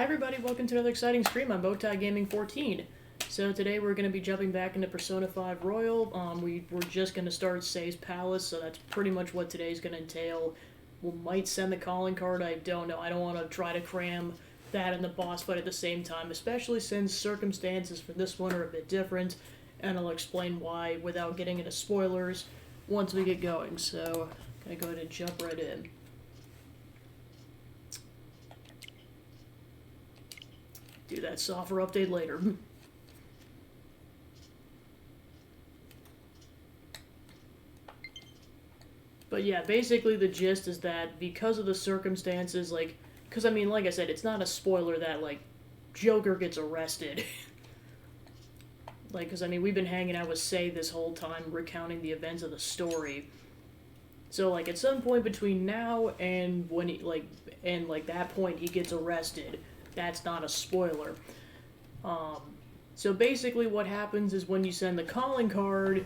Hi everybody, welcome to another exciting stream on Bowtie Gaming 14. So today we're going to be jumping back into Persona 5 Royal. We're just going to start Say's Palace, so that's pretty much what today's going to entail. We might send the calling card, I don't know. I don't want to try to cram that and the boss fight at the same time, especially since circumstances for this one are a bit different, and I'll explain why without getting into spoilers once we get going. So, I'm going to go ahead and jump right in. Do that software update later. But yeah, basically the gist is that because of the circumstances, because I mean, like I said, it's not a spoiler that, Joker gets arrested. Because I mean, we've been hanging out with Say this whole time, recounting the events of the story. So, at some point between now and when that point he gets arrested, that's not a spoiler. So basically what happens is when you send the calling card,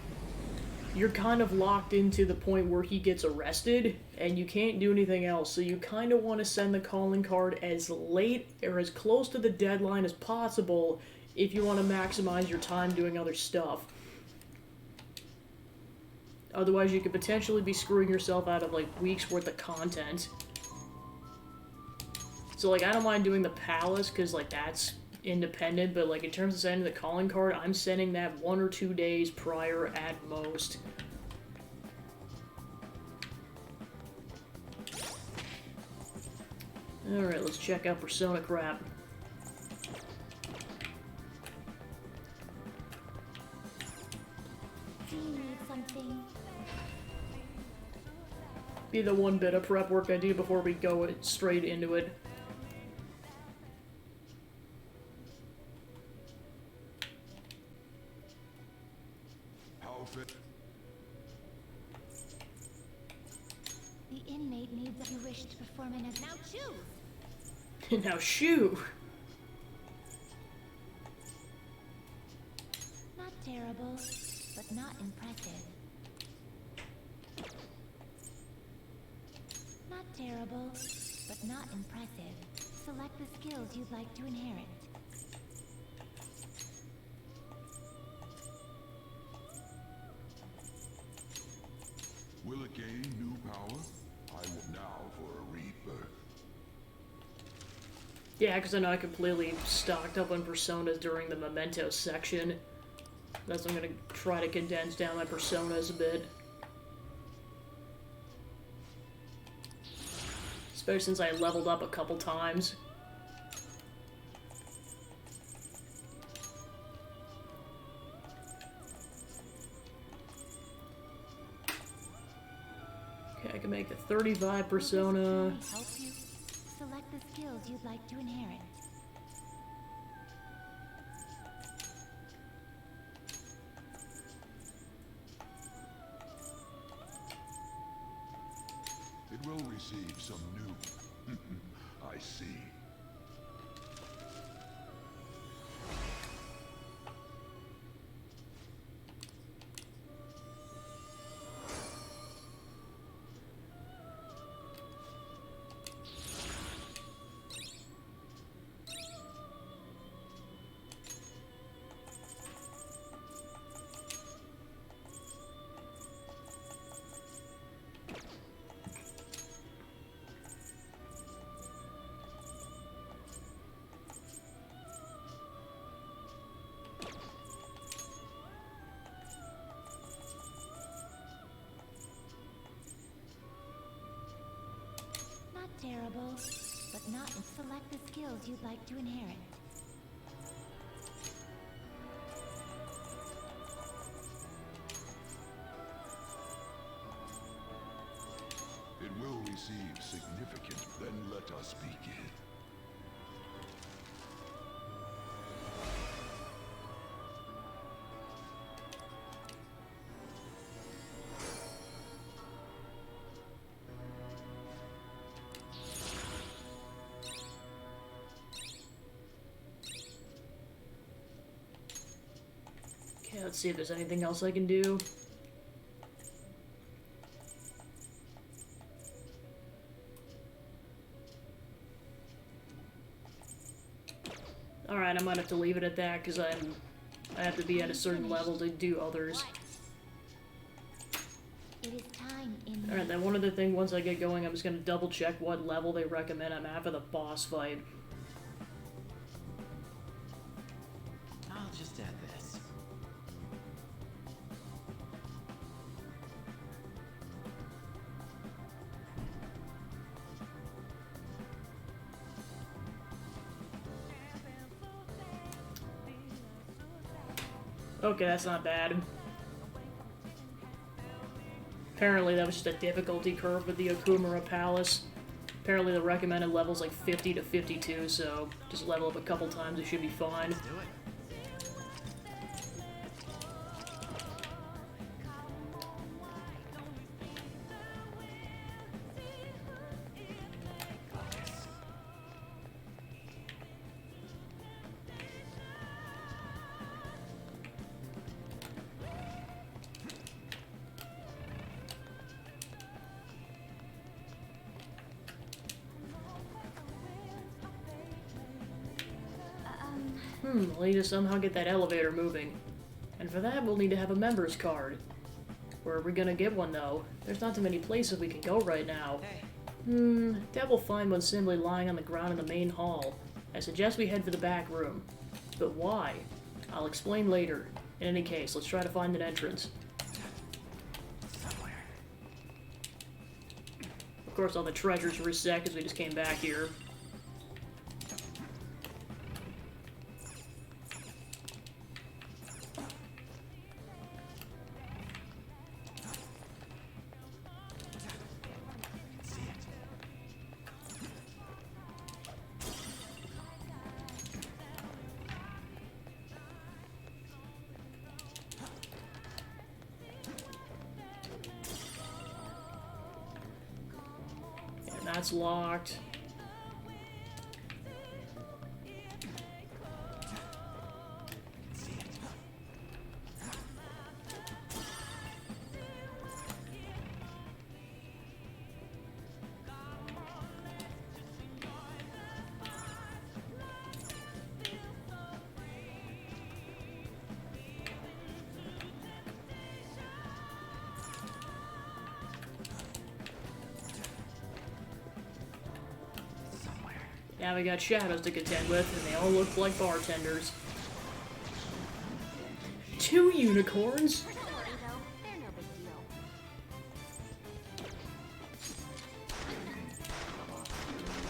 you're kind of locked into the point where he gets arrested, and you can't do anything else. So you kind of want to send the calling card as late or as close to the deadline as possible if you want to maximize your time doing other stuff. Otherwise, you could potentially be screwing yourself out of, weeks worth of content. So, I don't mind doing the palace, because, that's independent, but, in terms of sending the calling card, I'm sending that 1 or 2 days prior at most. Alright, let's check out Persona crap. Do you need something? Be the one bit of prep work I do before we go straight into it. The inmate needs that you wish to perform an now choose. Now shoo! Not terrible, but not impressive. Not terrible, but not impressive. Select the skills you'd like to inherit. Will it gain new power? I will now for a rebirth. Yeah, because I know I completely stocked up on Personas during the Memento section. That's what I'm going to try to condense down my Personas a bit. Especially since I leveled up a couple times. Okay, I can make the 35 Persona. Help you? Select the skills you'd like to inherit. It will receive some new... I see. Not terrible, but not select the skills you'd like to inherit. It will receive significant. Then let us begin. Okay, let's see if there's anything else I can do. Alright, I might have to leave it at that, because I have to be at a certain level to do others. It is time in Alright, then one other thing, once I get going, I'm just gonna double check what level they recommend I'm at for the boss fight. I'll just add this. Okay, that's not bad. Apparently that was just a difficulty curve with the Okumura Palace. Apparently the recommended level's like 50 to 52, so just level up a couple times, it should be fine. Do it. Focus. We'll need to somehow get that elevator moving. And for that, we'll need to have a member's card. Where are we gonna get one, though? There's not too many places we can go right now. Hey, That we'll find one simply lying on the ground in the main hall. I suggest we head for the back room. But why? I'll explain later. In any case, let's try to find an entrance. somewhere. Of course, all the treasures reset because we just came back here. See it. And that's locked. See it. Somewhere. Now we got shadows to contend with, and they all look like bartenders. 2 unicorns? Don't worry though, they're no big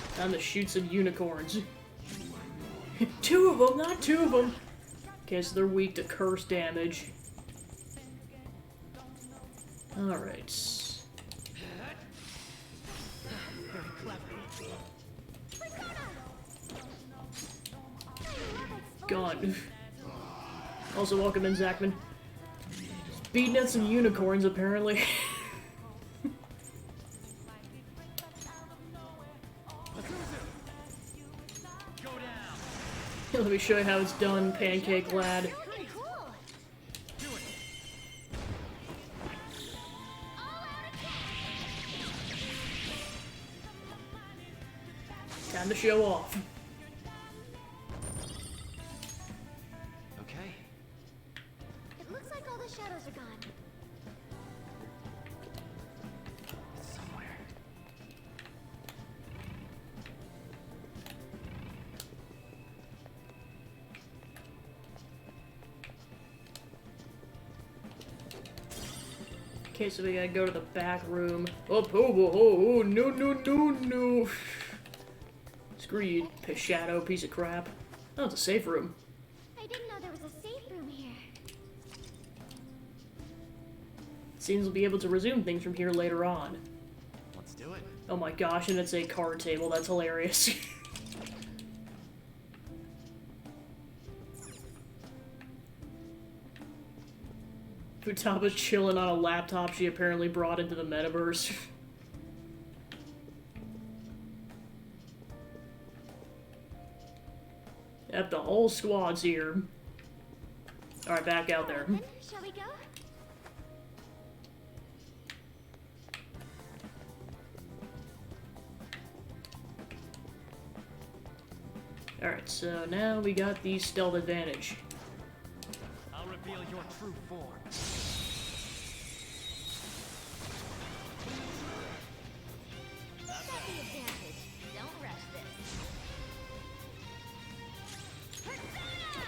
deal. Time to shoot some unicorns. 2 of them, not 2 of them! Okay, so they're weak to curse damage. Alright. God. Also, welcome in, Zachman. Beating at some unicorns, apparently. Go down. Let me show you how it's done, Pancake Lad. Pretty cool. Do it. Time to show off. Okay. It looks like all the shadows are gone. It's somewhere. Okay, so we gotta go to the back room. Oh, no, no, no, no. Screw you, shadow piece of crap. Oh, it's a safe room. I didn't know there was a safe room here. Seems we'll be able to resume things from here later on. Let's do it. Oh my gosh, and it's a card table. That's hilarious. Futaba's chilling on a laptop she apparently brought into the metaverse. Yep, the whole squad's here. Alright, back out there. Then, shall we go? Alright, so now we got the stealth advantage. I'll reveal your true form. Set the advantage. Don't rush this. Persona!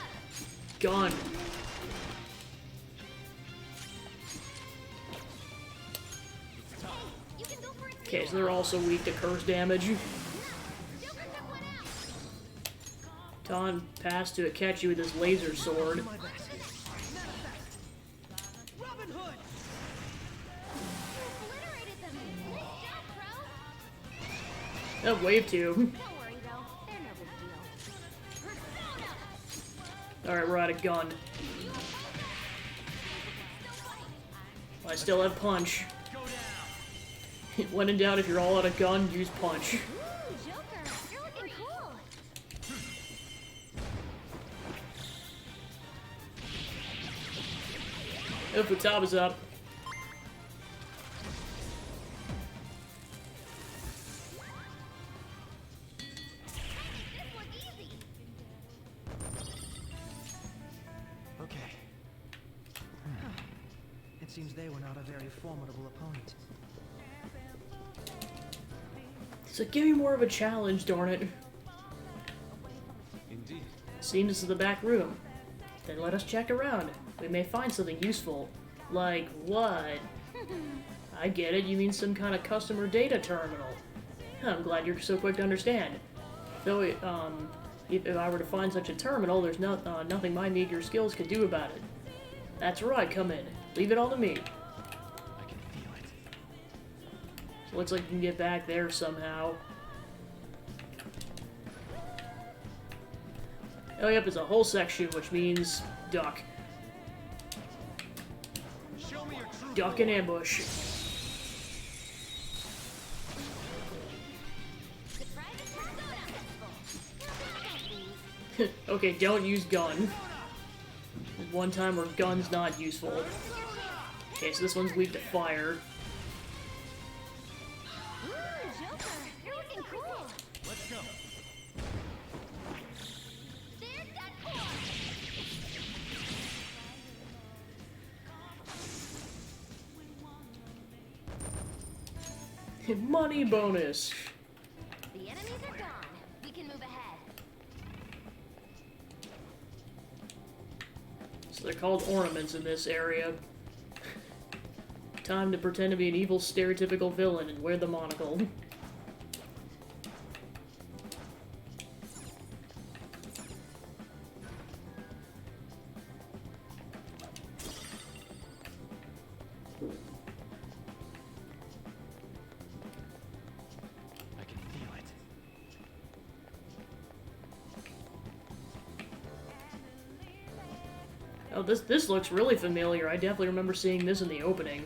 Gun. You can go for a Okay, so they're also weak to curse damage. Joker took one out. Ton passed to catch you with his laser sword. My best. Robin Hood! You obliterated them. Nice job, Pro. Oh, wave 2. Don't worry, though. They're no big deal. Persona! Alright, we're out of gun. You still fight. I still have punch. Go down! When in doubt, if you're all out of gun, use punch. Ooh, Joker, you're looking cool. Oh, Futaba up. This was easy. Okay. It seems they were not a very formidable opponent. So give me more of a challenge, darn it. Indeed. Seems this is the back room. Then let us check around. We may find something useful. Like what? I get it, you mean some kind of customer data terminal. I'm glad you're so quick to understand. Though, if I were to find such a terminal, there's nothing my meager skills could do about it. That's right, come in. Leave it all to me. I can feel it. So looks like you can get back there somehow. Oh yep, it's a whole section, which means duck. Show me your true Duck and ambush. Surprise Persona! Okay, don't use gun. There's one time where gun's not useful. Okay, so this one's weak to fire. Ooh, Joker, you're looking cool. Let's go. There's that core. Money bonus. The enemies are gone. We can move ahead. So they're called ornaments in this area. Time to pretend to be an evil stereotypical villain and wear the monocle. I can feel it. Oh, this looks really familiar. I definitely remember seeing this in the opening.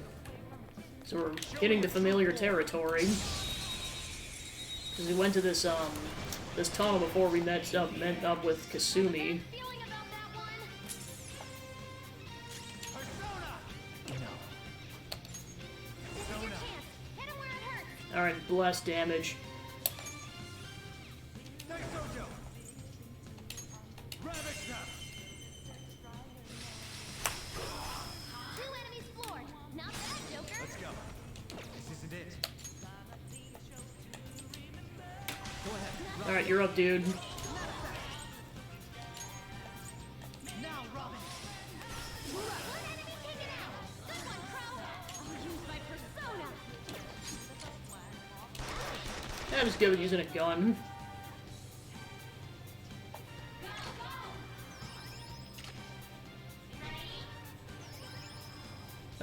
So we're getting to familiar territory. Because we went to this tunnel before we met up with Kasumi. Feeling about that one? Persona! No. This is your chance. Hit him where it hurts. Alright, blast damage. Daisojo! Ravage them! Two enemies floored. Not bad, Joker. Let's go. This isn't it. Go ahead. Alright, you're up, dude. Now, Robin! One enemy taken out. Good one, Pro. I'll use my persona. I'm just good with using a gun.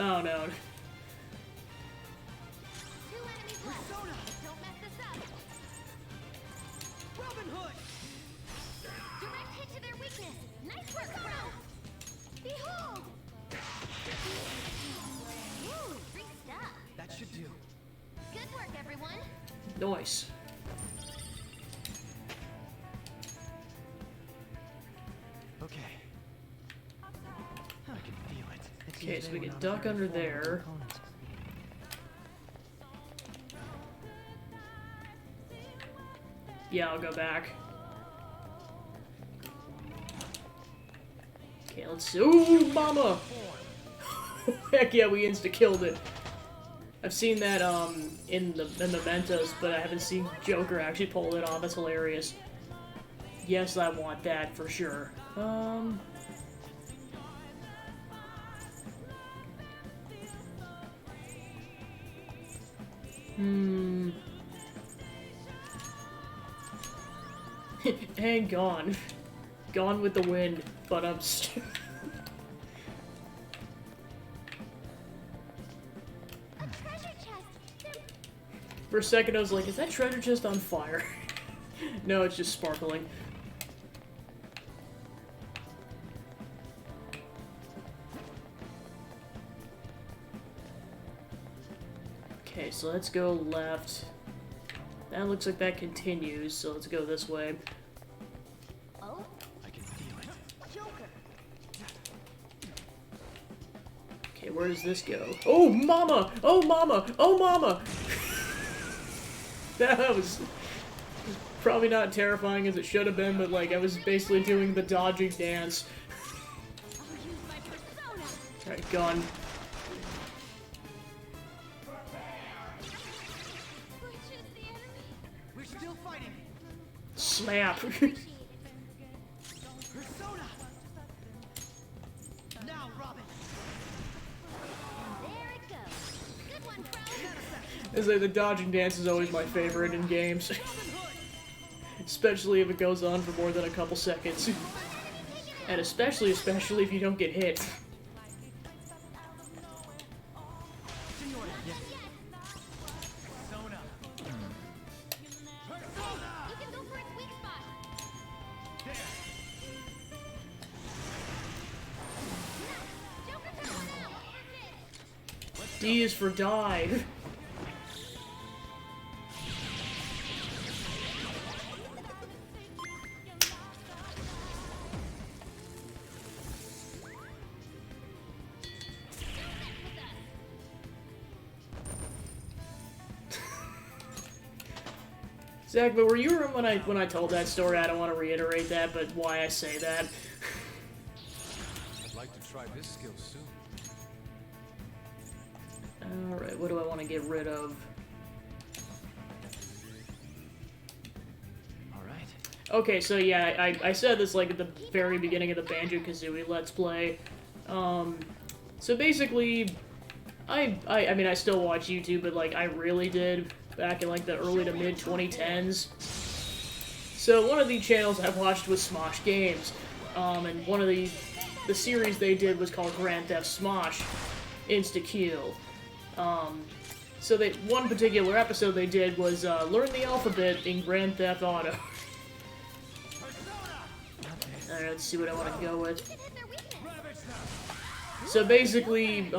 Oh no. Two enemies left. Persona! Don't mess this up. Robin Hood! Direct hit to their weakness. Nice work, Pro. Behold. Ooh, free stuff. That should do. Good work, everyone. Nice. Okay. I can feel it. It seems Okay, so they we were can not a duck very under formidable there. opponent. Yeah, I'll go back. let's see. Ooh, mama! Heck yeah, we insta-killed it. I've seen that, in the Mementos, but I haven't seen Joker actually pull it off. That's hilarious. Yes, I want that, for sure. And gone. Gone with the wind, but I'm A treasure chest. For a second I was like, is that treasure chest on fire? No, it's just sparkling. Okay, so let's go left. That looks like that continues, so let's go this way. Oh, I can feel it. Joker. Okay, where does this go? Oh, mama! Oh, mama! Oh, mama! That was probably not terrifying as it should have been, but like I was basically doing the dodging dance. I'll use my persona. Alright, gone. Which is the enemy? We're still fighting. Slap! Persona. Now, Robin. There it goes. Good one, Fro. It's like the dodging dance is always my favorite in games. Especially if it goes on for more than a couple seconds. And especially if you don't get hit. Senora. Yes. Persona. Persona. You can go for its weak spot. Joker persona. D is for die. Zach, but were you around when I told that story? I don't want to reiterate that, but why I say that. I'd like to try this skill soon. Alright, what do I want to get rid of? All right. Okay, so yeah, I said this like at the very beginning of the Banjo-Kazooie Let's Play. So basically, I mean, I still watch YouTube, but like I really did back in like the early to mid 2010s. So one of the channels I watched was Smosh Games, and one of the series they did was called Grand Theft Smosh Insta-Kill. So one particular episode they did was learn the alphabet in Grand Theft Auto. Alright, let's see what I want to go with. You can hit their weakness. So basically,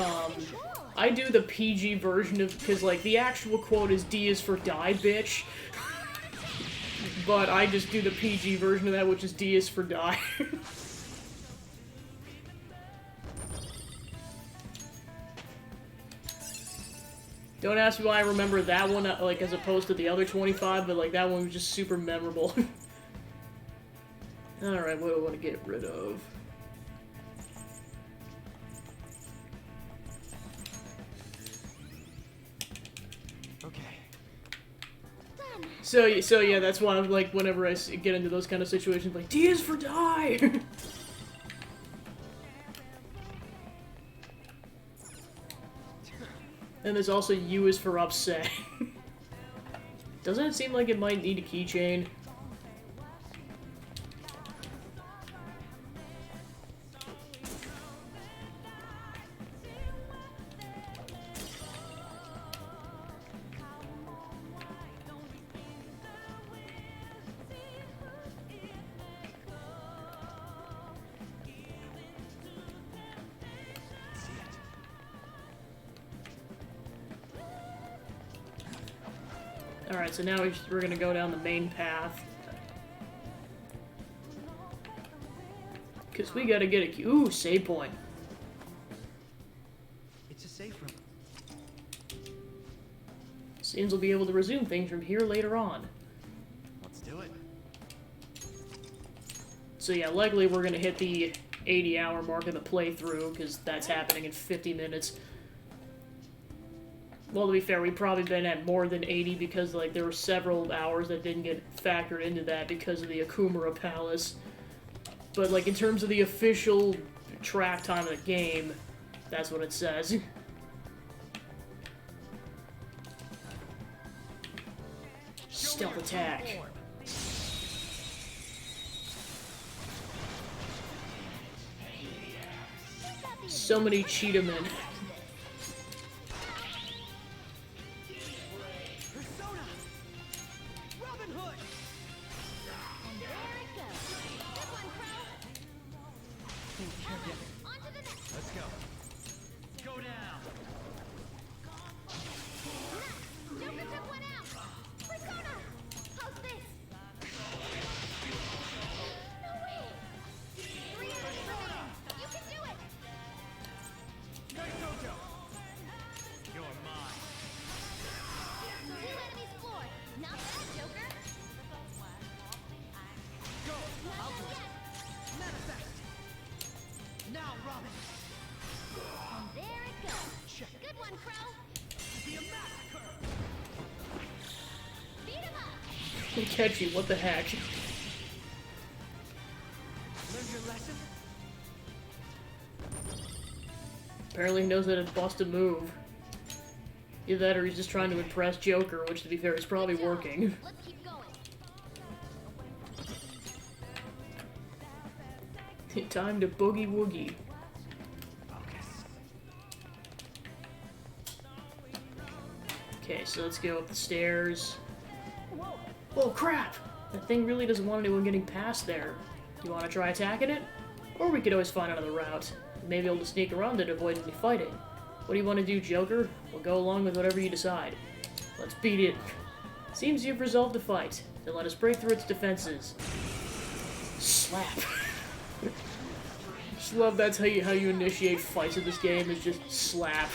I do the PG version of, because like the actual quote is D is for die, bitch. But I just do the PG version of that, which is D is for die. Don't ask me why I remember that one, like, as opposed to the other 25, but like that one was just super memorable. Alright, what do I want to get rid of? Okay. Done. So yeah, that's why I'm like, whenever I get into those kind of situations, like, D is for die! And there's also U is for upset. Doesn't it seem like it might need a keychain? See it. Alright, so now we're gonna go down the main path. Because we gotta get a key. Ooh, save point. It's a safe room. Seems we'll be able to resume things from here later on. Let's do it. So yeah, likely we're gonna hit the 80-hour mark of the playthrough, because that's happening in 50 minutes. Well, to be fair, we've probably been at more than 80 because, like, there were several hours that didn't get factored into that because of the Akumura Palace. But, like, in terms of the official track time of the game, that's what it says. Stealth attack. So many cheetah men. Persona! Robin Hood! And there it goes. Good one, Crow. On to the next. Let's go. Go down! Joker took one out. Persona! How's this? No way. 3 minutes remaining. You can do it. Nice Dojo! You're mine. 2 enemies floored. Not bad, Joker. Go! Not I'll do done it. yet. Manifest! Now, Robin! And there it goes. Check. Good one, Crow. Be a massacre! Beat him up. Catch you, what the heck? Learn your lesson? Apparently he knows how to bust a move. Either that or he's just trying to impress Joker, which, to be fair, is probably Good job. working. Let's keep going. Time to boogie woogie. Focus. Okay, so let's go up the stairs. Whoa, crap! That thing really doesn't want anyone getting past there. You want to try attacking it? Or we could always find another route. Maybe able to sneak around it to avoid any fighting. What do you want to do, Joker? We'll go along with whatever you decide. Let's beat it. Seems you've resolved the fight. Then let us break through its defenses. Slap. Just love that's how you initiate fights in this game, is just slap.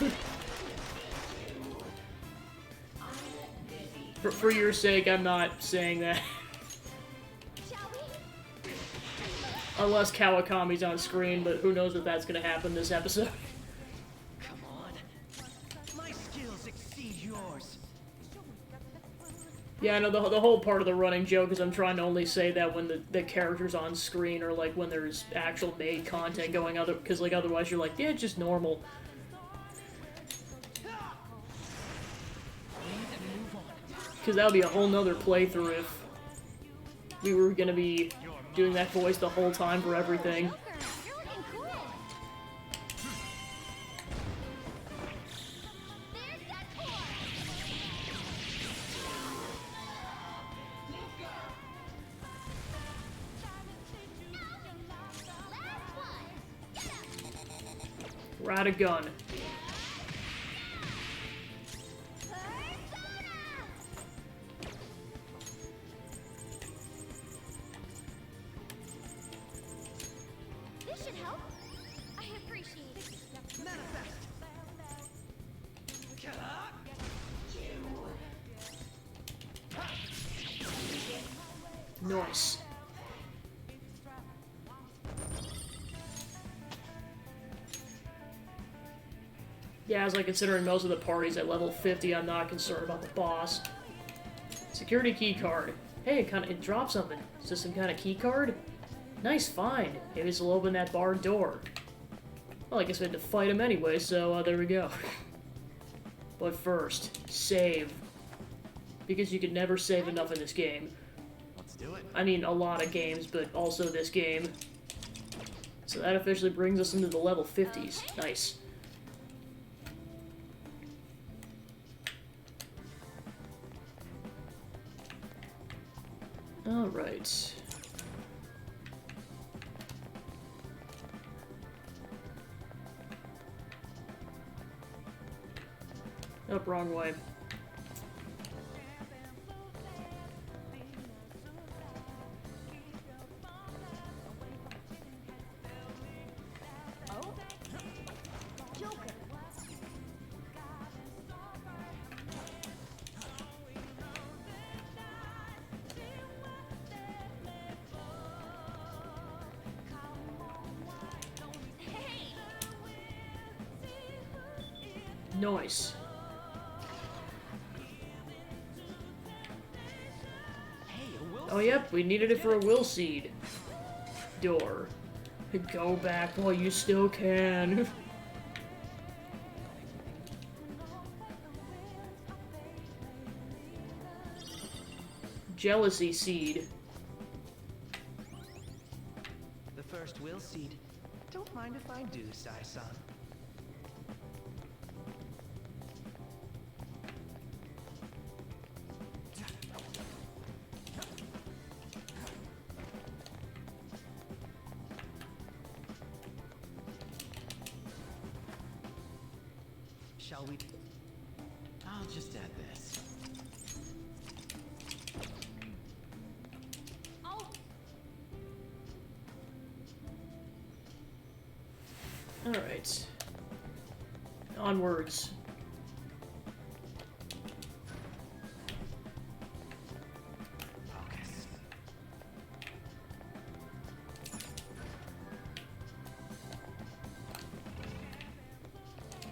For your sake, I'm not saying that. Shall we? Unless Kawakami's on screen, but who knows if that's gonna happen this episode. Come on. My skills exceed yours. Yeah, I know the whole part of the running joke is I'm trying to only say that when the character's on screen or like when there's actual made content going other, because like otherwise you're like, yeah, it's just normal. Because that would be a whole nother playthrough if we were gonna be doing that voice the whole time for everything. Joker, you're looking cool. There's that core. Last one. Get up. We're out of gun. Persona! This should help. I appreciate it. Manifest! Nice. Yeah, as like considering most of the parties at level 50, I'm not concerned about the boss. Security key card. Hey, it dropped something. Is this some kind of key card? Nice find. Maybe this will open that barred door. Well, I guess we had to fight him anyway, so there we go. But first, save. Because you can never save enough in this game. Let's do it. I mean, a lot of games, but also this game. So that officially brings us into the level 50s. Nice. Alright. Oh, wrong way. Oh? Joker. Nice. Hey, a will. Oh, yep, we needed it for a will seed. Door. Go back while you still can. Jealousy seed. The first will seed. Don't mind if I do, Sai-san. Shall we? I'll just add this. Oh, Alright. Onwards. Focus.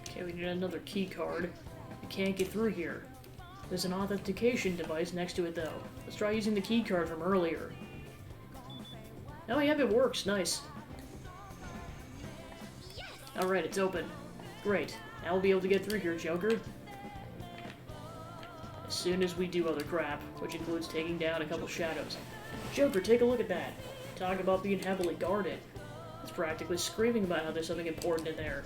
Okay, we need another key card. We can't get through here. There's an authentication device next to it though. Let's try using the key card from earlier. Oh yeah, it works. Nice. Alright, it's open. Great. Now we'll be able to get through here, Joker. As soon as we do other crap, which includes taking down a couple shadows. Joker, take a look at that. Talk about being heavily guarded. It's practically screaming about how there's something important in there.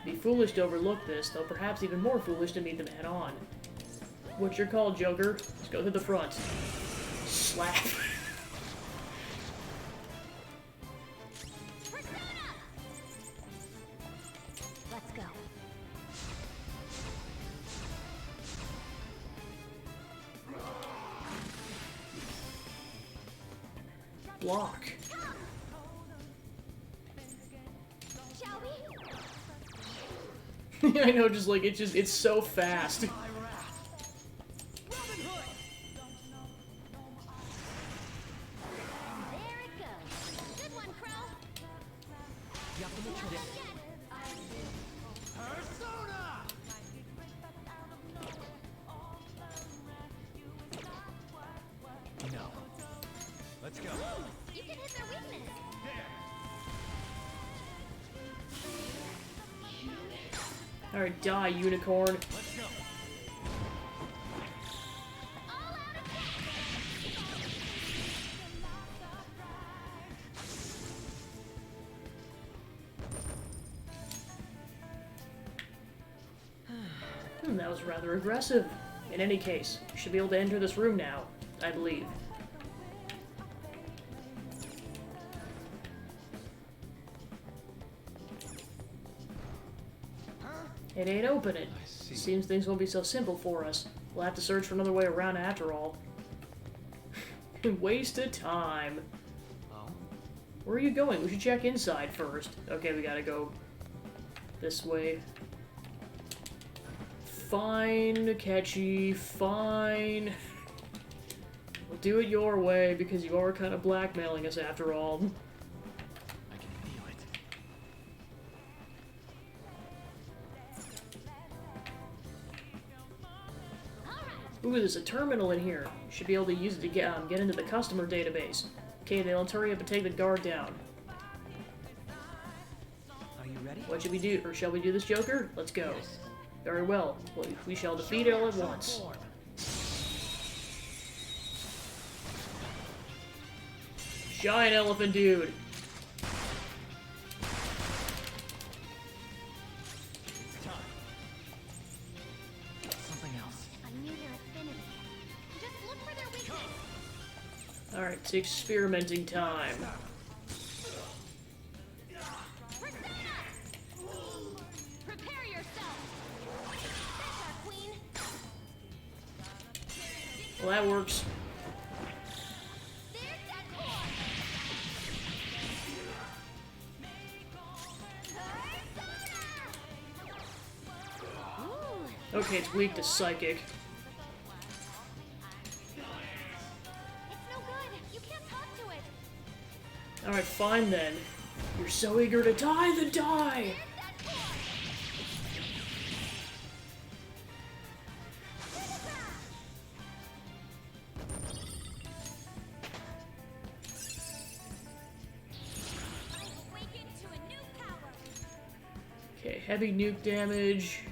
It'd be foolish to overlook this, though perhaps even more foolish to meet them head-on. What's your call, Joker? Let's go to the front. Slap. Persona! Let's go. Block. Shall we? I know, just like, it's so fast. My wrath. Robin Hood. There it goes. Good one, Crow. Yakumo Again. Persona. No. Let's go. You can hit their weakness. Alright, die, unicorn. Let's go. All out attack. That was rather aggressive. In any case, you should be able to enter this room now, I believe. It ain't opening. Seems things won't be so simple for us. We'll have to search for another way around after all. Waste of time. Oh? Where are you going? We should check inside first. Okay, we gotta go this way. Fine, Catchy, fine. We'll do it your way because you are kind of blackmailing us after all. I can feel it. Ooh, there's a terminal in here. Should be able to use it to get into the customer database. Okay, then let's hurry up and take the guard down. Are you ready? What should we do? Or shall we do this, Joker? Let's go. Very well. We shall defeat it all at once. Form. Giant elephant dude. It's time. Something else. I knew their affinity. Just look for their weakness. Alright, it's experimenting time. Persona! Prepare yourself. That's our queen. Well, that works. There's that core. Persona! Ooh, Okay, it's weak to psychic. it's no good. You can't talk to it. Alright, fine then. You're so eager to die, then die! There's that core. Okay, heavy nuke damage.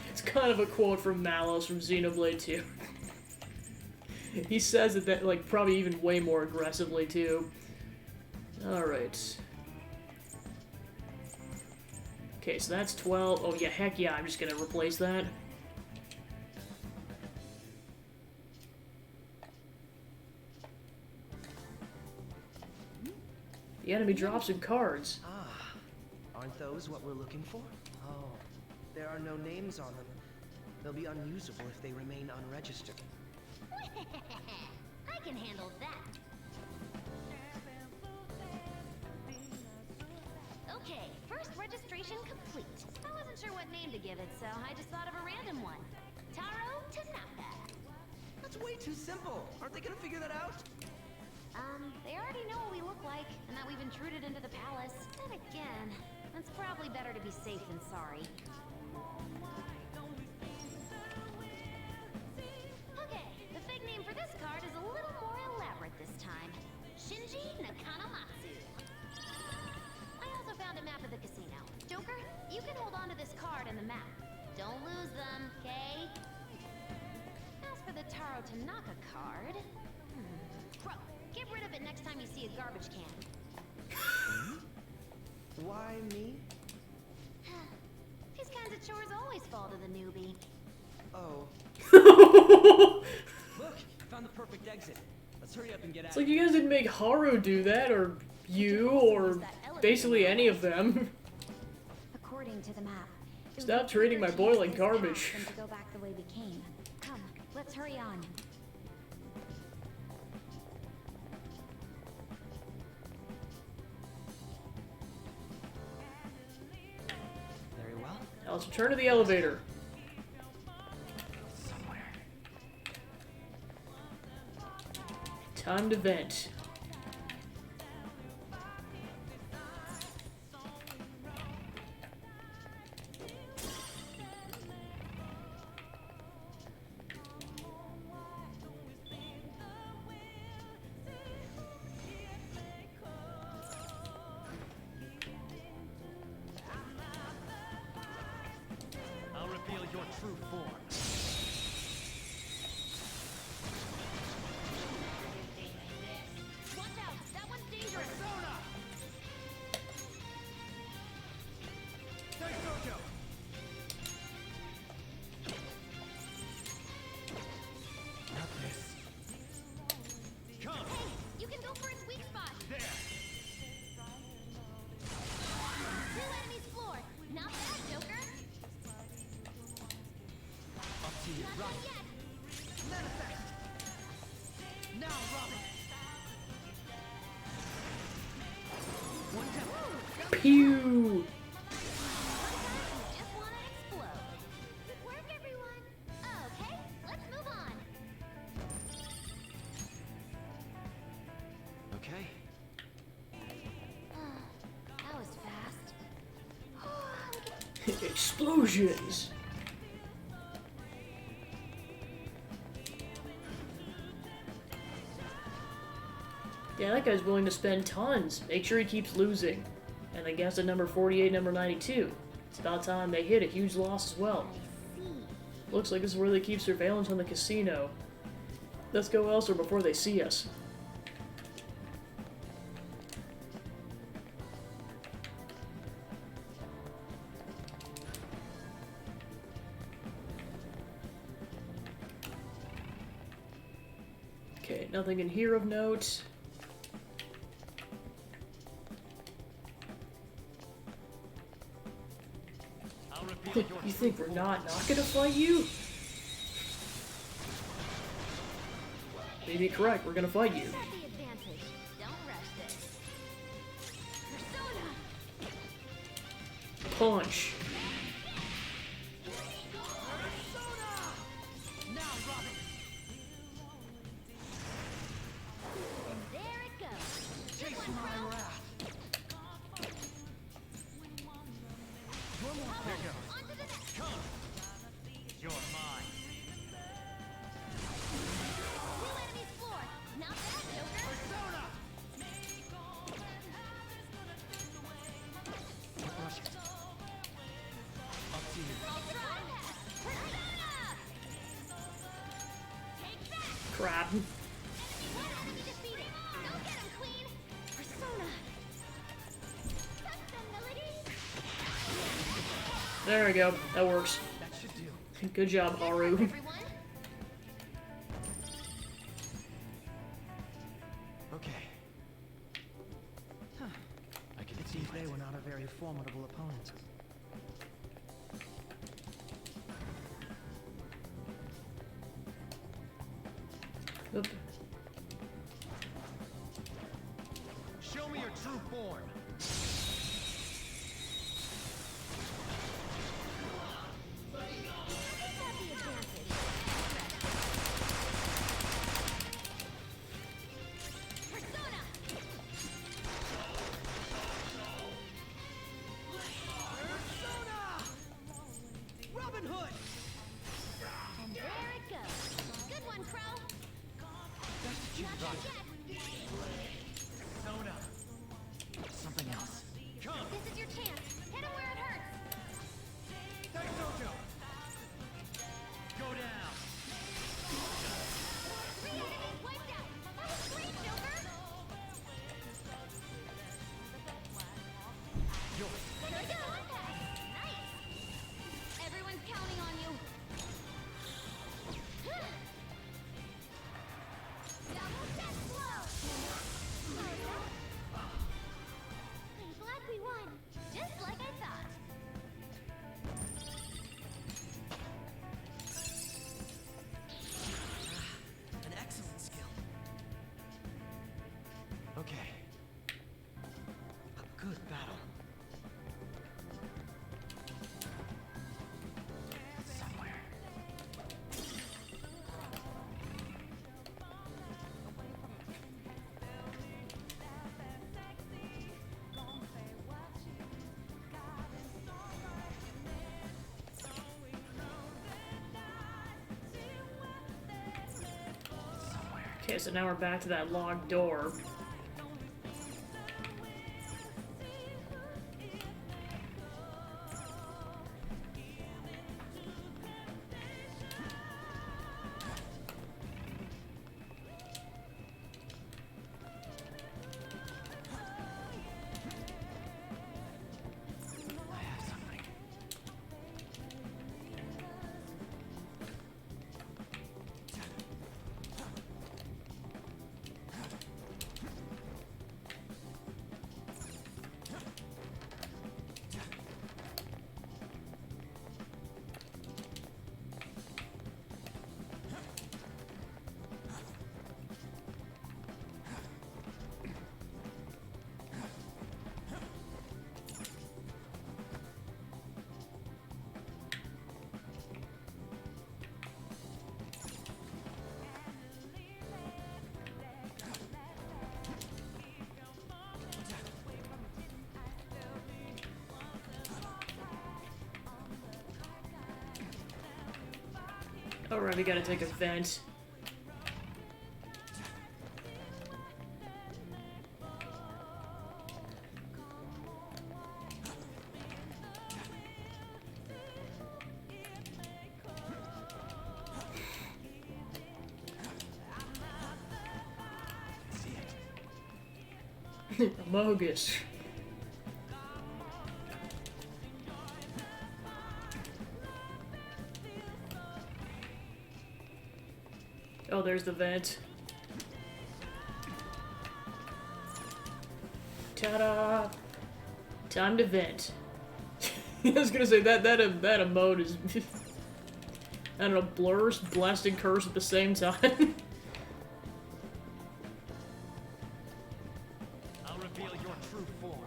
It's kind of a quote from Malos from Xenoblade 2. He says it that, like, probably even way more aggressively, too. Alright. Okay, so that's 12. Oh, yeah, heck yeah, I'm just gonna replace that. The enemy drops some cards. Ah, aren't those what we're looking for? Oh, there are no names on them. They'll be unusable if they remain unregistered. I can handle that. Okay, first registration complete. I wasn't sure what name to give it, so I just thought of a random one. Taro Tanaka. That's way too simple. Aren't they gonna figure that out? They already know what we look like, and that we've intruded into the palace. Then again, it's probably better to be safe than sorry. Okay, the fake name for this card is a little more elaborate this time. Shinji Nakanomatsu. I also found a map of the casino. Joker, you can hold on to this card and the map. Don't lose them, okay? As for the Taro Tanaka card... Crow, get rid of it next time you see a garbage can. Why me? These kinds of chores always fall to the newbie. Oh, Look, found the perfect exit. Let's hurry up and get out. It's like you guys didn't make Haru do that, or you, or basically any of them. According to the map, it would Stop be treating quicker my to boy use like this garbage. path than to go back the way we came. Come, let's hurry on. very well. Now let's return to the elevator. Somewhere. Time to vent. I'll reveal your true form. Watch out! That one's dangerous! Thanks, Dojo. Not this. Come Hey, you can go for its weak spot! there. Two enemies floored! Not bad, Joker! Up to you, Not Robin. done yet! Manifest! Now, Robin! One down. Pew! Just wanna explode. Good work, everyone! Okay, let's move on! Okay. That was fast. Explosions! Yeah, that guy's willing to spend tons. Make sure he keeps losing. And I guess at number 48, number 92. It's about time they hit a huge loss as well. I see. Looks like this is where they keep surveillance on the casino. Let's go elsewhere before they see us. Okay, nothing in here of note. I'll reveal your You think we're not gonna fight you? Maybe correct, we're gonna fight you. Who's at the advantage? Don't rush this. Persona! Punch. Now, Robin! And there it goes. Good Chase one, my Crow. wrath. Here goes. On to the next. Come. You're mine. Two enemies floored. Not bad, Enemy defeated. Go get him, Queen. Persona. Custom melody. There we go. That works. That should do. Good job, Haru. Everyone. Okay. I can It see seems they were not a very formidable opponent. Oop. Show me your true form. Persona. Robin Hood! And there it goes. Good one, Crow. Not yet. Persona. Something else. Come. This is your chance. Hit him where it hurts. Daidojo. Go down. 3 enemies wiped out. That was great, Joker. Yours. Good to go. Nice. Everyone's counting on you. Double death blow. I'm glad we won. Just like I thought. An excellent skill. Okay. A good battle. Somewhere. Okay, so now we're back to that locked door. I have something. Alright, we gotta take a vent. Amogus. Oh, there's the vent. Ta-da! Time to vent. I was gonna say that emote is I don't know, blurs, blast, and curse at the same time. I'll reveal your true form.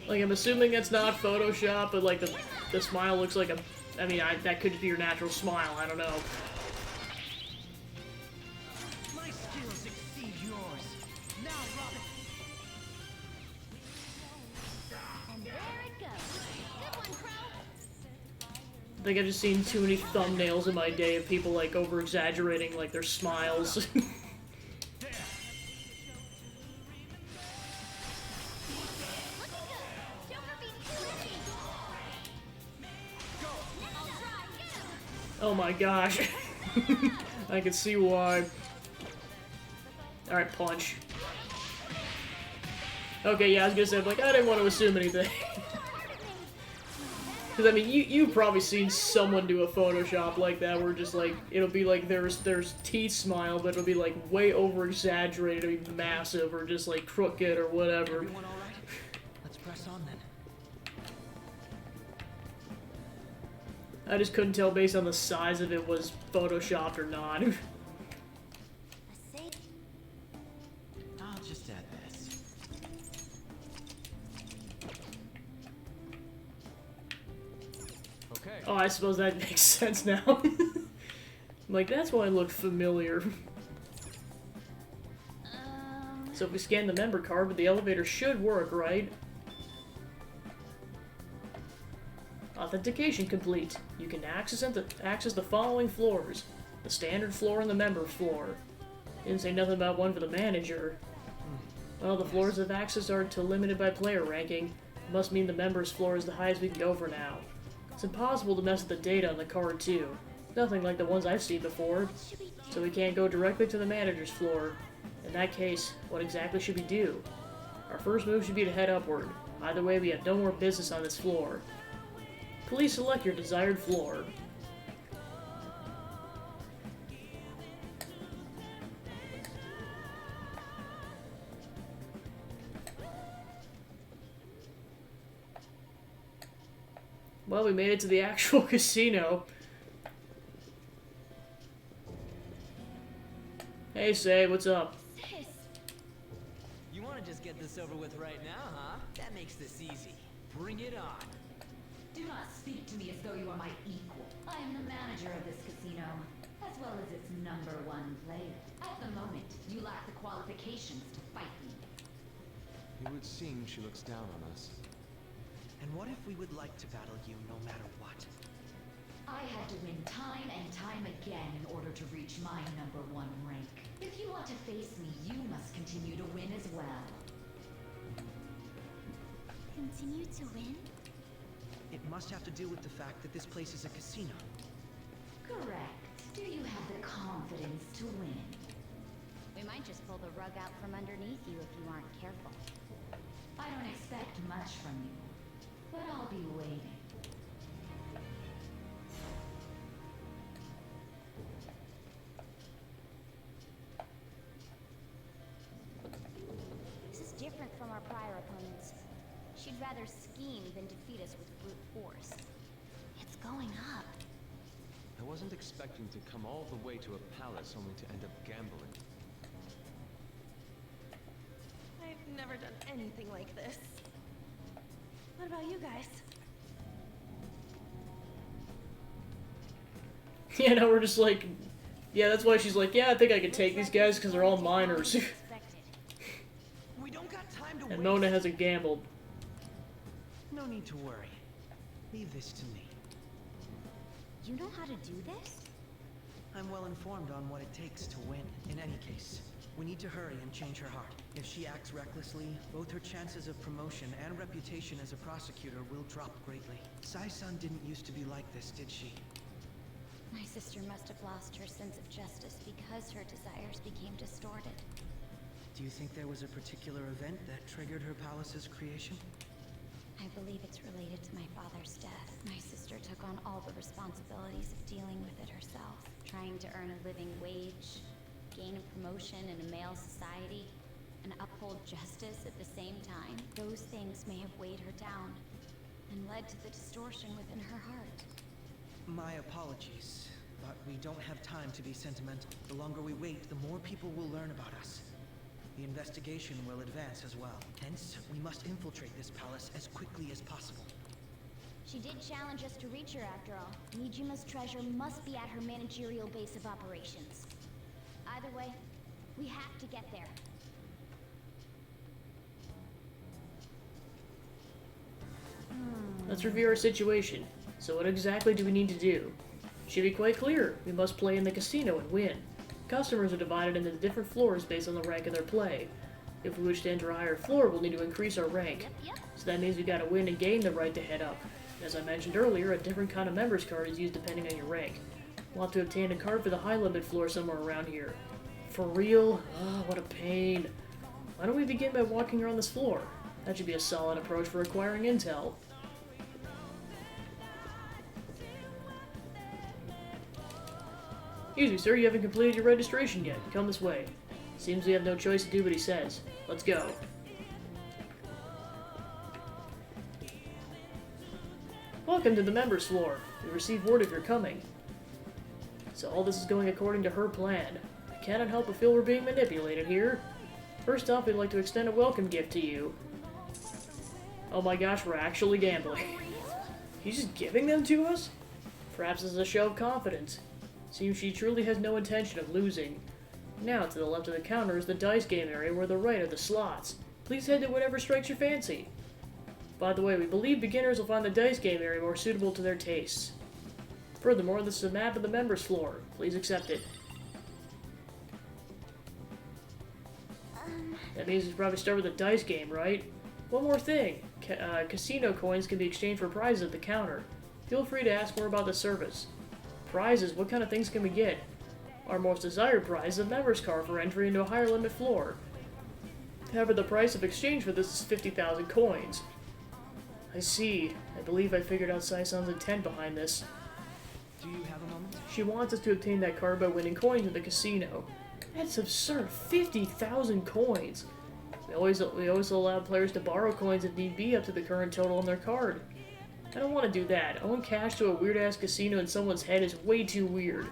Like, I'm assuming that's not Photoshop, but like the smile looks like a. I mean, that could be your natural smile. I don't know. My skills exceed yours. Now, Robin. And there it goes. Good one, Crow. I think I've just seen too many thumbnails in my day of people like over exaggerating like their smiles. There. Looking good. Joker beat 2 enemies. Go. I'll try. Get him. my gosh. I can see why. Alright, punch. Okay, yeah, I was gonna say, like, I didn't want to assume anything. Because, I mean, you've probably seen someone do a Photoshop like that, where just, like, it'll be like there's teeth smile, but it'll be, like, way over-exaggerated, it'll be massive, or just, like, crooked, or whatever. Everyone all right? Let's press on then. I just couldn't tell based on the size if it was Photoshopped or not. A safe. I'll just add this. Okay. Oh, I suppose that makes sense now. I'm like, that's why it looked familiar. So if we scan the member card, but the elevator should work, right? Authentication complete. You can access the following floors. The standard floor and the members floor. Didn't say nothing about one for the manager. Well, the floors of access are limited by player ranking. Must mean the members floor is the highest we can go for now. It's impossible to mess with the data on the card too. Nothing like the ones I've seen before. So we can't go directly to the manager's floor. In that case, what exactly should we do? Our first move should be to head upward. Either way, we have no more business on this floor. Please select your desired floor. Well, we made it to the actual casino. Hey, Say, what's up? Sis. You want to just get this over with right now, huh? That makes this easy. Bring it on. Do not speak to me as though you are my equal. I am the manager of this casino, as well as its #1 player. At the moment, you lack the qualifications to fight me. It would seem she looks down on us. And what if we would like to battle you no matter what? I had to win time and time again in order to reach my #1 rank. If you want to face me, you must continue to win as well. Continue to win? It must have to do with the fact that this place is a casino. Correct. Do you have the confidence to win? We might just pull the rug out from underneath you if you aren't careful. I don't expect much from you, but I'll be waiting. This is different from our prior opponents. She'd rather scheme than defeat us with brute force. It's going up. I wasn't expecting to come all the way to a palace only to end up gambling. I've never done anything like this. What about you guys? Yeah, no, we're just like... Yeah, that's why she's like, yeah, I think I can take these guys because they're all minors. We don't got time to And waste. Mona hasn't gambled. No need to worry. Leave this to me. You know how to do this? I'm well informed on what it takes to win. In any case, we need to hurry and change her heart. If she acts recklessly, both her chances of promotion and reputation as a prosecutor will drop greatly. Sai-san didn't used to be like this, did she? My sister must have lost her sense of justice because her desires became distorted. Do you think there was a particular event that triggered her palace's creation? I believe it's related to my father's death. My sister took on all the responsibilities of dealing with it herself, trying to earn a living wage, gain a promotion in a male society, and uphold justice at the same time. Those things may have weighed her down and led to the distortion within her heart. My apologies, but we don't have time to be sentimental. The longer we wait, the more people will learn about us. The investigation will advance as well. Hence, we must infiltrate this palace as quickly as possible. She did challenge us to reach her after all. Nijima's treasure must be at her managerial base of operations. Either way, we have to get there. Let's review our situation. So what exactly do we need to do? Should be quite clear. We must play in the casino and win. Customers are divided into different floors based on the rank of their play. If we wish to enter a higher floor, we'll need to increase our rank. Yep. So that means we gotta win and gain the right to head up. As I mentioned earlier, a different kind of member's card is used depending on your rank. We'll have to obtain a card for the high limit floor somewhere around here. For real? Oh, what a pain. Why don't we begin by walking around this floor? That should be a solid approach for acquiring intel. Excuse me, sir, you haven't completed your registration yet. Come this way. Seems we have no choice to do what he says. Let's go. Welcome to the members floor. We received word of your coming. So all this is going according to her plan. I cannot help but feel we're being manipulated here. First off, we'd like to extend a welcome gift to you. Oh my gosh, we're actually gambling. He's just giving them to us? Perhaps as a show of confidence. Seems she truly has no intention of losing. Now, to the left of the counter is the dice game area where the right are the slots. Please head to whatever strikes your fancy. By the way, we believe beginners will find the dice game area more suitable to their tastes. Furthermore, this is a map of the members floor. Please accept it. That means we probably start with a dice game, right? One more thing. Casino coins can be exchanged for prizes at the counter. Feel free to ask more about the service. Prizes? What kind of things can we get? Our most desired prize is a member's card for entry into a higher limit floor. However, the price of exchange for this is 50,000 coins. I see. I believe I figured out Sai-san's intent behind this. Do you have a moment? She wants us to obtain that card by winning coins at the casino. That's absurd. 50,000 coins. We always allow players to borrow coins if need be up to the current total on their card. I don't want to do that. Owing cash to a weird-ass casino in someone's head is way too weird.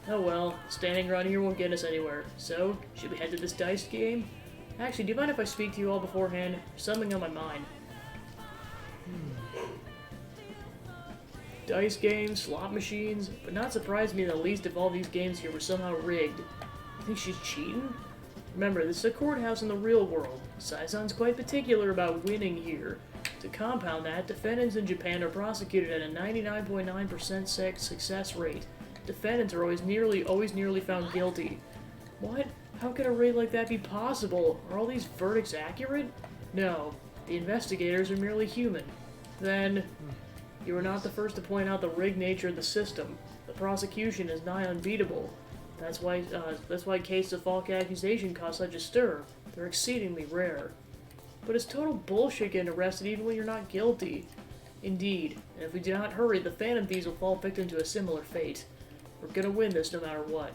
Oh well, standing around here won't get us anywhere. So, should we head to this dice game? Actually, do you mind if I speak to you all beforehand? There's something on my mind. Dice games, slot machines, but not surprise me that at least if all these games here were somehow rigged. You think she's cheating? Remember, this is a courthouse in the real world. Sai-san's quite particular about winning here. To compound that, defendants in Japan are prosecuted at a 99.9% success rate. Defendants are always nearly found guilty. What? How could a raid like that be possible? Are all these verdicts accurate? No. The investigators are merely human. Then, you are not the first to point out the rigged nature of the system. The prosecution is nigh unbeatable. That's why cases of false accusation cause such a stir. They're exceedingly rare. But it's total bullshit getting arrested even when you're not guilty. Indeed, and if we do not hurry, the Phantom Thieves will fall victim to a similar fate. We're gonna win this no matter what.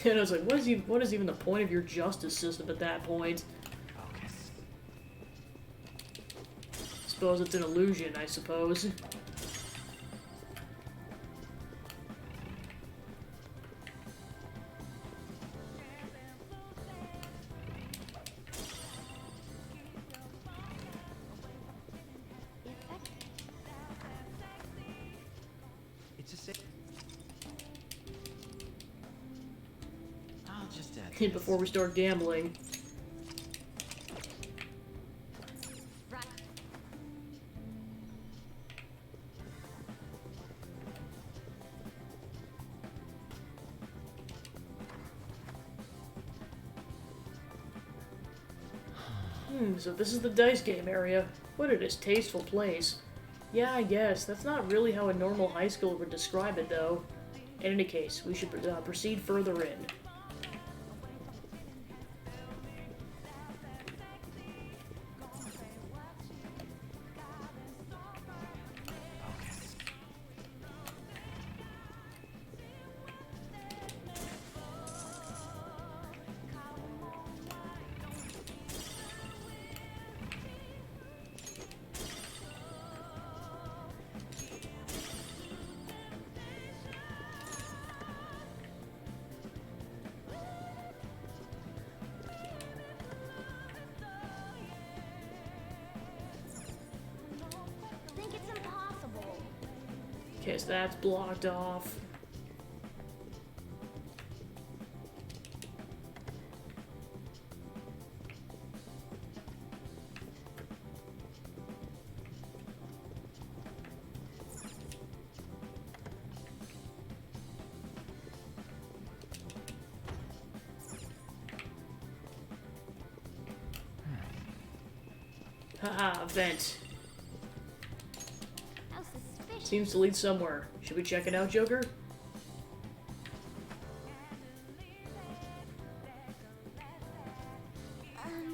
And I was like, what is even the point of your justice system at that point? Focus. Suppose it's an illusion, I suppose. It's a sa- I'll just add this. Before we start gambling. Right. So this is the dice game area. What a distasteful place. Yeah, I guess. That's not really how a normal high schooler would describe it, though. In any case, we should proceed further in. Focus. Think it's impossible. Okay, so that's blocked off. Haha, vent. How suspicious. Seems to lead somewhere. Should we check it out, Joker?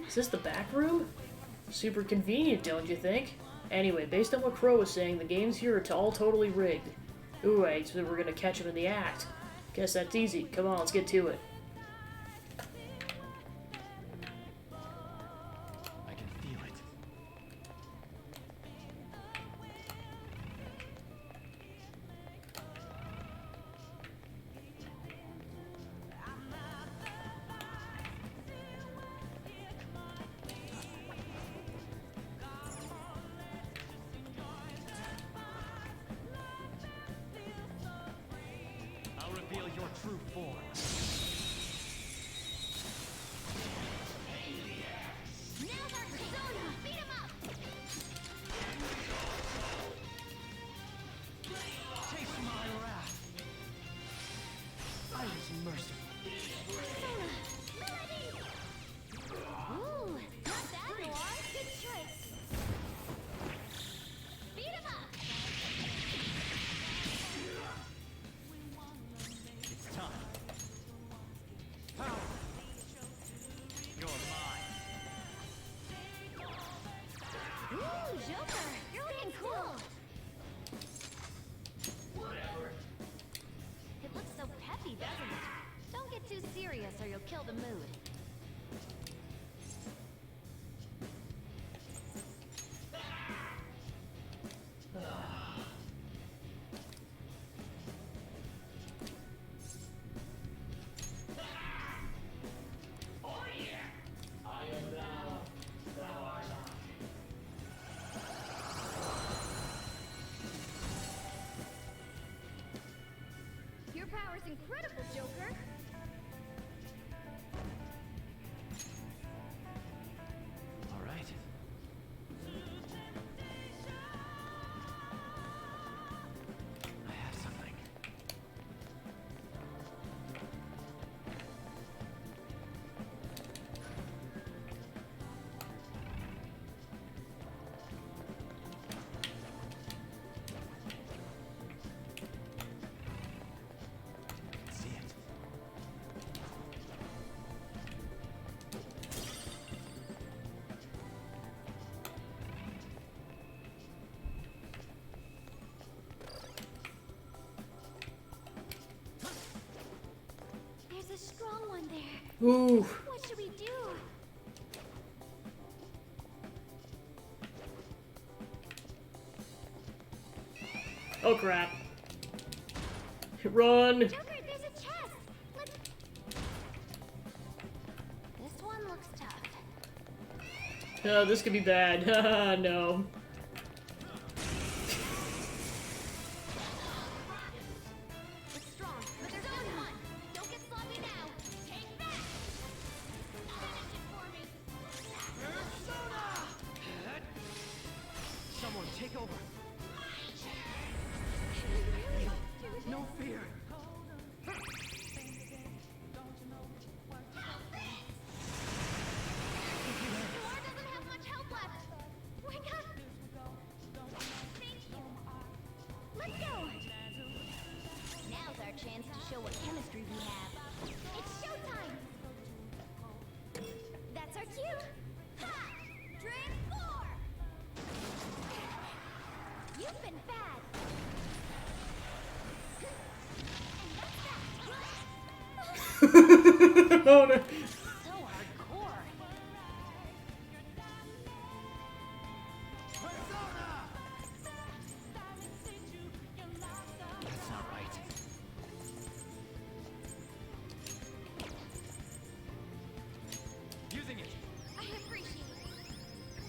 Is this the back room? Super convenient, don't you think? Anyway, based on what Crow was saying, the games here are all totally rigged. Ooh, so we're gonna catch him in the act. Guess that's easy. Come on, let's get to it. I can feel it. I'll reveal your true form. Now's our persona! Beat him up! Taste my wrath. I was merciful. Persona! Melody! Ooh, not bad, Noir. Good choice. Beat him up! It's time. Power. You're mine. Ooh, Joker! You're looking cool! It looks so peppy, doesn't it? Don't get too serious or you'll kill the mood. Your power's incredible, Joker! All right. I have something. See it. There's a strong one there. Ooh. What should we do? Oh crap. Run! Joker, there's a chest! Let's... This one looks tough. Oh, this could be bad. Haha, no. It's strong, but there's only one. Don't get sloppy now. Take that! Finish it for me. Someone take over. No fear. Noir doesn't have much help left. Wake up! Thank you. Let's go. Now's our chance to show what chemistry we have. It's showtime. That's our cue. Ha! Transform! You've been bad. And that's that. Oh no. So hardcore. That's not right. Using it. I appreciate it.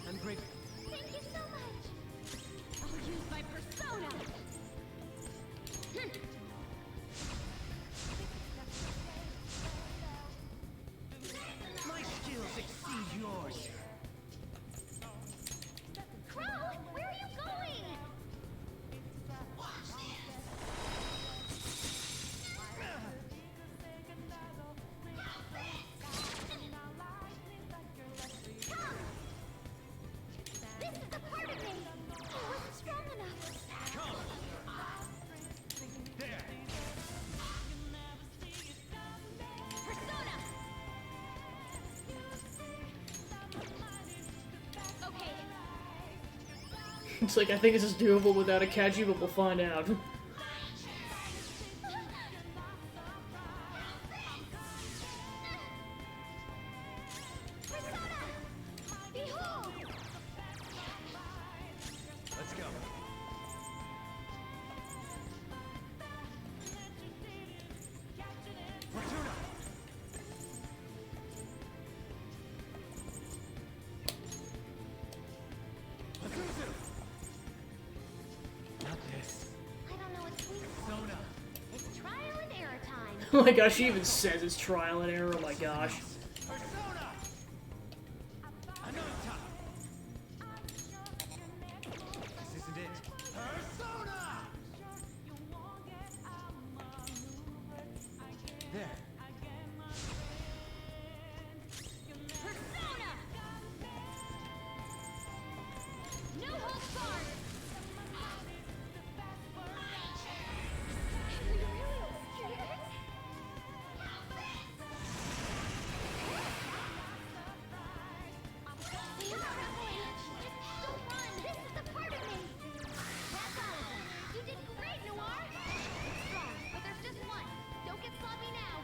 I'm grateful. Thank you so much. I'll use my persona. It's like, I think this is doable without Akachi, but we'll find out. Let's go. Fortuna! Azuzu! Not this. I don't know what's sweet. Sona. It's trial and error time. Oh my gosh, she even says it's trial and error, oh my gosh. Persona! Another time. This isn't it. Persona! There. Persona! No holds barred! You're struggling! Don't run! This is a part of me! That's all of them. You did great, Noir! It's strong, but there's just one. Don't get sloppy now.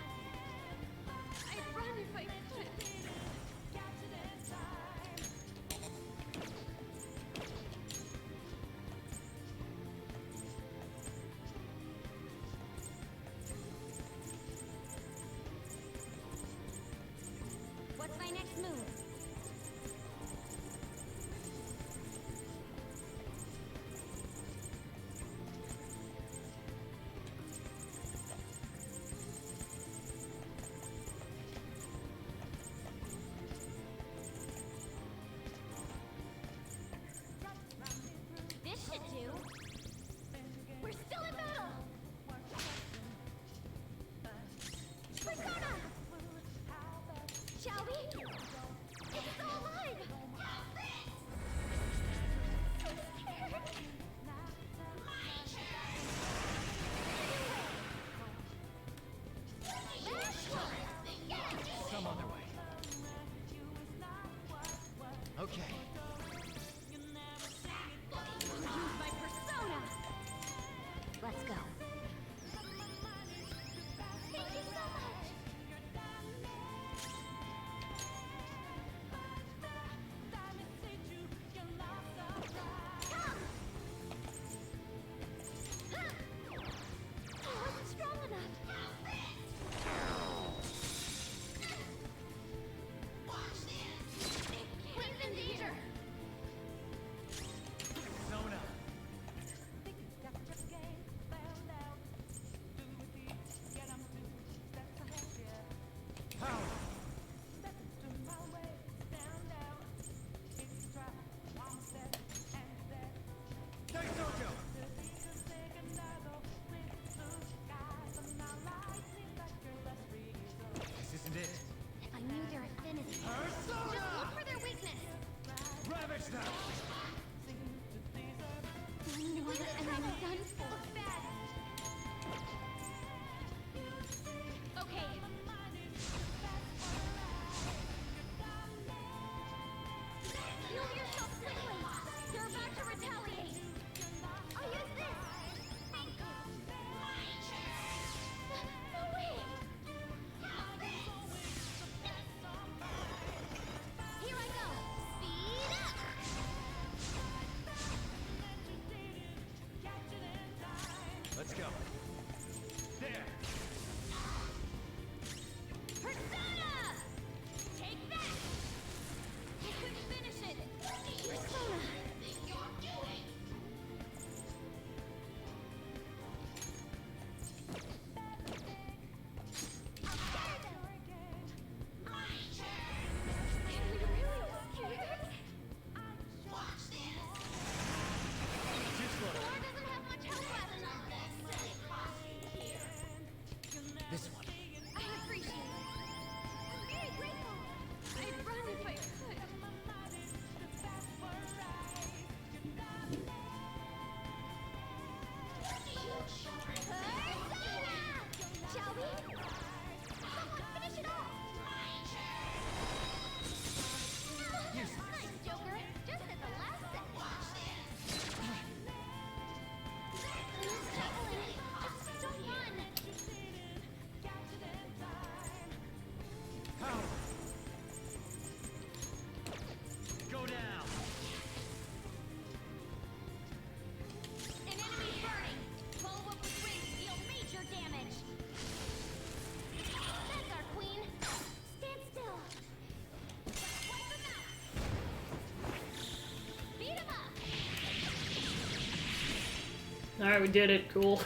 Alright, we did it. Cool.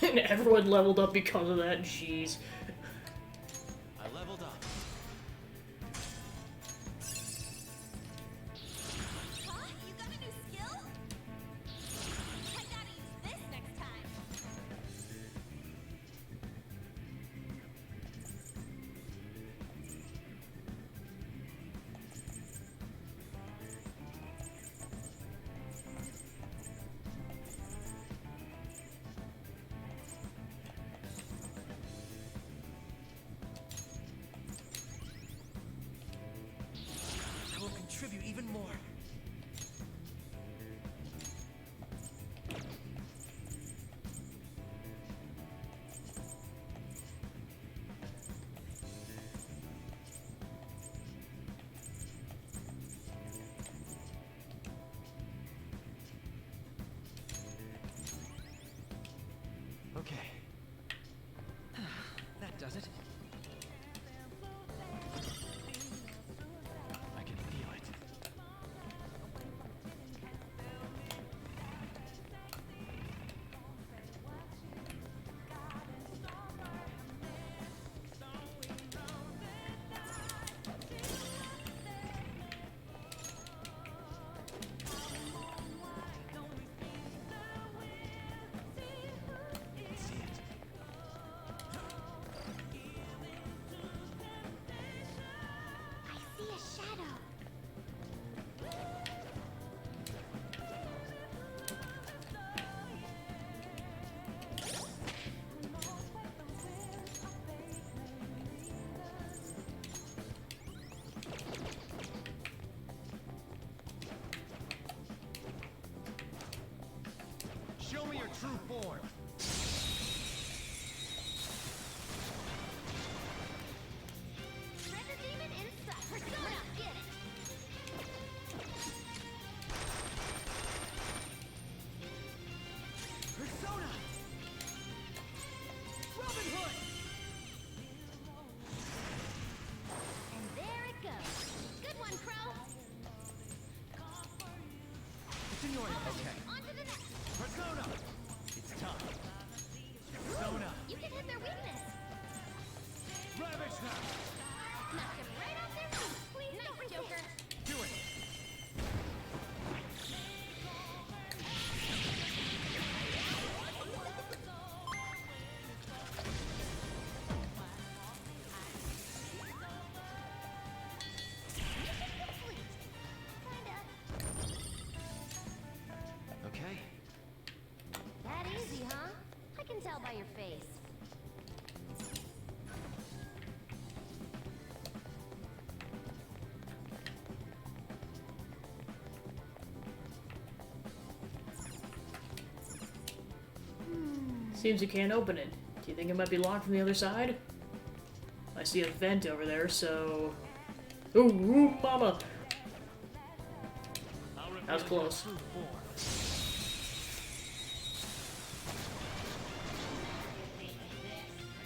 And everyone leveled up because of that. Jeez. I leveled up. Huh? You got a new skill? I gotta use this next time. I will contribute even more. Okay. That does it. I can feel it. See it. I see a shadow. Show me your true form. Treasure demon inside. Persona, get it. Persona! Robin Hood! And there it goes. Good one, Crow. Signore, okay. On to the next. Persona! It's time. Persona! You can hit their weakness. Ravage them! Knock them right off their feet. Please nice, Joker. Do it! Mission complete. Kinda. Okay. That easy, huh? I can tell by your face. Seems you can't open it. Do you think it might be locked from the other side? I see a vent over there, so... Ooh, ooh, mama! That was close.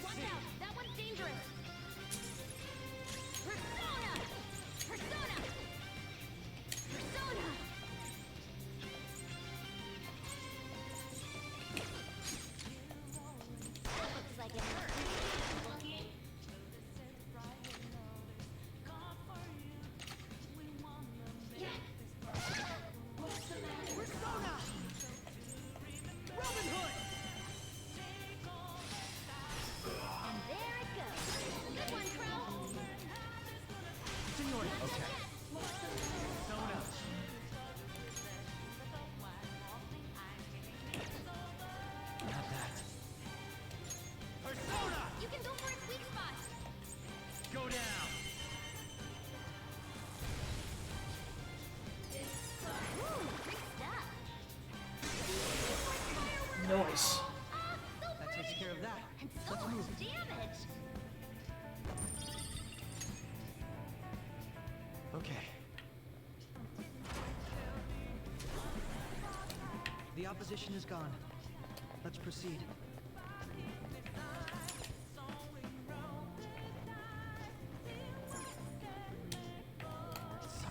Watch out! That one's dangerous! Persona! Persona! Persona! That looks like it hurt. Persona! Robin Hood! And there it goes. Good one, Crow. Signore, Okay. Persona! Not that. Persona! You can go for its weak spot. Go down! Ooh, great stuff. Nice. Ah, so that pretty. takes care of that. And so Let's much move. damage. Okay. The opposition is gone. Let's proceed.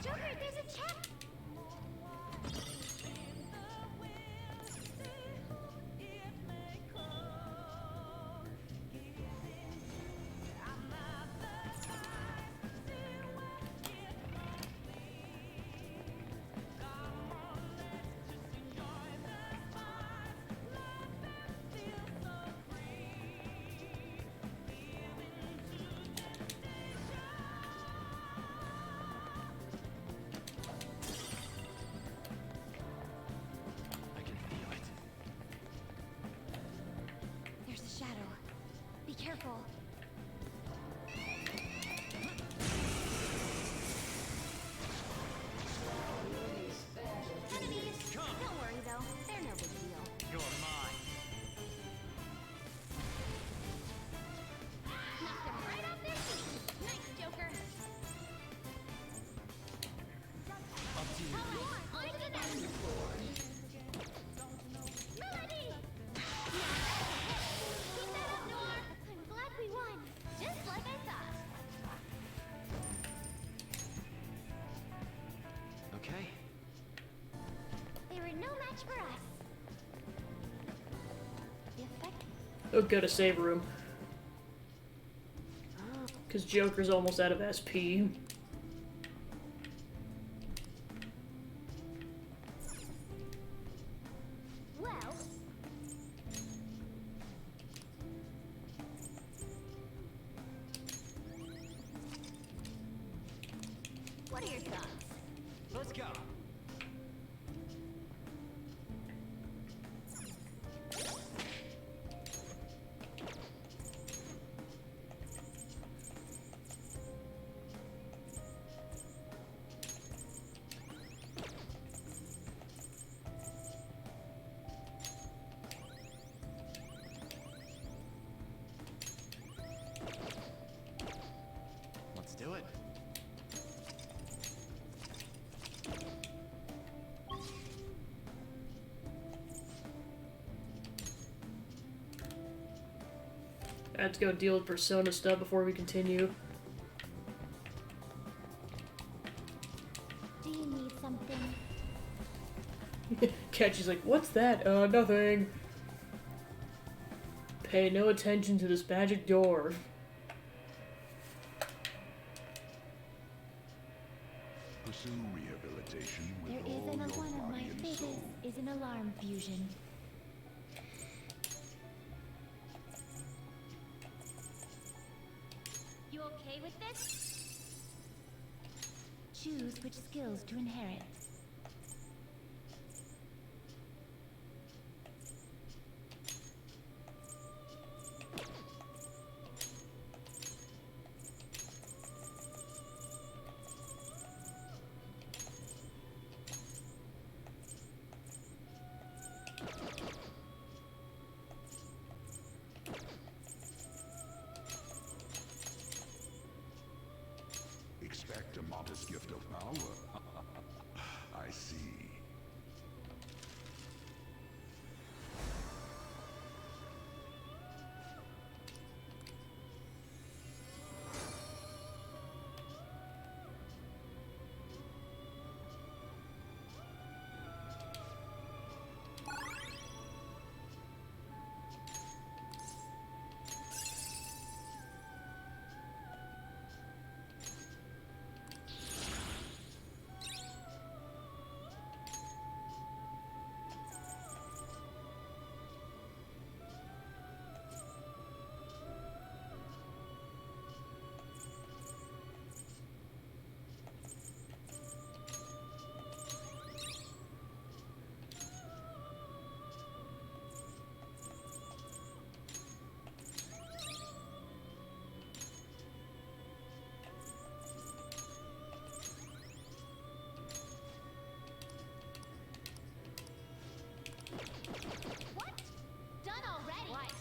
Joker, no match for us. The effect. Oh, go to save room. Because Joker's almost out of SP. Well. What are your thoughts? Let's go. Let's do it. I have to go deal with Persona stuff before we continue. Do you need something? Catchy's like, what's that? Nothing. Pay no attention to this magic door. Pursue rehabilitation with There all isn't a your one of my body and phases soul. is an alarm fusion. You okay with this? Choose which skills to inherit. Expect a modest gift of power. I see. What? Done already? What?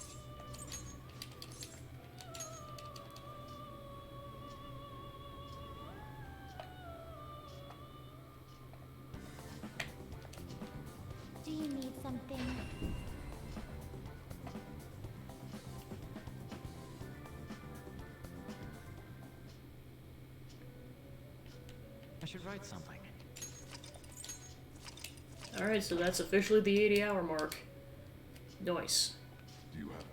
Do you need something? I should write something. Alright, so that's officially the 80-hour mark. Nice. Do you have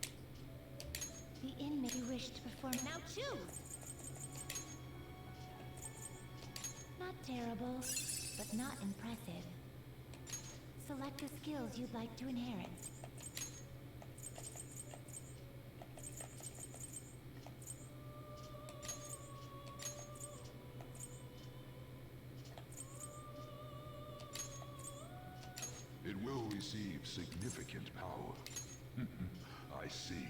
The inmate you wish to perform. Now choose! Not terrible, but not impressive. Select the skills you'd like to inherit. It will receive significant power. I see.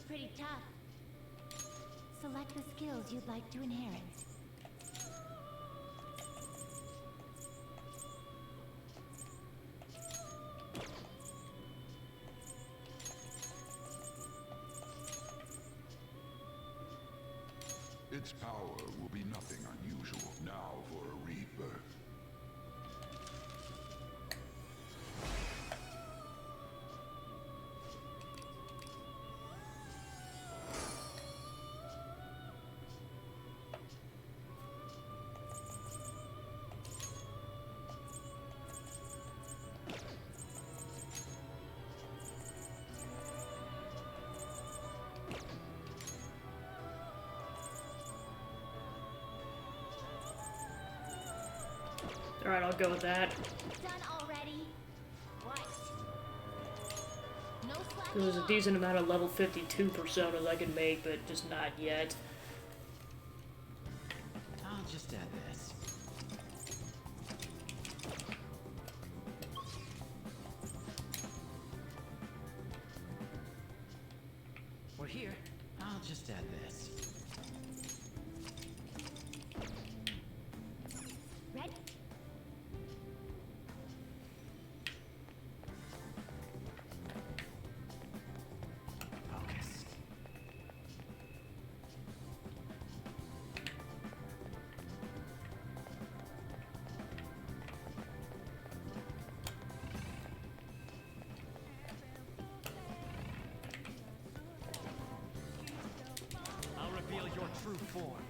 pretty tough. Select the skills you'd like to inherit. Its power will be nothing unusual. Now for a rebirth. Alright, I'll go with that. Done already? What? No slacking There's a off. decent amount of level 52 personas I can make, but just not yet. I'll just add this. We're here. I'll just add this. Ready? Focus. I'll reveal your true form.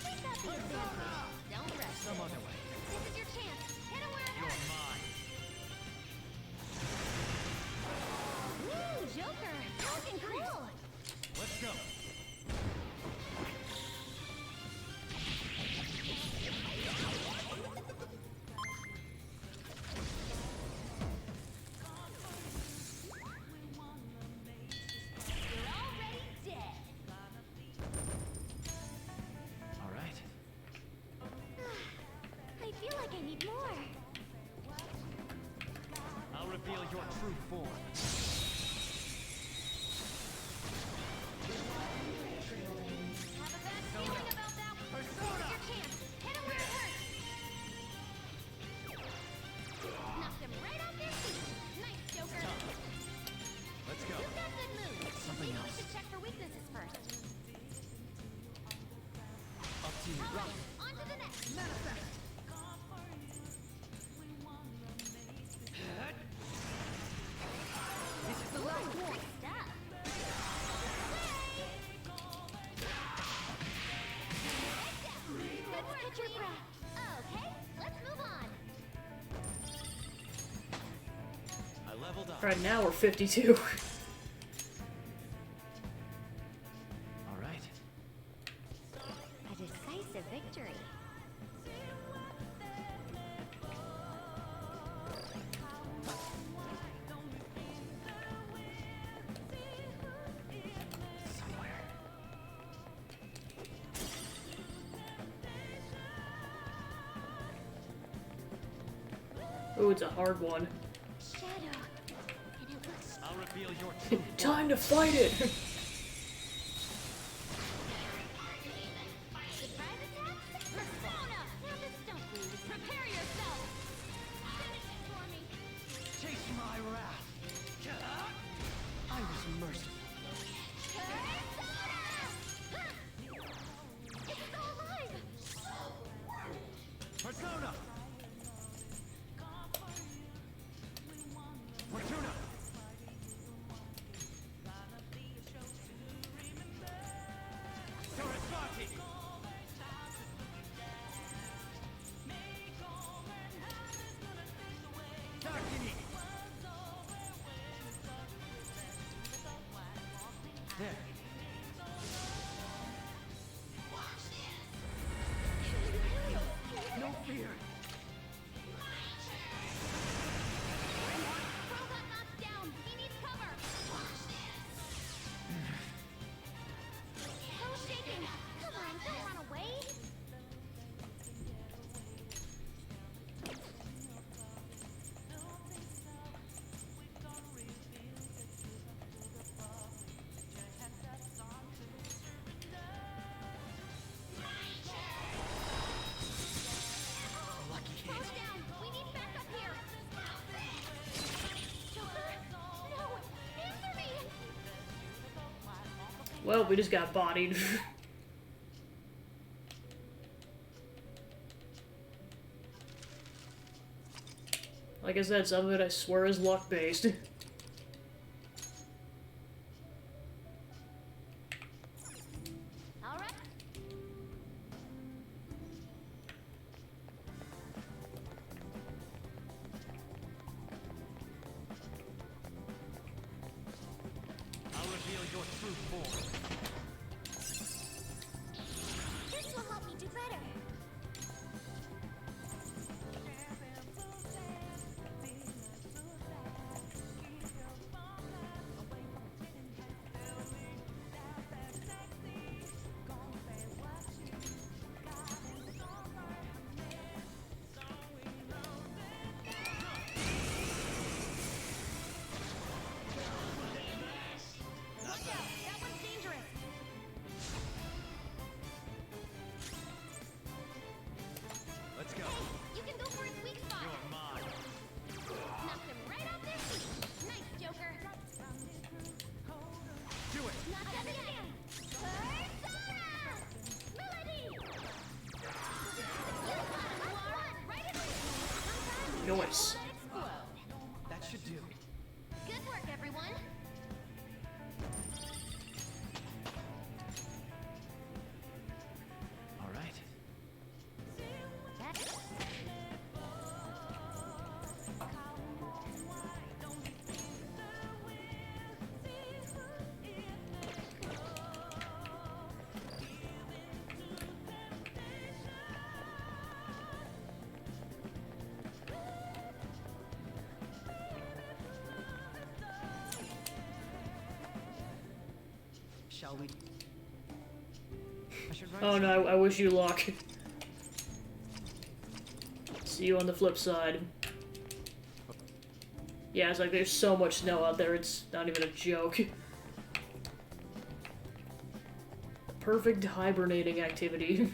Take out the advantage. Don't rush Some it. other way. This is your chance. Hit him where it You're hurts. mine. Woo, Joker! Looking cool! Let's go. You're already dead. All right. I feel like I need more. I'll reveal your true form. Have a bad feeling about that one. This is your chance. Hit him where it hurts. Knocked him right off their feet. Nice, Joker. Let's go. You've got good moves. Something Maybe else. we should check for weaknesses first. Up to you. All right, on to the next. This is the last one. Nice stuff. Let's catch your breath. Okay, let's move on. I leveled up. Alright, now we're 52. All right. A decisive victory. Somewhere. Ooh, it's a hard one. Shadow. And it looks I'll reveal your true form. Time to fight it! surprise attack. Persona. Now this don't lose. Prepare yourself. Finish it for me. Chase my wrath. I was merciful. Persona! It's still alive. Persona! Fortuna! Sarasvati! Darkini! There. No fear. Bro got knocked down. He needs cover. Bro's shaking. Come on, don't run away. Well, we just got bodied. Like I said, some of it I swear is luck-based. All right. I'll reveal your true form. This will help me do better. Watch out! That one's dangerous. Let's go. You can go for his weak spot. You're mine. Knocked him right off their feet. Nice, Joker. Do it. Not done yet. Persona! Melody! You got one right in the Sometimes you Nice. let explode. That should do. Good work, everyone. All right. Shall we? I should write Oh no, I wish you luck. See you on the flip side. Yeah, it's like there's so much snow out there, it's not even a joke. Perfect hibernating activity.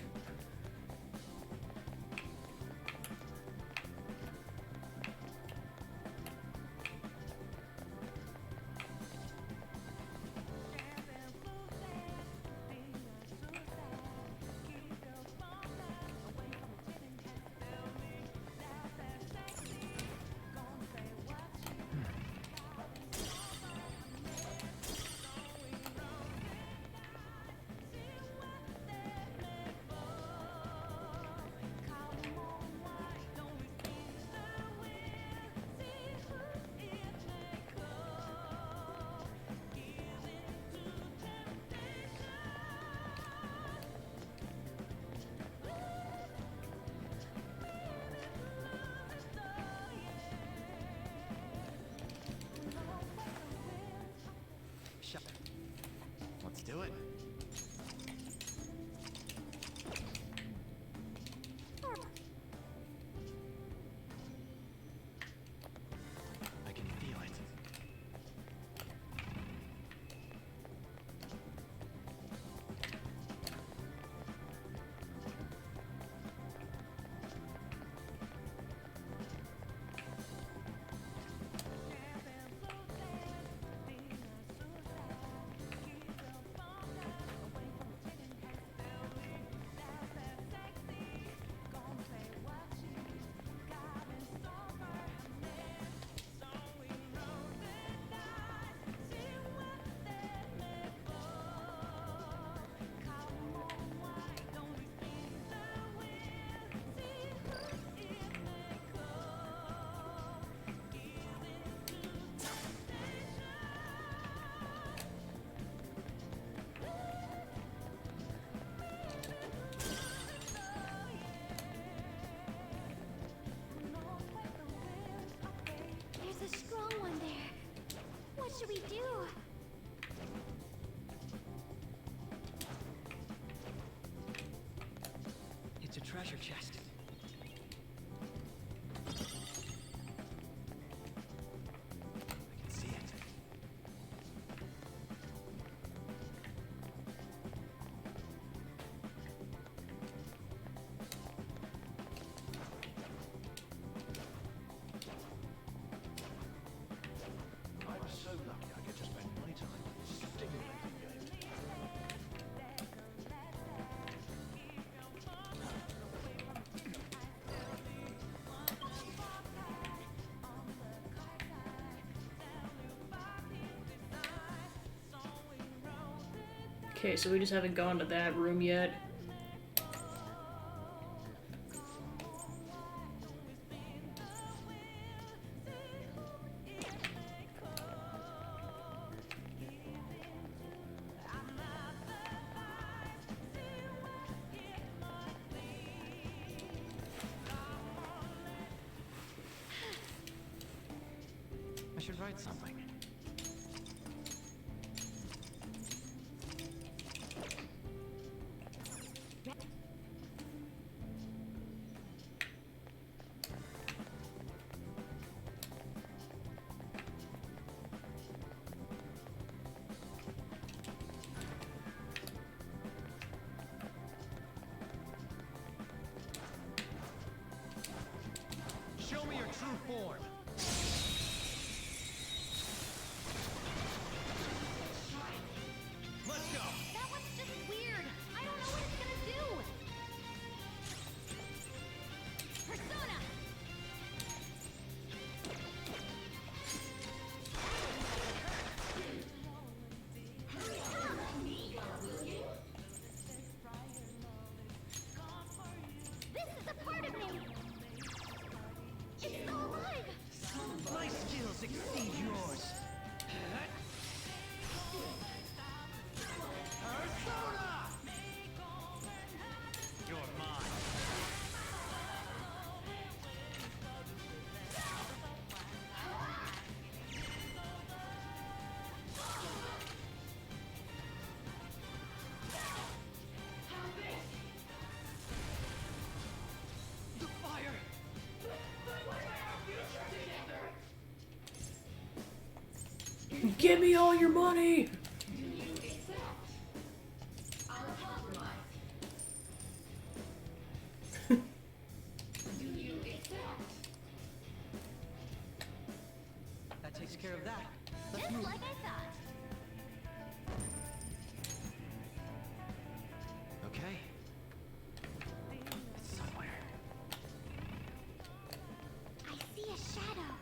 Let's do it. I can feel it. There's a strong one there. What should we do? It's a treasure chest. I can see it. I'm so lucky I get to spend my time stimulating games. Okay, so we just haven't gone to that room yet. I should write something. Show me your true form. Let's go. That one's just weird. I don't know what it's gonna do. Persona! This is a part of me. It's still alive. My skills exceed yours. Persona! You're mine. The fire! Give me all your money! That takes care of that. Let's Just move. like I thought. Okay. It's somewhere. I see a shadow.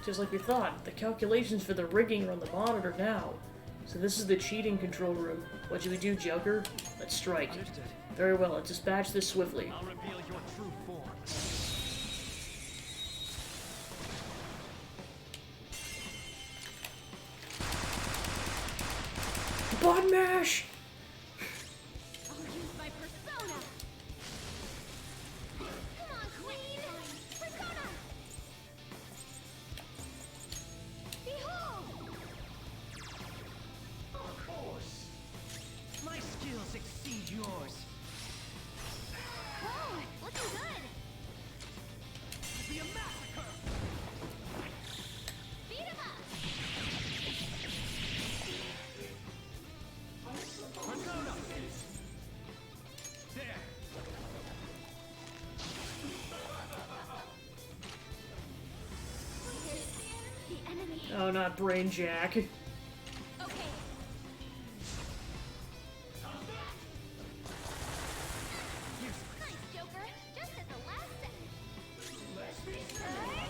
Just like we thought, the calculations for the rigging are on the monitor now. So this is the cheating control room. What should we do, Joker? Let's strike. Understood. Very well, let's dispatch this swiftly. I'll reveal your true form. Button mash! I'll use my persona. Come on, Queen. Persona. Behold. Of course. My skills exceed yours. Whoa, looking good. Be a massacre. Beat him up. Persona! There! The enemy. Oh, not Brain Jack. Okay. Nice, Joker. Just at the last second. Persona!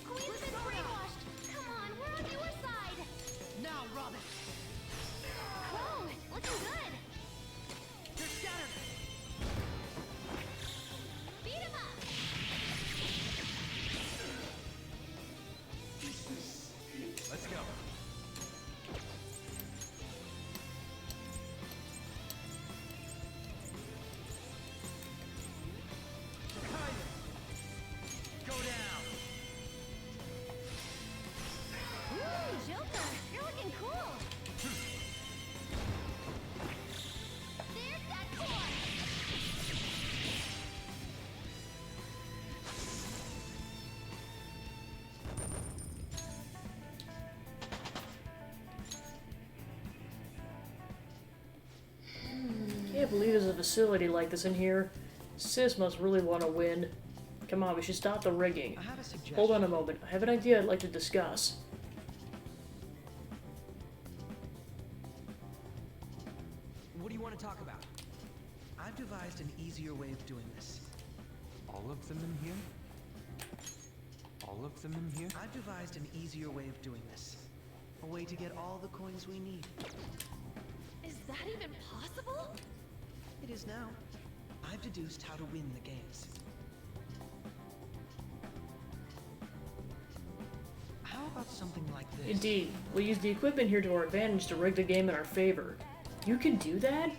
Queen's been brainwashed. Come on, we're on your side. Now, Robin. Whoa, looking good. They're scattered. Beat him up. can't believe there's a facility like this in here. Sis must really want to win. Come on, we should stop the rigging. I have a suggestion. Hold on a moment. I have an idea I'd like to discuss. What do you want to talk about? I've devised an easier way of doing this. All of them in here? All of them in here? I've devised an easier way of doing this. A way to get all the coins we need. Is that even possible? It is now. I've deduced how to win the games. How about something like this? Indeed, we'll use the equipment here to our advantage to rig the game in our favor. You can do that?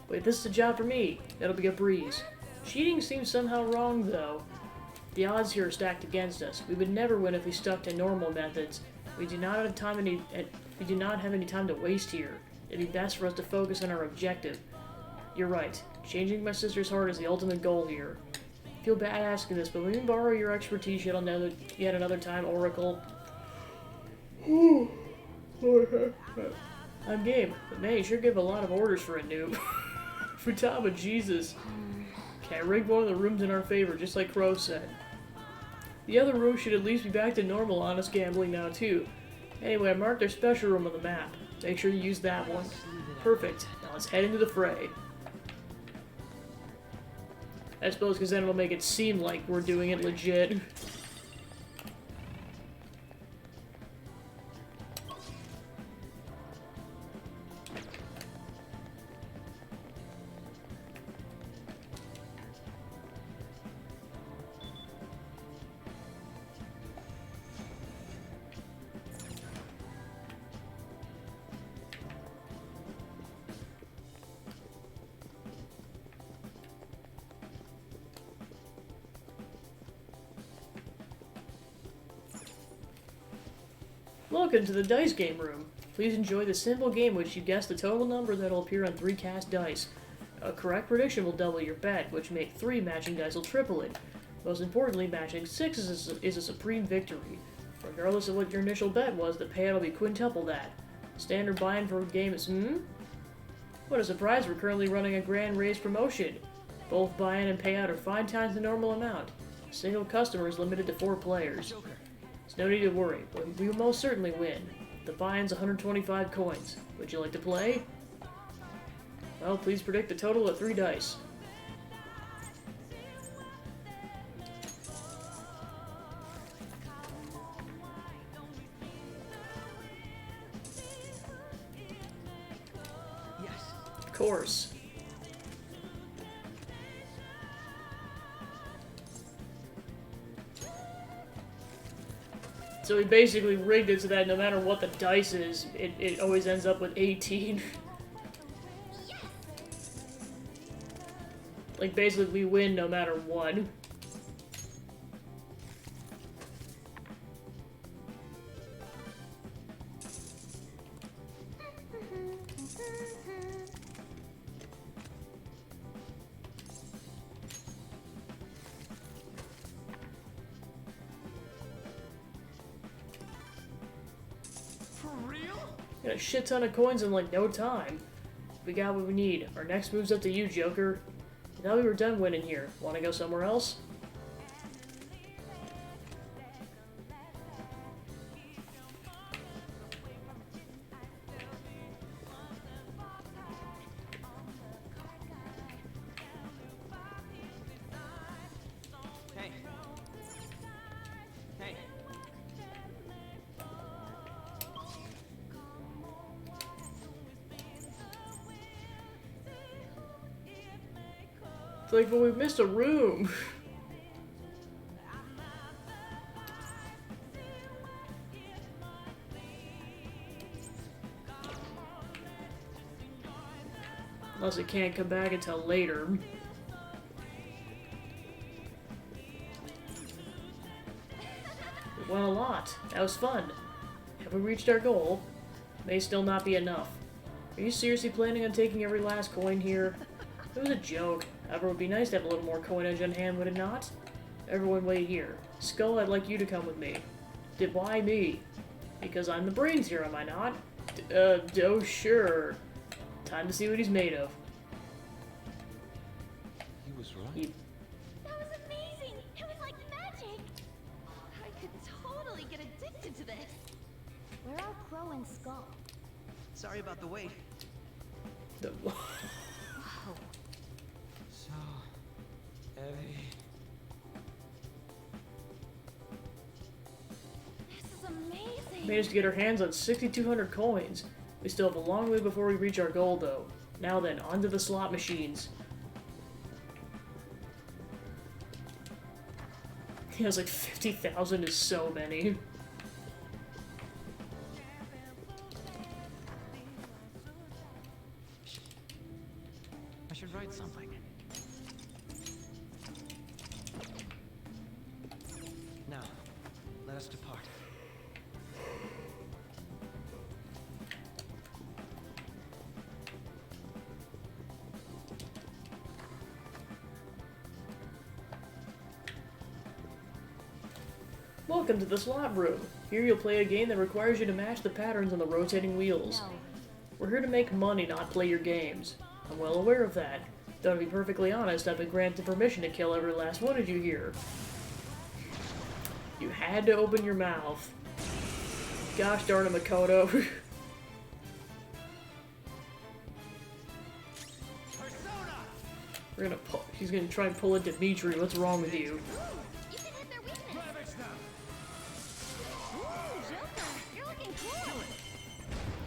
Wait, this is a job for me. It'll be a breeze. Cheating seems somehow wrong, though. The odds here are stacked against us. We would never win if we stuck to normal methods. We do not have any time to waste here. It'd be best for us to focus on our objective. You're right. Changing my sister's heart is the ultimate goal here. I feel bad asking this, but will you borrow your expertise yet another time, Oracle? I'm game, but man, you sure give a lot of orders for a noob. Futaba, Jesus. Can't rig one of the rooms in our favor, just like Crow said. The other room should at least be back to normal honest gambling now, too. Anyway, I marked their special room on the map. Make sure you use that one. Perfect. Now let's head into the fray. I suppose because then it'll make it seem like we're doing it legit. Welcome to the dice game room. Please enjoy the simple game which you guess the total number that will appear on 3 cast dice. A correct prediction will double your bet, which make 3 matching dice will triple it. Most importantly, matching 6 is a supreme victory. Regardless of what your initial bet was, the payout will be quintuple that. Standard buy-in for a game is, What a surprise, we're currently running a grand raise promotion. Both buy-in and payout are 5 times the normal amount. A single customer is limited to 4 players. There's no need to worry, but we will most certainly win. The buy-in's 125 coins. Would you like to play? Well, please predict the total of 3 dice. Yes. Of course. So he basically rigged it so that no matter what the dice is, it always ends up with 18. Like, basically, we win no matter what. Got a shit ton of coins in like no time. We got what we need. Our next move's up to you, Joker. I thought we were done winning here. Wanna go somewhere else? Hey. Hey. It's like, but we've missed a room. Unless it can't come back until later. We won a lot. That was fun. Have we reached our goal? May still not be enough. Are you seriously planning on taking every last coin here? It was a joke. However, it would be nice to have a little more coinage on hand, would it not? Everyone wait here. Skull, I'd like you to come with me. Why me? Because I'm the brains here, am I not? Oh, sure. Time to see what he's made of. was right. That was amazing! It was like magic! I could totally get addicted to this. Where are Crow and Skull? Sorry about the wait. Whoa. So heavy. This is amazing! Managed to get our hands on 6,200 coins. We still have a long way before we reach our goal, though. Now then, onto the slot machines. He has like 50,000 is so many. I should write something. Now, let us depart. Welcome to the slot room. Here you'll play a game that requires you to match the patterns on the rotating wheels. No. We're here to make money, not play your games. I'm well aware of that. Though to be perfectly honest, I've been granted permission to kill every last one of you here. You had to open your mouth. Gosh darn it, Makoto. We're gonna pull. He's gonna try and pull a Dimitri. What's wrong with you? You can hit their weakness. Ooh, Joker, you're looking cool.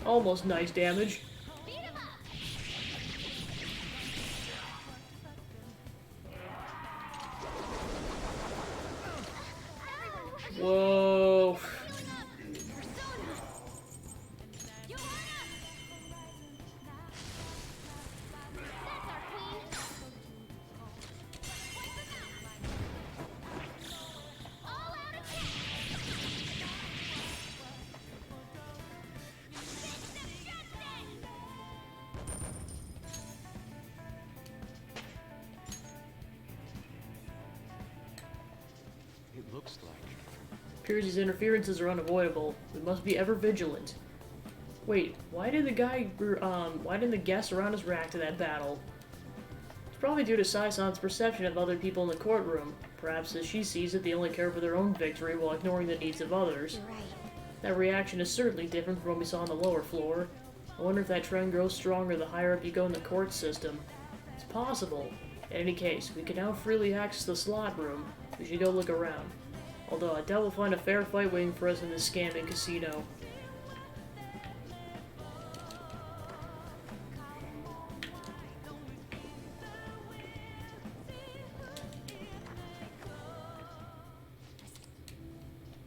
Almost nice damage. Beat him up. Whoa. Healing up. Persona. Johanna. That's our queen. All out attack. It looks like. Appears interferences are unavoidable. We must be ever vigilant. Wait, why did why didn't the guests around us react to that battle? It's probably due to Sai-san's perception of other people in the courtroom. Perhaps as she sees it, they only care for their own victory while ignoring the needs of others. You're right. That reaction is certainly different from what we saw on the lower floor. I wonder if that trend grows stronger the higher up you go in the court system. It's possible. In any case, we can now freely access the slot room. We should go look around. Although I doubt we'll find a fair fight waiting for us in this scamming casino.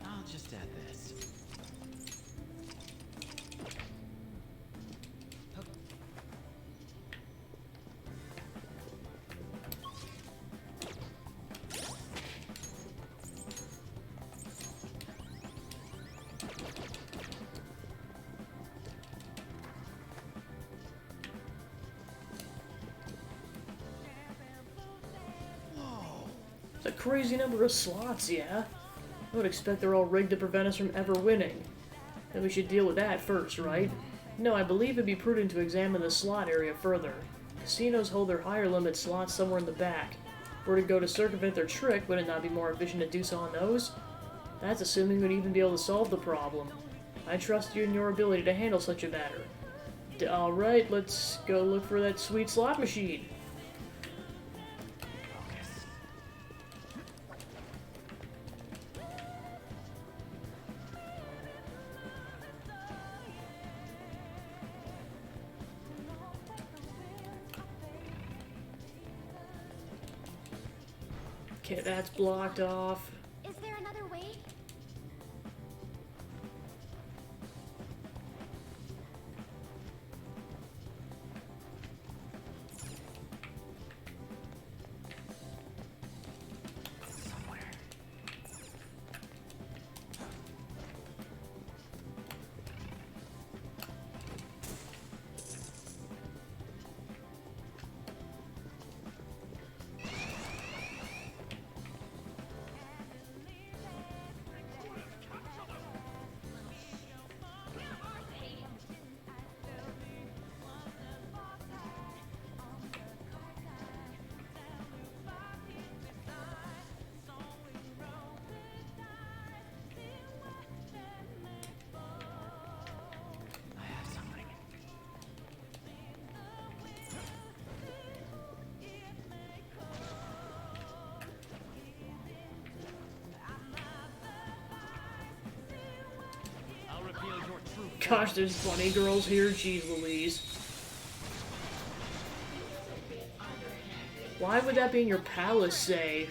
I'll just add this. It's a crazy number of slots, yeah? I would expect they're all rigged to prevent us from ever winning. Then we should deal with that first, right? No, I believe it'd be prudent to examine the slot area further. Casinos hold their higher limit slots somewhere in the back. If we're to go to circumvent their trick, would it not be more efficient to do so on those? That's assuming we'd even be able to solve the problem. I trust you in your ability to handle such a matter. Alright, let's go look for that sweet slot machine. Okay, that's blocked off. Is there another way? Gosh, there's funny girls here. Jeez Louise. Why would that be in your palace, say?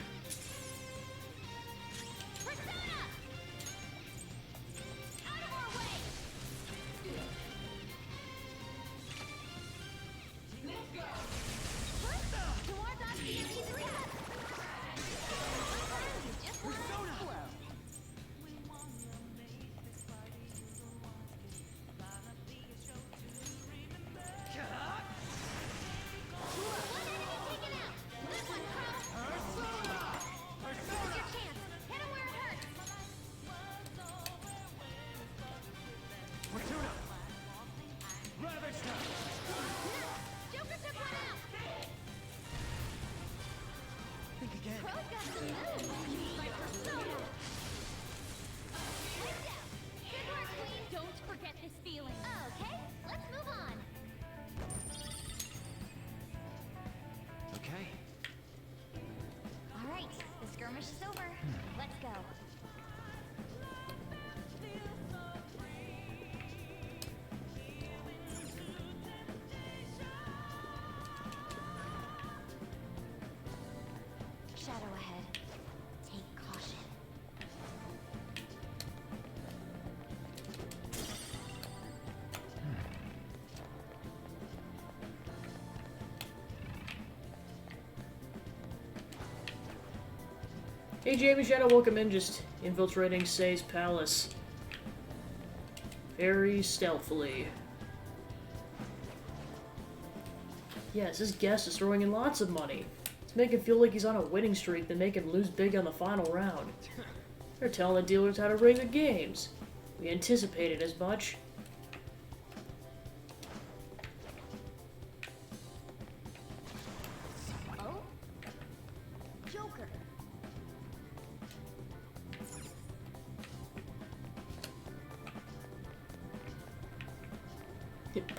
Don't forget this feeling. Okay, let's move on. Okay. All right, the skirmish is over. Let's go. Shadow ahead. Take caution. Hey Jamie, Shadow, welcome in, just infiltrating Say's palace. Very stealthily. Yes, this guest is throwing in lots of money. To make him feel like he's on a winning streak, then make him lose big on the final round. They're telling the dealers how to rig the games. We anticipated as much. Oh? Joker.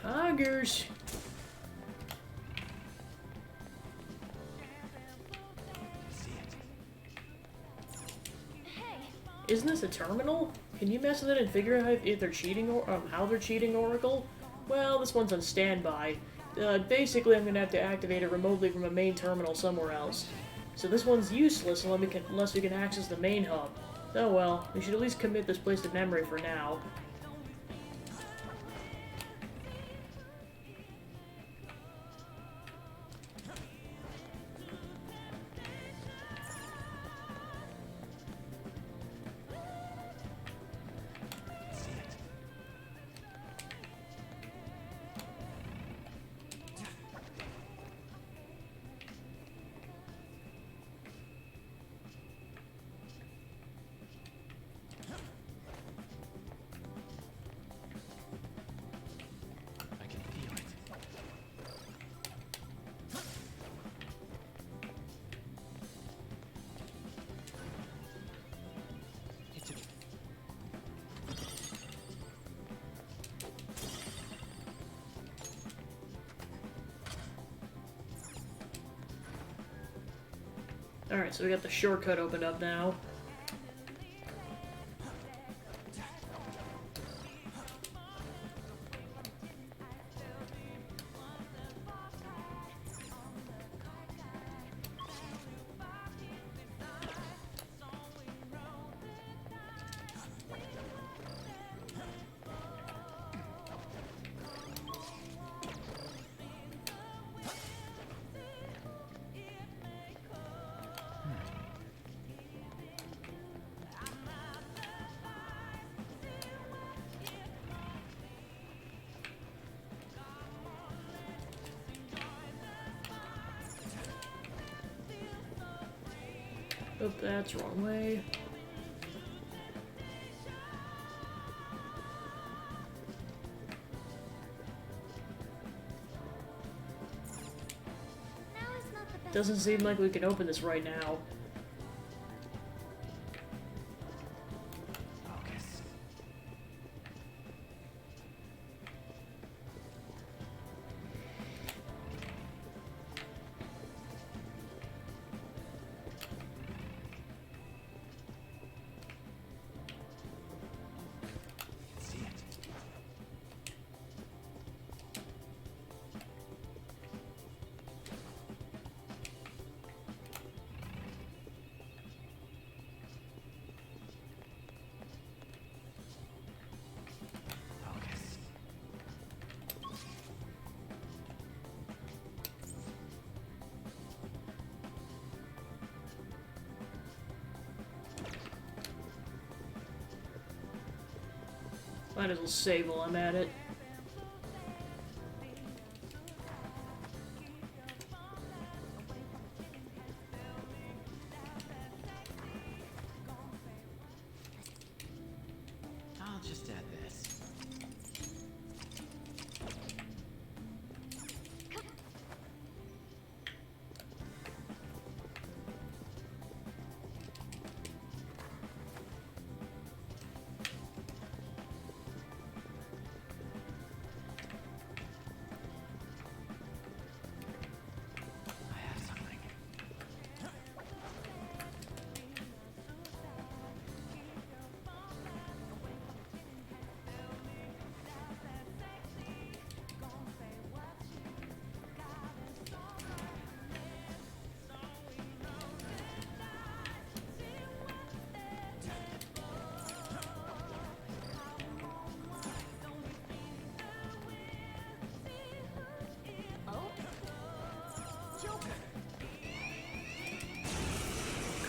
Poggers. Hey, Isn't this a terminal? Can you mess with it and figure out if they're cheating or how they're cheating, Oracle? Well, this one's on standby. Basically, I'm gonna have to activate it remotely from a main terminal somewhere else. So this one's useless unless we can access the main hub. Oh well, we should at least commit this place to memory for now. I can feel it. It's a... Alright, so we got the shortcut opened up now. Oh, that's the wrong way. now is not the best. Doesn't seem like we can open this right now. Focus. See it. Might as well save while I'm at it. I'll just add this. I have something.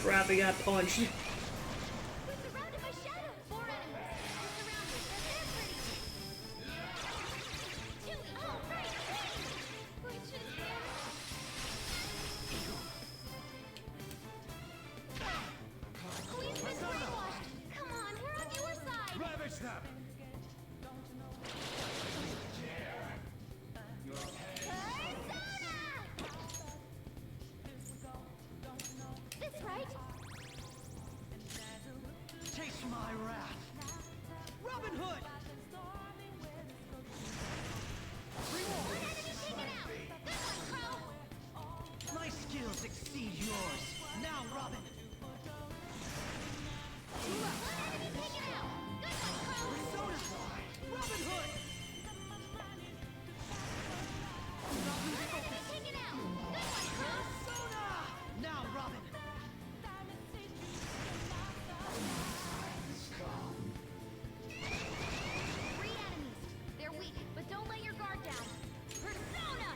Crap, I got punched. We're surrounded by shadows. 4 enemies. We're surrounded. They're pretty. 2. Oh, right. We should Queen's been brainwashed. Come on, we're on your side. Ravage them! This right? Taste my wrath. Robin Hood! One enemy taken out. Good one, Crow. My skills exceed yours. Now, Robin! One enemy taken out. Good one, Crow. Persona! Robin Hood! One enemy taken out. Good one, Crow. Persona! Now, Robin! Three enemies. They're weak, but don't let your guard down. Persona!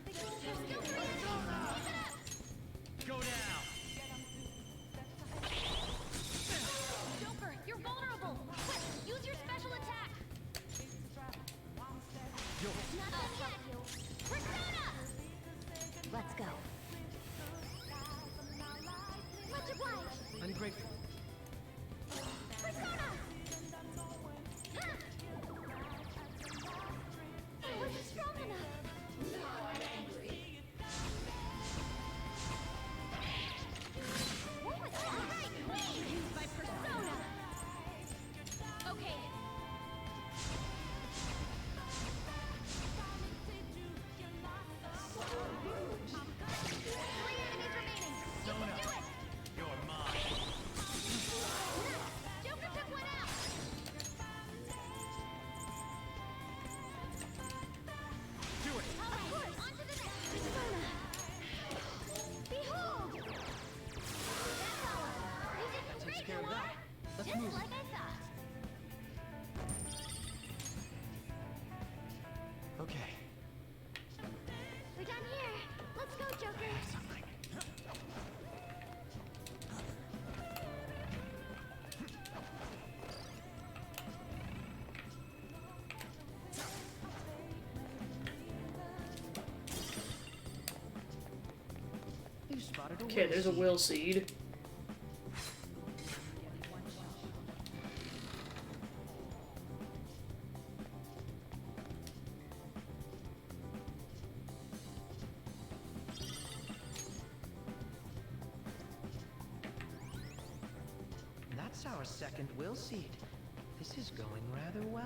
There's still 3 enemies. Keep it up. Go down! Joker, you're vulnerable. Quick, use your special attack. Not done yet. Persona! Let's go. Much obliged. Ungrateful. Persona! I wasn't strong enough. What was that? Right, Queen! Used by Persona! Okay. 3 enemies remaining. You can do it! You're mine. Joker took one out! Do it! Of course! On to the next! Persona! Behold! That's all! You did That takes great, care of Noir! that. Let's Just move. like I thought. Okay. We're done here. Let's go, Joker. Something. You spotted a Okay, there's a seed. will seed. That's our second will seed. This is going rather well.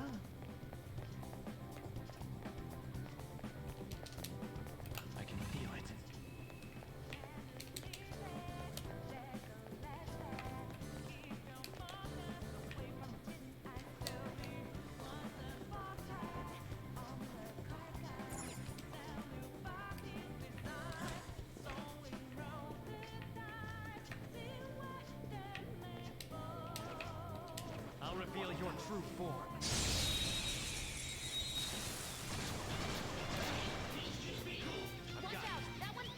I can feel it. I'll reveal your true form. Watch out! That one's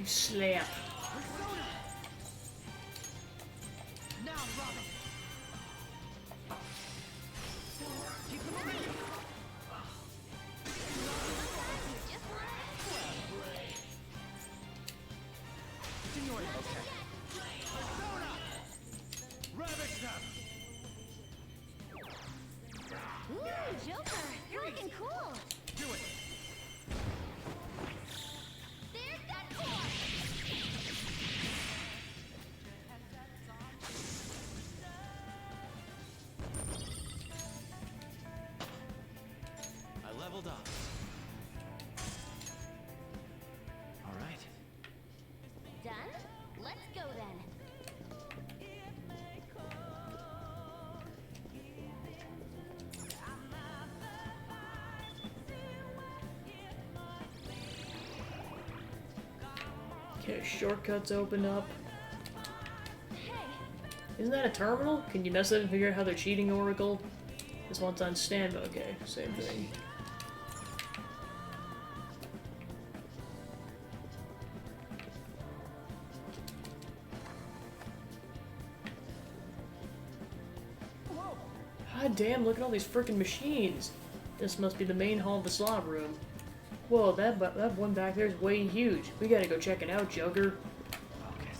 Slap. Now, Robin. Keep them away. Signore, okay. Persona! Ravage them! Ooh, Joker, you're looking cool. Do it! There's that torch. I leveled up. All right. Done? Let's go then. Okay, shortcuts open up. Hey, Isn't that a terminal? Can you mess up and figure out how they're cheating, Oracle? This one's on standby. Okay, same thing. God damn, look at all these freaking machines. This must be the main hall of the slot room. Whoa, that one back there is way huge. We gotta go check it out, Joker. Focus.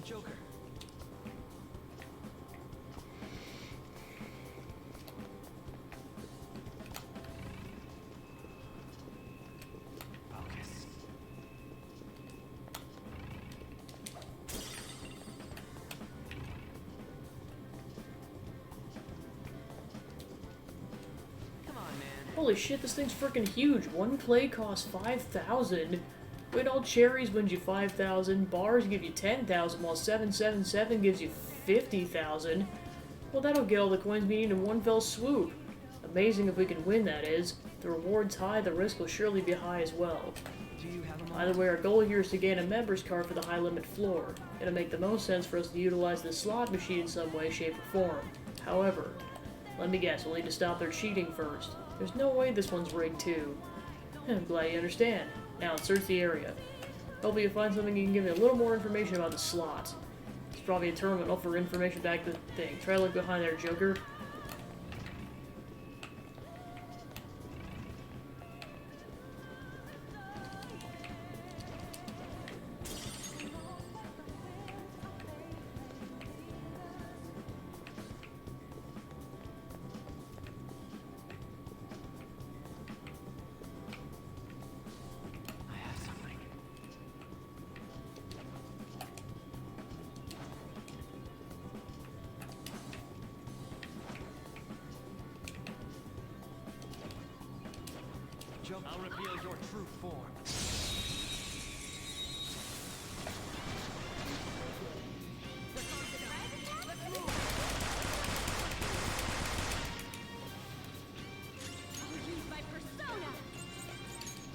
Joker. Focus. Come on, man. Holy shit, this thing's freaking huge. One play costs 5,000. Good old cherries wins you 5,000. Bars give you 10,000, while 777 gives you 50,000. Well, that'll get all the coins we need in one fell swoop. Amazing if we can win, that is. The reward's high, the risk will surely be high as well. Do you have a Either moment? way, our goal here is to gain a member's card for the high limit floor. It'll make the most sense for us to utilize the slot machine in some way, shape, or form. However, let me guess, we'll need to stop their cheating first. There's no way this one's rigged too. I'm glad you understand. Now, search the area. Hopefully you'll find something you can give me a little more information about the slots. It's probably a terminal for information back to the thing. Try to look behind there, Joker. I have something. Joker. I'll reveal your true form. I'll use my persona.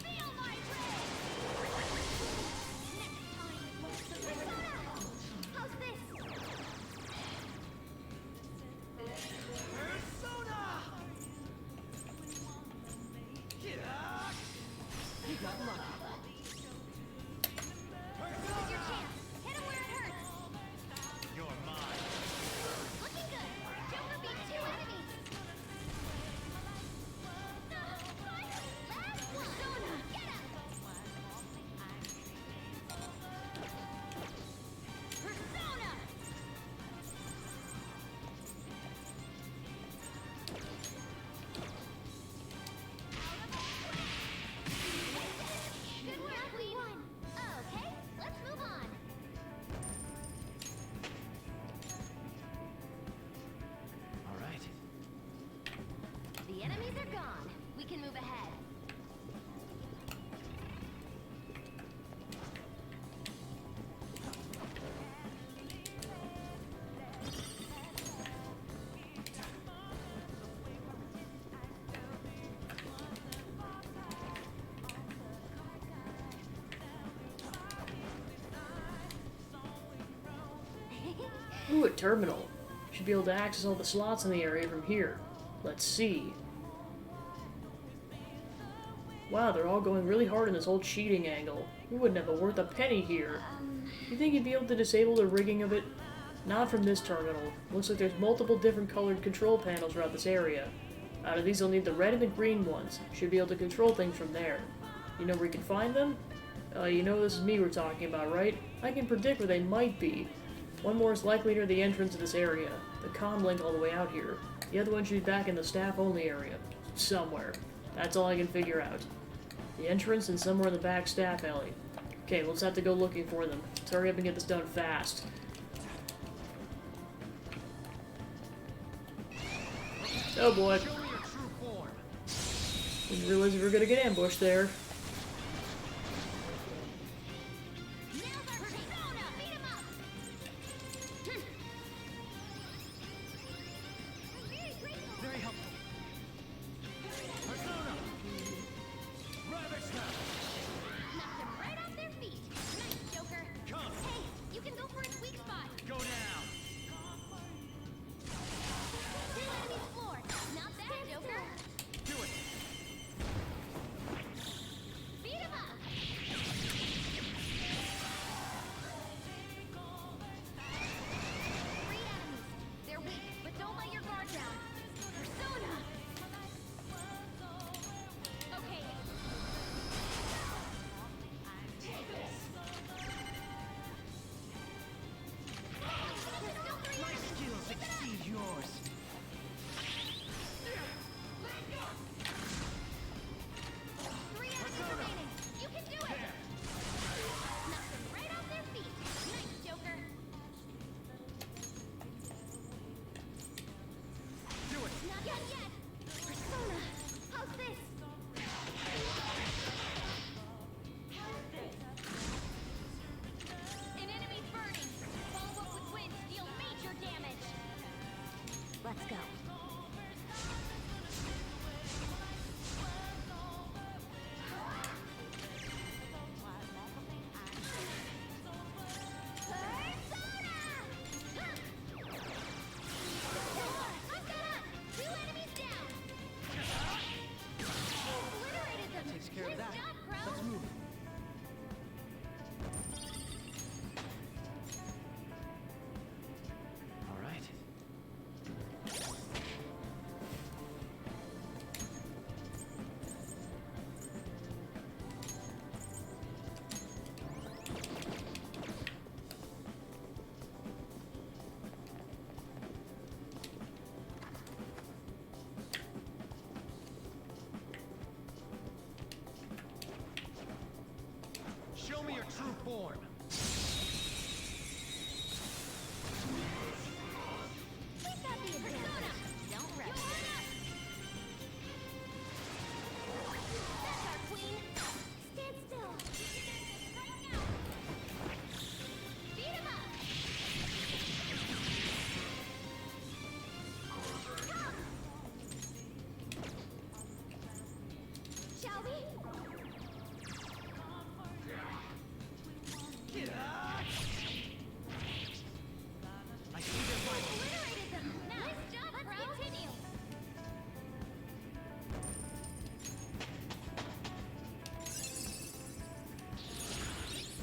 Feel my ray. Next time, persona. How's this? Persona! You got lucky. Here's your chance. Hit him where it hurts. You're mine. Looking good. Joker beat 2 enemies. Last persona. Get him. Persona. Good work, we won. Okay, let's move on. All right. The enemies are gone. We can move ahead. Ooh, a terminal. Should be able to access all the slots in the area from here. Let's see. Wow, they're all going really hard in this whole cheating angle. You wouldn't have it worth a penny here. You think you'd be able to disable the rigging of it? Not from this terminal. Looks like there's multiple different colored control panels around this area. Out of these, you'll need the red and the green ones. Should be able to control things from there. You know where you can find them? You know this is me we're talking about, right? I can predict where they might be. One more is likely near the entrance to this area. The comm link all the way out here. The other one should be back in the staff-only area. Somewhere. That's all I can figure out. The entrance and somewhere in the back staff alley. Okay, we'll just have to go looking for them. Let's hurry up and get this done fast. Oh boy. Didn't realize we were gonna get ambushed there. Very helpful. Persona! Ravage them! Knocked them right off their feet. Nice, Joker. Come! Hey, you can go for his weak spot. Go down! Two enemies floored. Not bad, Joker. Do it! Beat him up. Three enemies. They're weak, but don't let your guard down. Persona. Okay. Take this. There's still three My enemies. skills Keep it up. exceed yours. Three enemies remaining. You can do it. Knocked them right off their feet. Nice, Joker. Do it! Not done yet. Persona. How's this? An enemy's burning. Follow up with winds deal major damage. Let's go. Takes care of that. Let's move. All right. Show me your true form! We've got the advantage. Don't rush it. That's our queen. Stand still. Beat him up. Shall we? Get out! I see their fight. Obliterated them. Now, nice job, let's continue.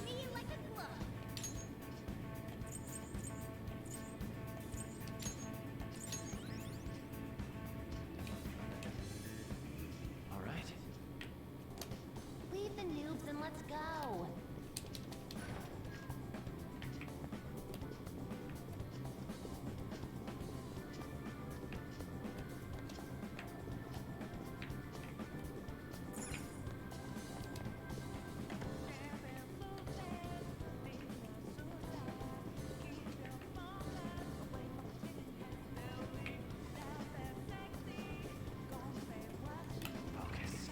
Me like a glove. All right. Leave the noobs and let's go. Focus.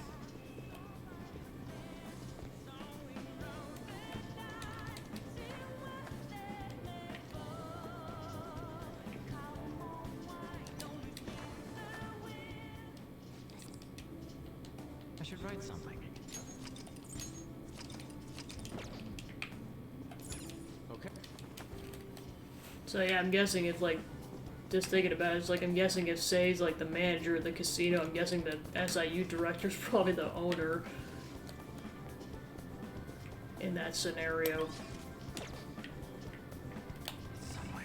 I should write something. Okay. So yeah, I'm guessing it's like just thinking about it, it's like I'm guessing if Say's like the manager of the casino, I'm guessing the SIU director's probably the owner in that scenario. Somewhere.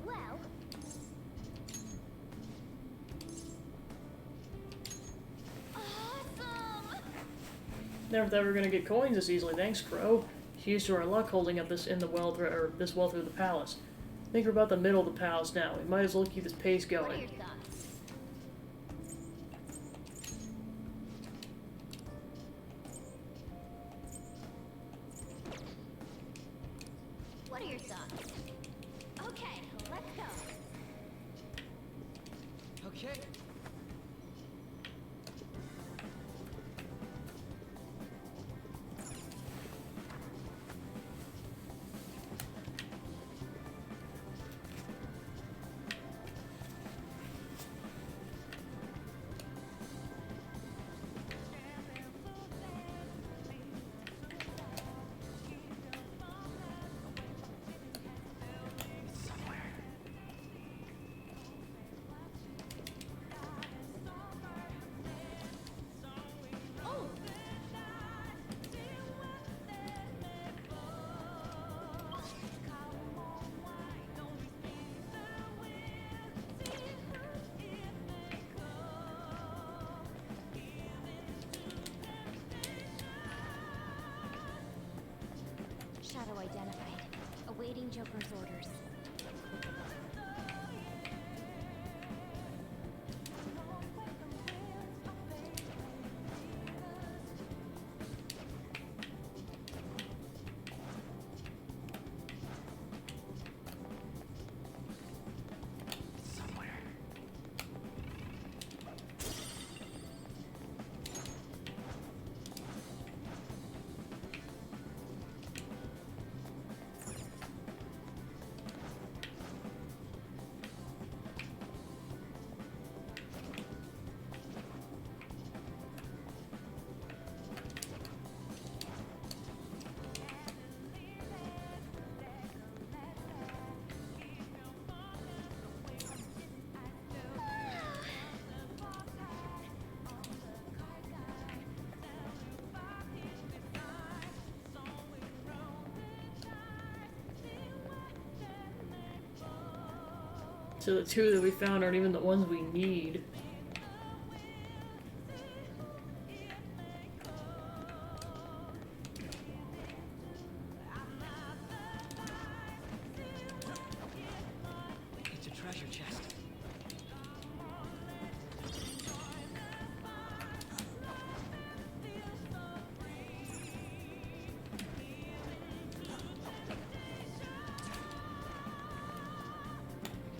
Well, awesome! Never thought we were gonna get coins this easily. Thanks, Crow. Here's to our luck holding up this this well through the palace. I think we're about the middle of the palace now. We might as well keep this pace What are going. your thoughts? What are your thoughts? Okay, let's go. Okay. Somewhere. Oh! Shadow identified. Awaiting Joker's orders. Somewhere. So the two that we found aren't even the ones we need. It's a treasure chest.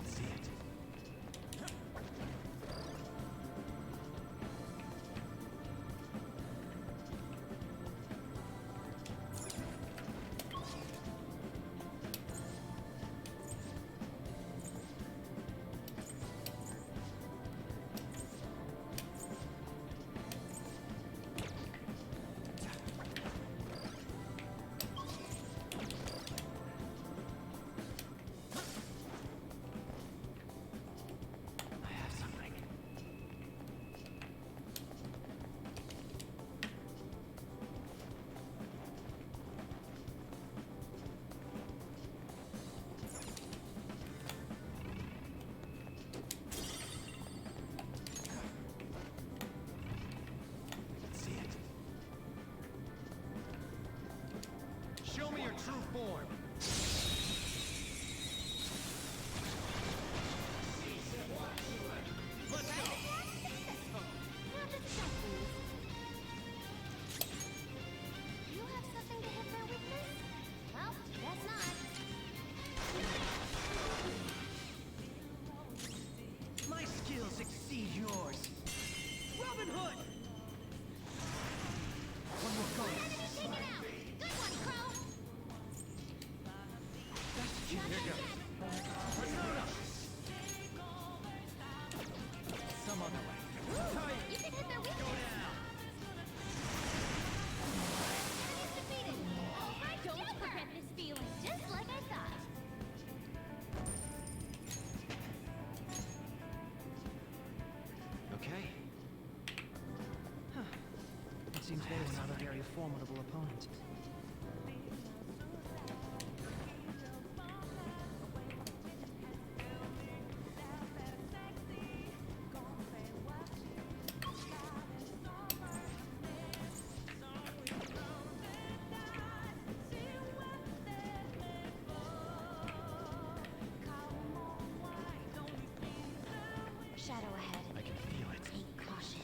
See it. I have something. See it. Show me your true form. Let's go. Now just a sec, please. You have something to hit their weakness? Well, guess not. My skills exceed yours. they were not a very formidable opponent. Shadow ahead. I can feel it. Take caution.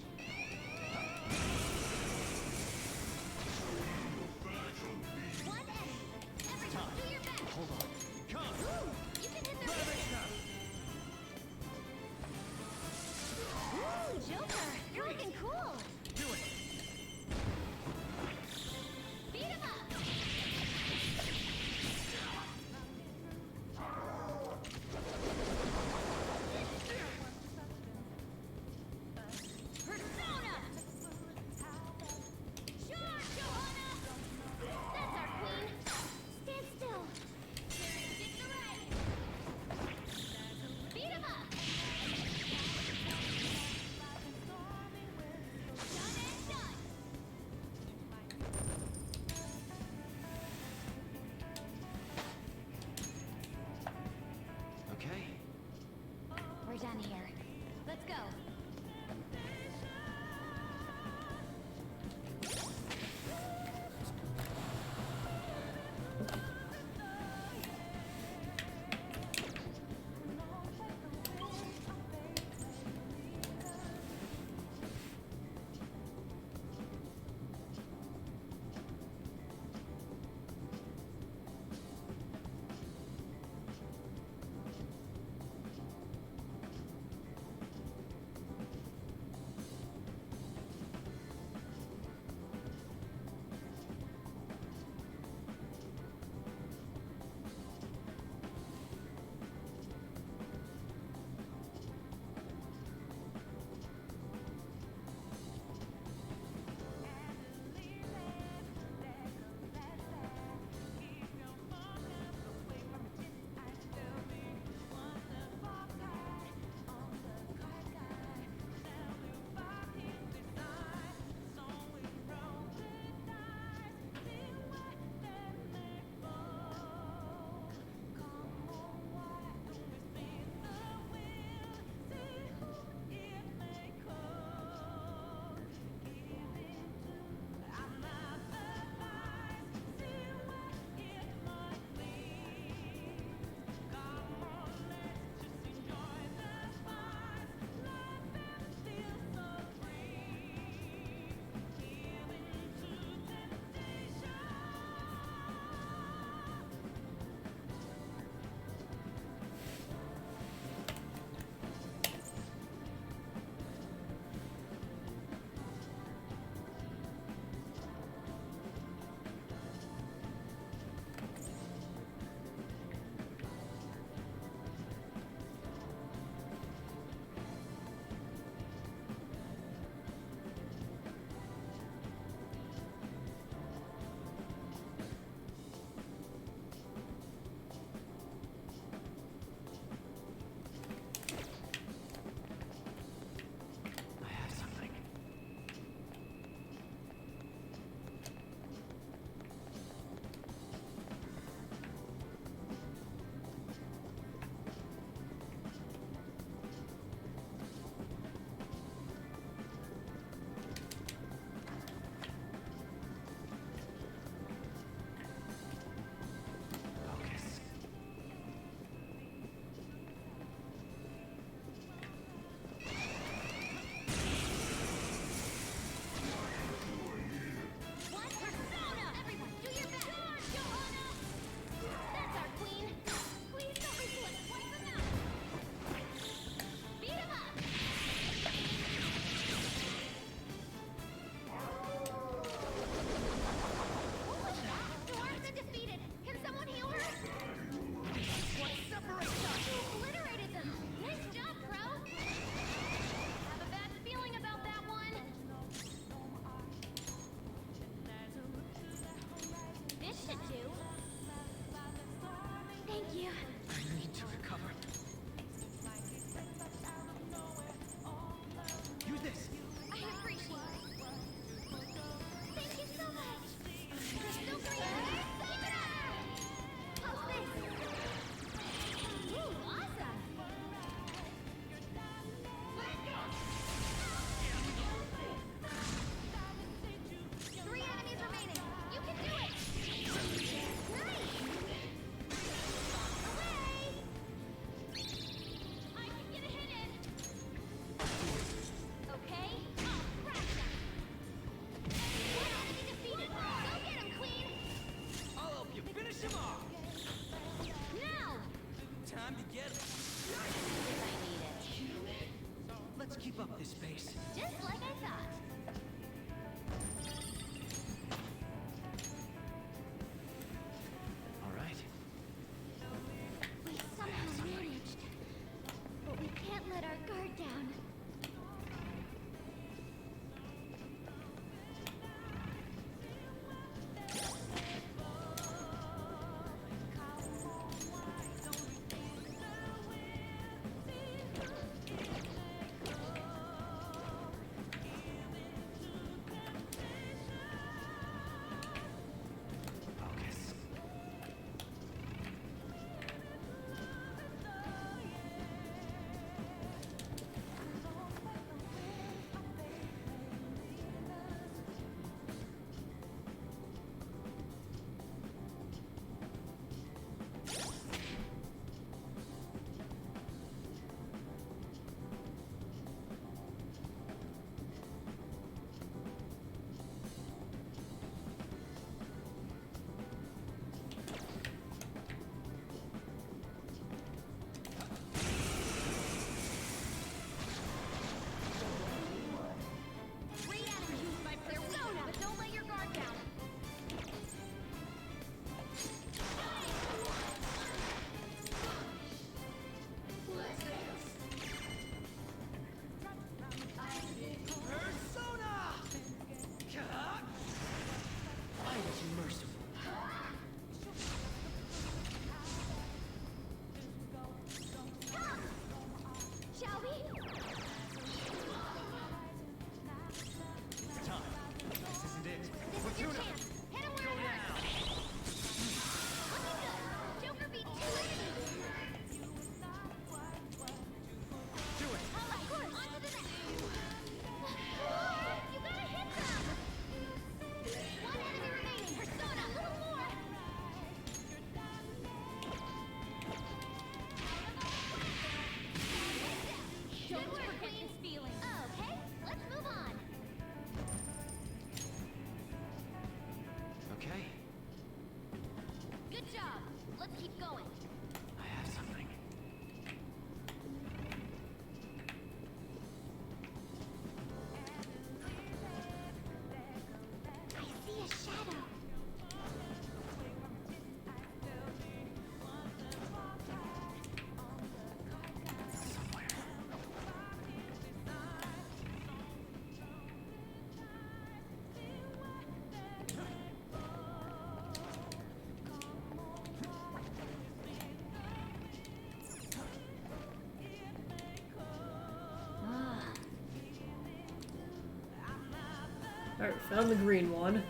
Alright, found the green one.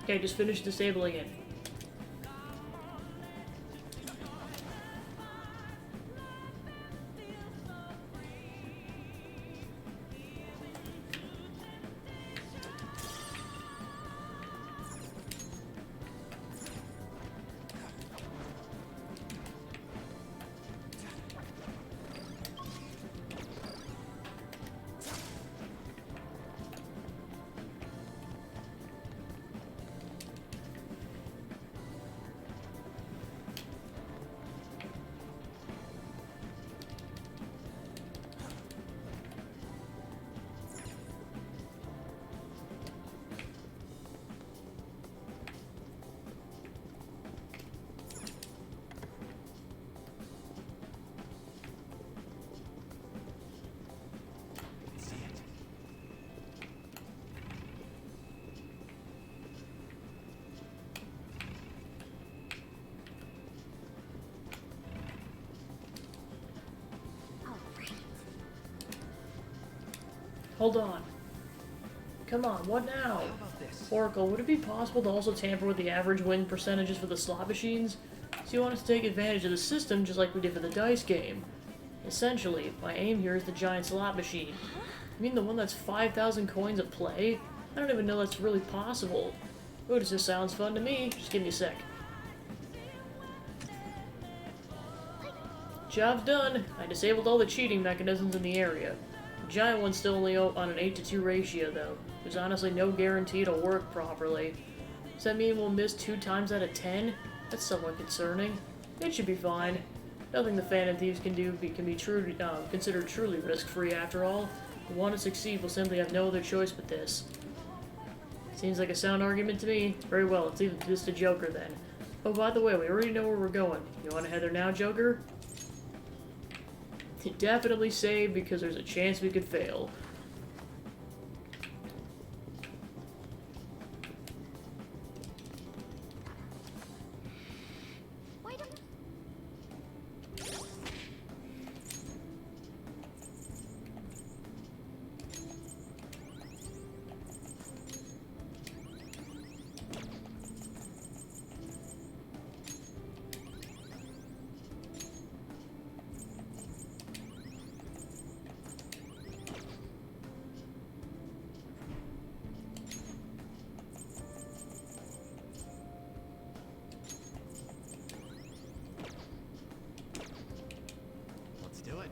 Okay, just finished disabling it. See it. Hold on. Come on, what now? How about this? Oracle, would it be possible to also tamper with the average win percentages for the slot machines? So you want us to take advantage of the system just like we did for the dice game. Essentially, my aim here is the giant slot machine. You mean the one that's 5,000 coins a play? I don't even know that's really possible. Oh, this just sounds fun to me. Just give me a sec. Job's done. I disabled all the cheating mechanisms in the area. The giant one's still only on an 8-to-2 ratio, though. There's honestly no guarantee it'll work properly. Does that mean we'll miss 2 times out of 10? That's somewhat concerning. It should be fine. Nothing the Phantom Thieves can do can be considered truly risk-free after all. If we want to succeed, we'll simply have no other choice but this. Seems like a sound argument to me. Very well, let's leave this to Joker then. Oh, by the way, we already know where we're going. You want to head there now, Joker? Definitely save because there's a chance we could fail. Why don't... Let's do it.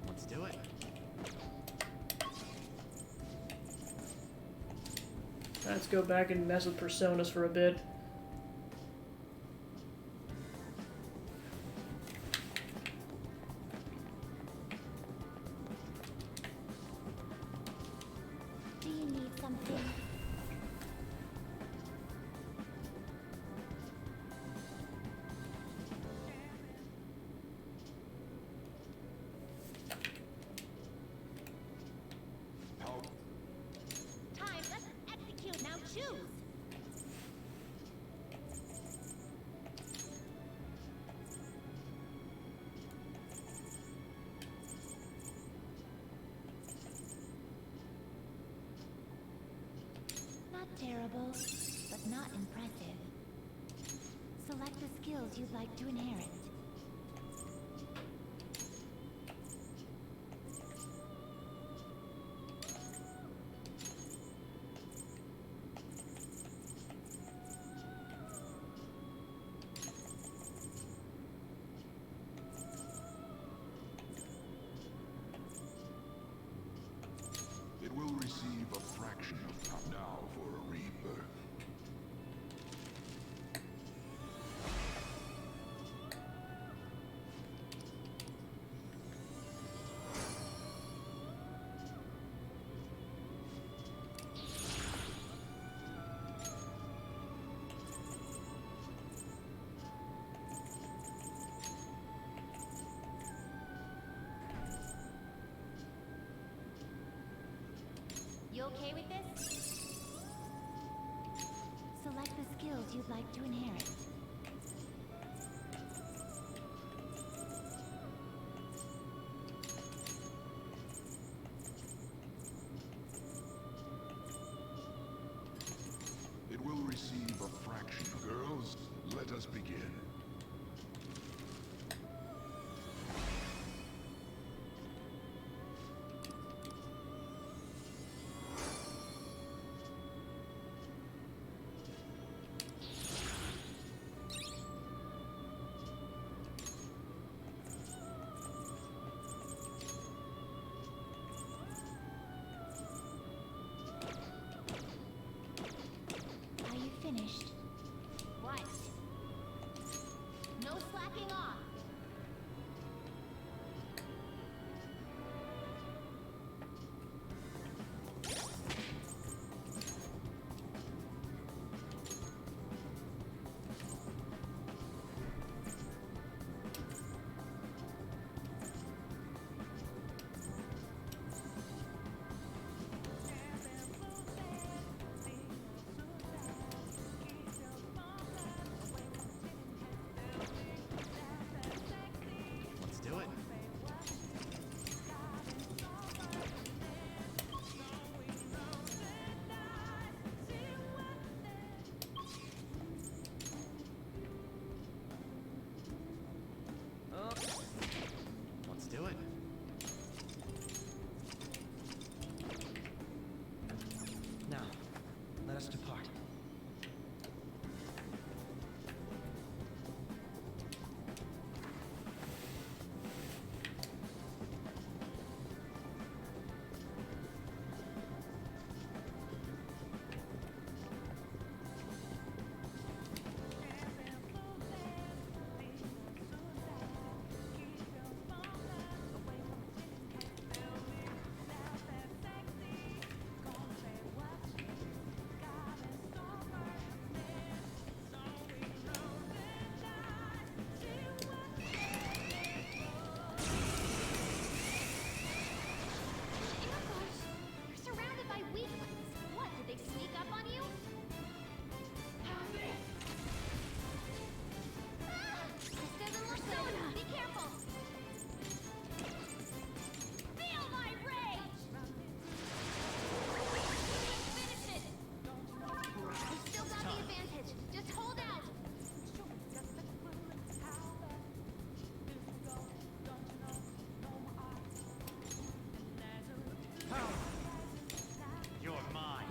Let's do it. Let's go back and mess with personas for a bit. Do you need something? How Time, let's execute. Now choose. Not terrible, but not impressive. Select the skills you'd like to inherit. it will receive a fraction of time now for a rebirth. You okay with this? Select the skills you'd like to inherit. receive a fraction. Girls, let us begin. Are you finished? What? No slacking off. Let's do it. Let's do it. Now, let us depart. You're surrounded by weaklings. What, did they sneak up on you? Ah! This doesn't look good. Be careful. Feel my rage! Finish it! You still got the advantage. Just hold out. You're mine.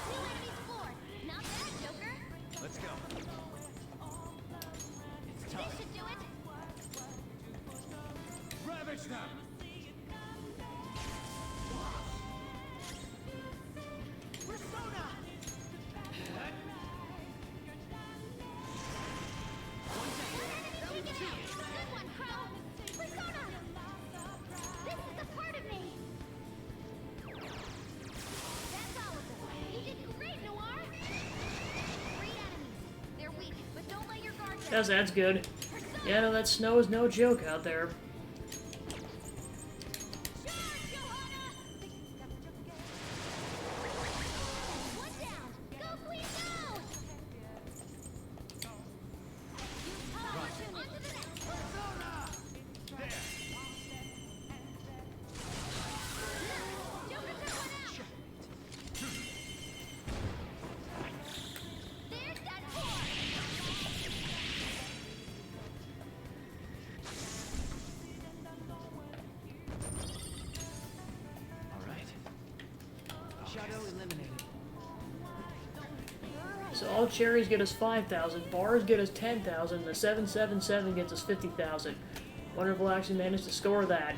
New enemy's floor. Not bad, Joker. Let's go. It's This time. should do it. Ravage them! One enemy taken out. Good one, Crow. Persona! This is a part of me. That's all of them. You did great, Noir. 3 enemies. They're weak, but don't let your guard down. That's good. Yeah, no, that snow is no joke out there. Charge, Johanna! One down. Go, Queen, go! On to the next. Joker took one out. There's that four. All right. Shadow eliminated. So all cherries get us 5,000, bars get us 10,000, the 777 gets us 50,000. Wonder if we'll actually manage to score that.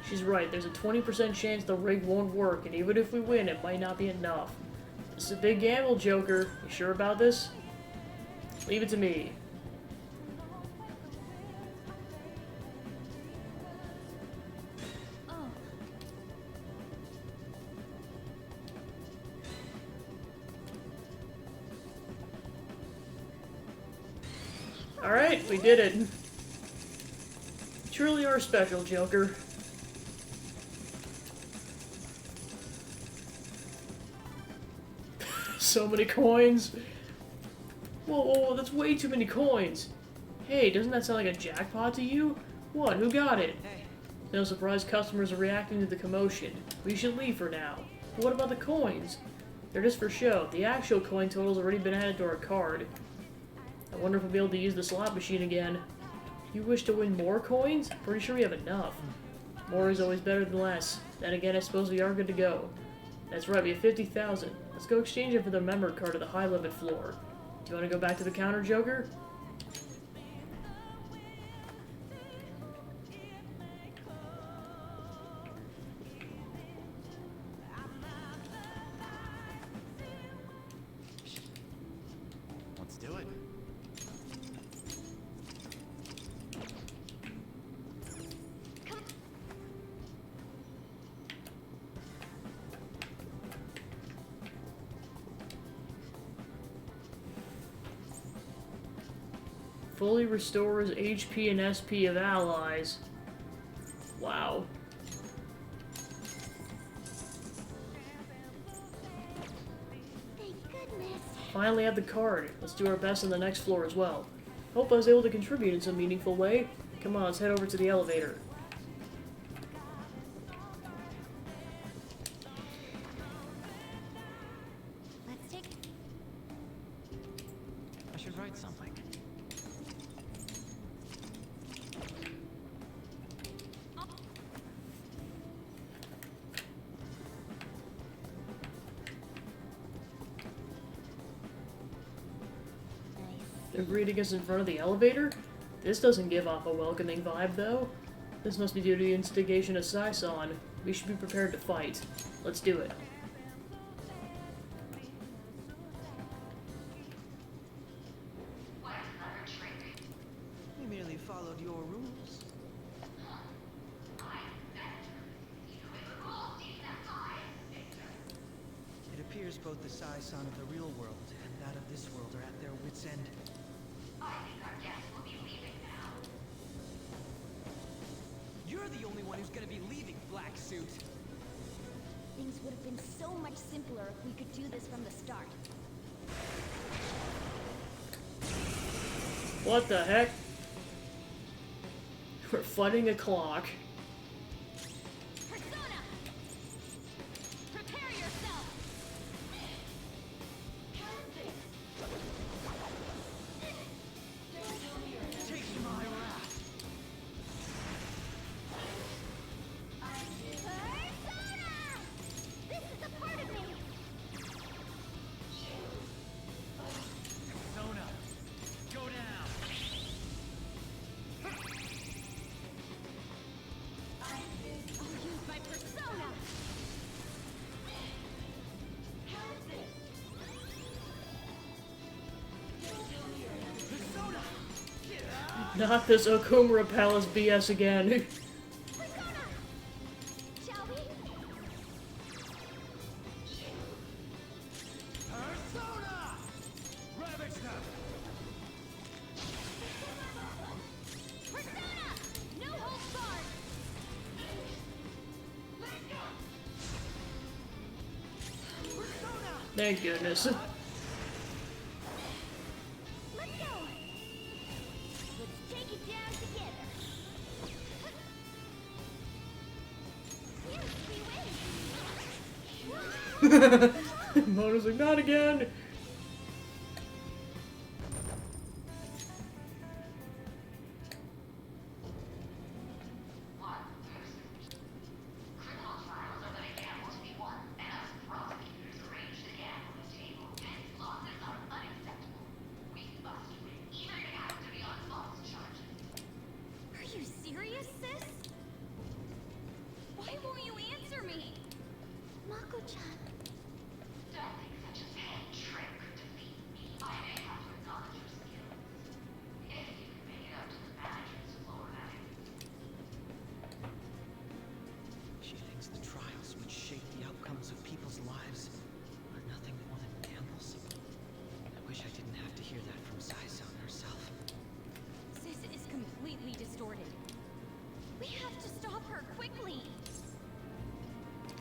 She's right, there's a 20% chance the rig won't work, and even if we win, it might not be enough. This is a big gamble, Joker. You sure about this? Leave it to me. Oh. Alright, we did it. Truly are special, Joker. So many coins. Whoa, whoa, whoa, that's way too many coins. Hey, doesn't that sound like a jackpot to you? What? Who got it? Hey, No surprise customers are reacting to the commotion. We should leave for now. But what about the coins? They're just for show. The actual coin total's already been added to our card. I wonder if we'll be able to use the slot machine again. You wish to win more coins? Pretty sure we have enough. More is always better than less. Then again, I suppose we are good to go. That's right, we have 50,000. Let's go exchange it for the member card at the high limit floor. Do you want to go back to the counter, Joker? Let's do it. Fully restores HP and SP of allies. Wow. Thank goodness. Finally have the card. Let's do our best on the next floor as well. Hope I was able to contribute in some meaningful way. Come on, let's head over to the elevator. Let's take. I should write something. They're greeting us in front of the elevator? This doesn't give off a welcoming vibe, though. This must be due to the instigation of Saison. We should be prepared to fight. Let's do it. We merely followed your rules. It appears both the Saison of the real world and that of this world are at their wits' end. You're the only one who's gonna be leaving, Black Suit. Things would have been so much simpler if we could do this from the start. What the heck? We're fighting a clock. Persona! Prepare yourself! Take my wrath. Persona! This is a part of me! Persona, go down. I'll use my persona! Persona! Not this Okumura Palace BS again. Persona! Shall we? Persona! Ravage them! Persona! No holds barred! Persona! Thank goodness. Let's go! Let's take it down together! Yes, we win! Moto's like, not again! Are you serious, sis? Why won't you answer me? Mako-chan. She thinks the trials which shape the outcomes of people's lives are nothing more than gambles. I wish I didn't have to hear that from Saison herself. Sis is completely distorted. We have to stop her quickly.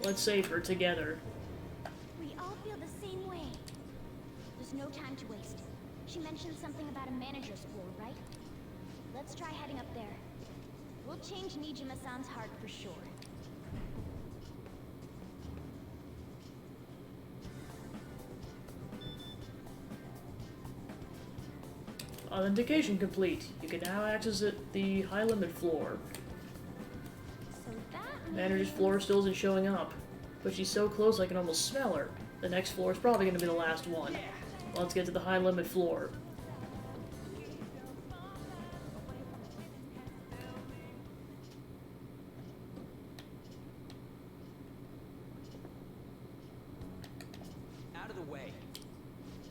Let's save her together. We all feel the same way. There's no time to waste. She mentioned something about a manager's floor, right? Let's try heading up there. We'll change Nijima-san's heart for sure. Authentication complete. You can now access the high limit floor. So that Manager's floor still isn't showing up, but she's so close I can almost smell her. The next floor is probably going to be the last one. Let's get to the high limit floor. Out of the way.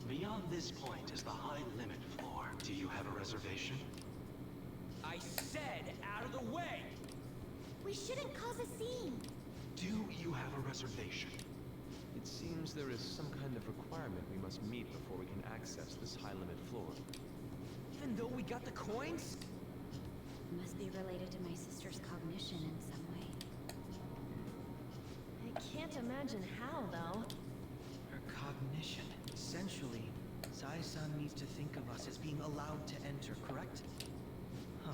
Beyond this point is the high limit floor. Do you have a reservation? I said out of the way! we shouldn't cause a scene. Do you have a reservation? It seems there is some kind of requirement we must meet before we can access this high-limit floor. Even though we got the coins? Must be related to my sister's cognition in some way. I can't imagine how, though. Her cognition. Essentially, Sai-san needs to think of us as being allowed to enter, correct? Huh.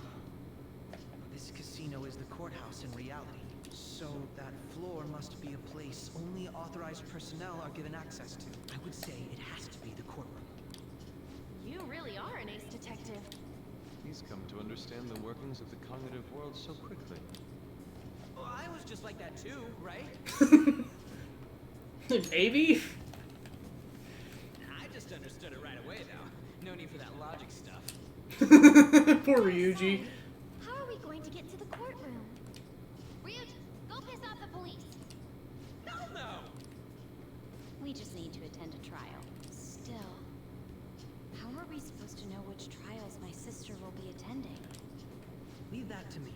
This casino is the courthouse in reality. So that floor must be a place only authorized personnel are given access to. I would say it has to be the courtroom. You really are an ace detective. He's come to understand the workings of the cognitive world so quickly. Well, I was just like that too, right? Maybe? I just understood it right away, though. No need for that logic stuff. Poor Ryuji. How are we going to get to the courtroom? Ryuji, go piss off the police. Hell no! We just need to attend a trial. Still, how are we supposed to know which trials my sister will be attending? Leave that to me.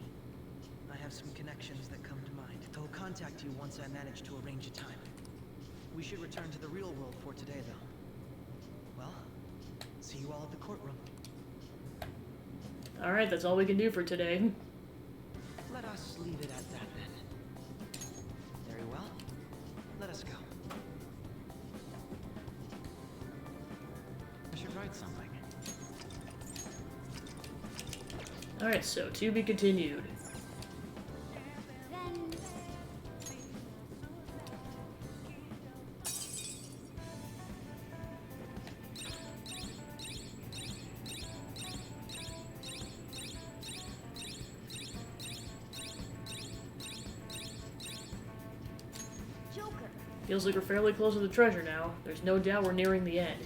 I have some connections that come to mind. I will contact you once I manage to arrange a time. We should return to the real world for today, though. Well, see you all at the courtroom. Alright, that's all we can do for today. Let us leave it at that, then. Very well. Let us go. I should write something. Alright, so to be continued. Then... Joker. Feels like we're fairly close to the treasure now. There's no doubt we're nearing the end.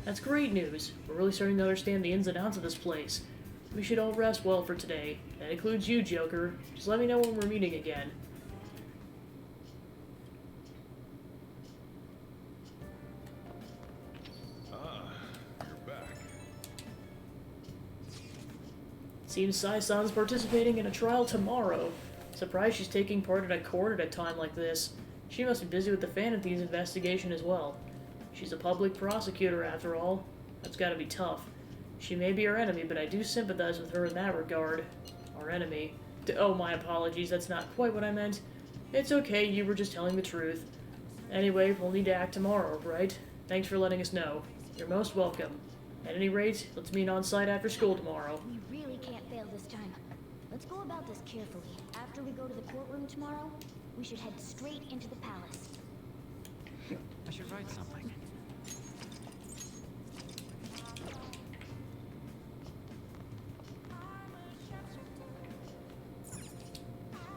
That's great news. We're really starting to understand the ins and outs of this place. We should all rest well for today. That includes you, Joker. Just let me know when we're meeting again. Ah, you're back. Seems Sai-san's participating in a trial tomorrow. Surprised she's taking part in a court at a time like this. She must be busy with the Phanathines investigation as well. She's a public prosecutor, after all. That's gotta be tough. She may be our enemy, but I do sympathize with her in that regard. Our enemy. Oh, my apologies, that's not quite what I meant. It's okay, you were just telling the truth. Anyway, we'll need to act tomorrow, right? Thanks for letting us know. You're most welcome. At any rate, let's meet on site after school tomorrow. We really can't fail this time. Let's go about this carefully. After we go to the courtroom tomorrow, we should head straight into the palace. I should write something.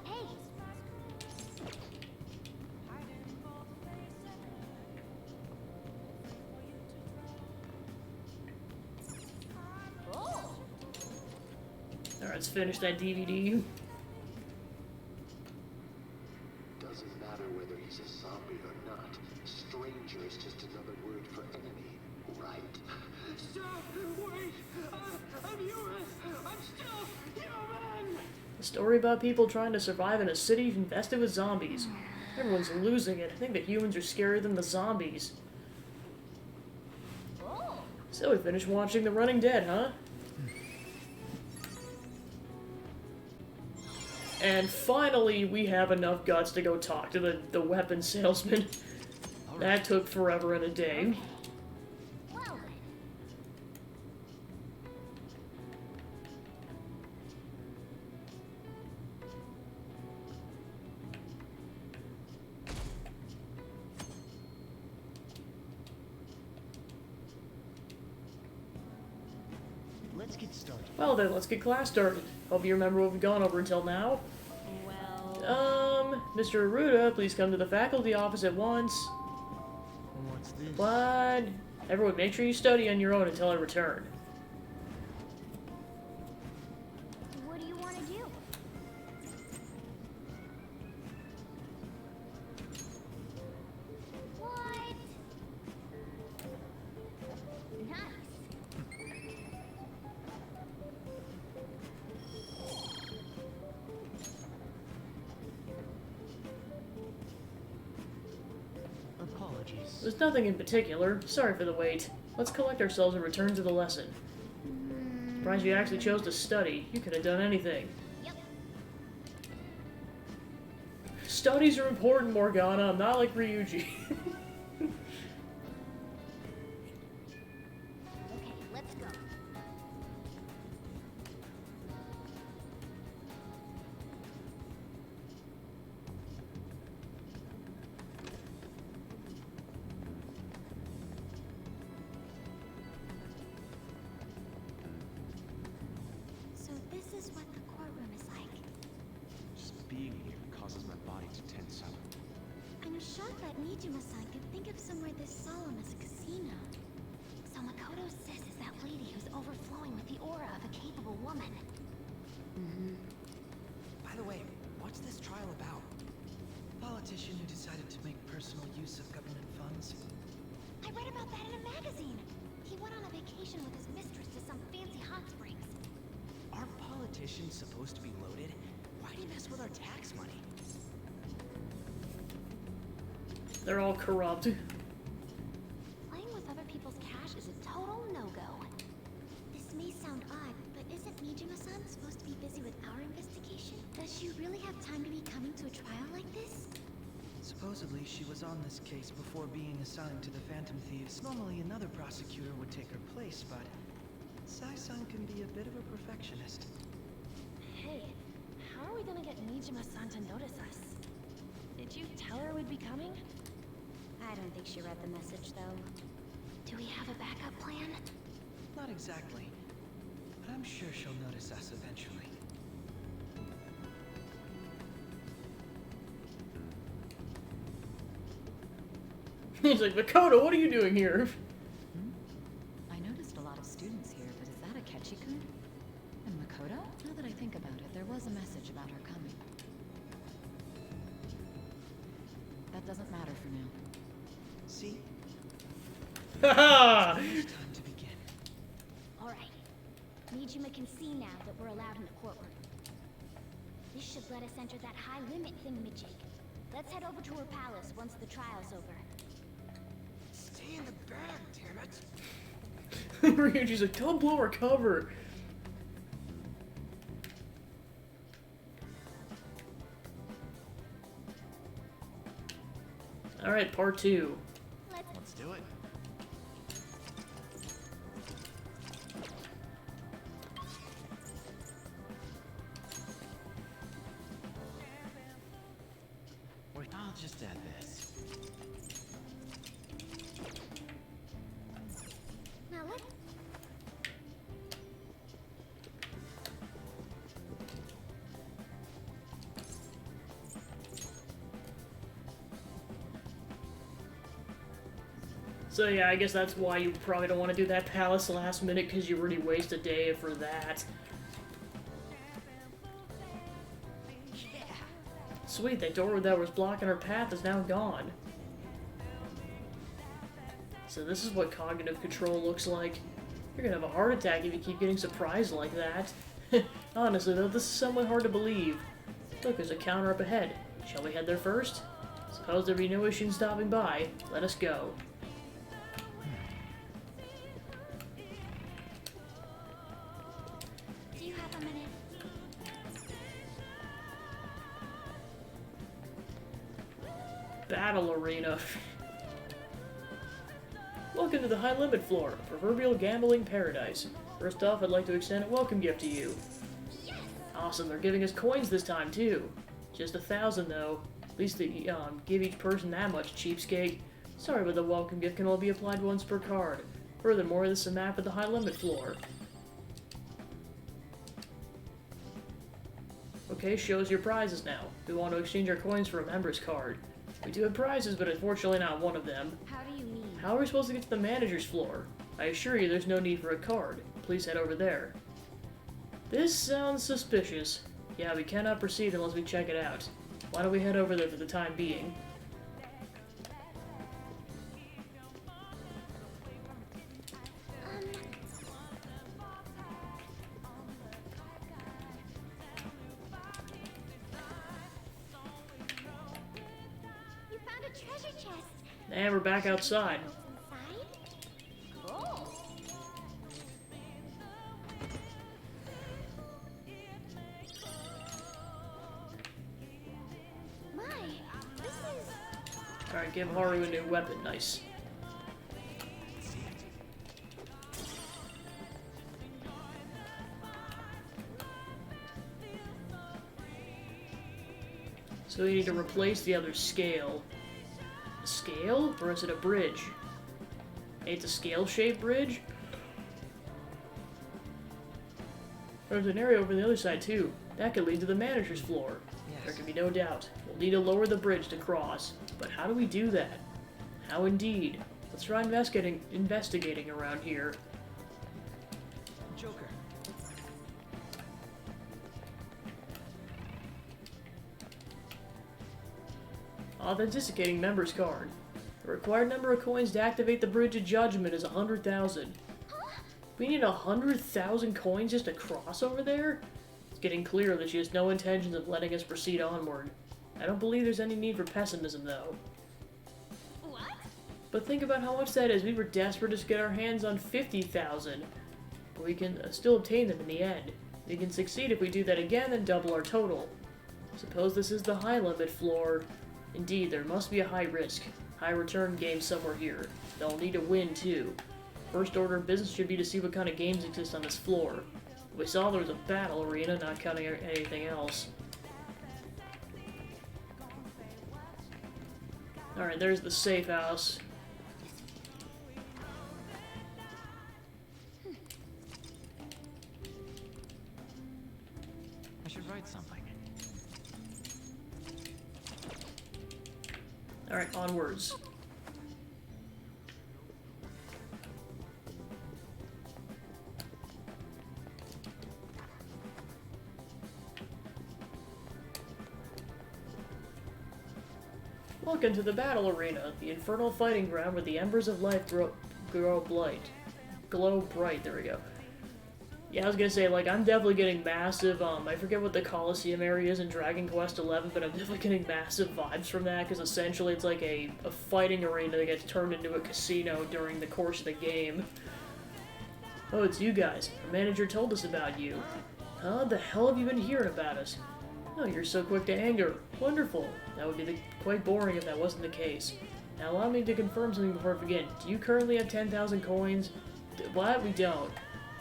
Hey! Oh! Alright, let's finish that DVD. Doesn't matter whether he's a zombie or not. Stranger is just another word for enemy, right? Stop! Wait! I'm human! I'm still human! A story about people trying to survive in a city infested with zombies. Everyone's losing it. I think the humans are scarier than the zombies. Oh! So we finished watching The Running Dead, huh? And finally, we have enough guts to go talk to the weapon salesman. That took forever and a day. Well then. let's get started. Well then, let's get class started. Hope you remember what we've gone over until now. Well... Mr. Aruda, please come to the faculty office at once. What's this? What? Everyone, make sure you study on your own until I return. What do you want to do? What? Nice. Apologies. There's nothing in particular. Sorry for the wait. Let's collect ourselves and return to the lesson. Surprised you actually chose to study. You could have done anything. Yep. Studies are important, Morgana. I'm not like Ryuji. Okay, let's go. So this is what the courtroom is like. Just being here causes my body to tense up. I'm shocked that Nijima-san could think of somewhere this solemn as a casino. So Makoto says is that lady who's overflowing with the aura of a capable woman. By the way, what's this trial about? Politician who decided to make personal use of government funds? I read about that in a magazine. He went on a vacation with his mistress to some fancy hot springs. Aren't politicians supposed to be loaded? Why do you mess with our tax money? They're all corrupt. Playing with other people's cash is a total no-go. This may sound odd, but isn't Nijima-san supposed to be busy with our investigation? Does she really have time to be coming to a trial like this? Supposedly, she was on this case before being assigned to the Phantom Thieves. Normally, another prosecutor would take her place, but Sai-san can be a bit of a perfectionist. Hey, how are we gonna get Nijima-san to notice us? Did you tell her we'd be coming? I don't think she read the message, though. Do we have a backup plan? Not exactly, but I'm sure she'll notice us eventually. He's like, Makoto, what are you doing here? I noticed a lot of students here, but is that a Ketchikun? And Makoto? Now that I think about it, there was a message about her coming. That doesn't matter for now. See? Haha! It's time to begin. All right. Nijima can see now that we're allowed in the courtroom. This should let us enter that high limit thingamajig. Let's head over to her palace once the trial's over. Stay in the bag, damn it! Ryuji's like, don't blow our cover. Alright, part 2. Let's do it. I'll just add this. Now let So yeah, I guess that's why you probably don't want to do that palace last minute, because you already waste a day for that. Sweet, that door that was blocking our path is now gone. So this is what cognitive control looks like. You're gonna have a heart attack if you keep getting surprised like that. Honestly though, this is somewhat hard to believe. Look, there's a counter up ahead. Shall we head there first? Suppose there'd be no issue in stopping by. Let us go. do you have a minute? Battle arena. Welcome to the high limit floor, proverbial gambling paradise. First off, I'd like to extend a welcome gift to you. Awesome, they're giving us coins this time too. Just 1,000 though. At least they give each person that much, cheapskate. Sorry, but the welcome gift can only be applied once per card. Furthermore, this is a map of the high limit floor. Okay, show us your prizes now. We want to exchange our coins for a member's card. We do have prizes, but unfortunately not one of them. How do you mean? How are we supposed to get to the manager's floor? I assure you there's no need for a card. Please head over there. This sounds suspicious. Yeah, we cannot proceed unless we check it out. Why don't we head over there for the time being? You found a treasure chest. And we're back outside. Inside? Cool. My, this is... Alright, give Haru a new weapon. Nice. So we need to replace the other scale. A scale? Or is it a bridge? Hey, it's a scale-shaped bridge? There's an area over the other side, too. That could lead to the manager's floor. There can be no doubt. We'll need to lower the bridge to cross. But how do we do that? How indeed? Let's try investigating around here. Joker. Authenticating member's card. The required number of coins to activate the Bridge of Judgment is 100,000. We need 100,000 coins just to cross over there? It's getting clear that she has no intentions of letting us proceed onward. I don't believe there's any need for pessimism, though. What? But think about how much that is. We were desperate to get our hands on 50,000. But we can still obtain them in the end. We can succeed if we do that again and double our total. Suppose this is the high limit floor. Indeed, there must be a high risk, high return game somewhere here. They'll need to win, too. First order of business should be to see what kind of games exist on this floor. We saw there was a battle arena, not counting anything else. Alright, there's the safe house. I should write something. Alright, onwards. Welcome to the battle arena, the infernal fighting ground where the embers of life glow bright. There we go. Yeah, I was gonna say, like, I'm definitely getting massive, I forget what the Colosseum area is in Dragon Quest XI, but I'm definitely getting massive vibes from that, because essentially it's like a fighting arena that gets turned into a casino during the course of the game. Oh, it's you guys. Our manager told us about you. Huh? The hell have you been hearing about us? Oh, you're so quick to anger. Wonderful. That would be quite boring if that wasn't the case. Now allow me to confirm something before I begin. Do you currently have 10,000 coins? What? We don't.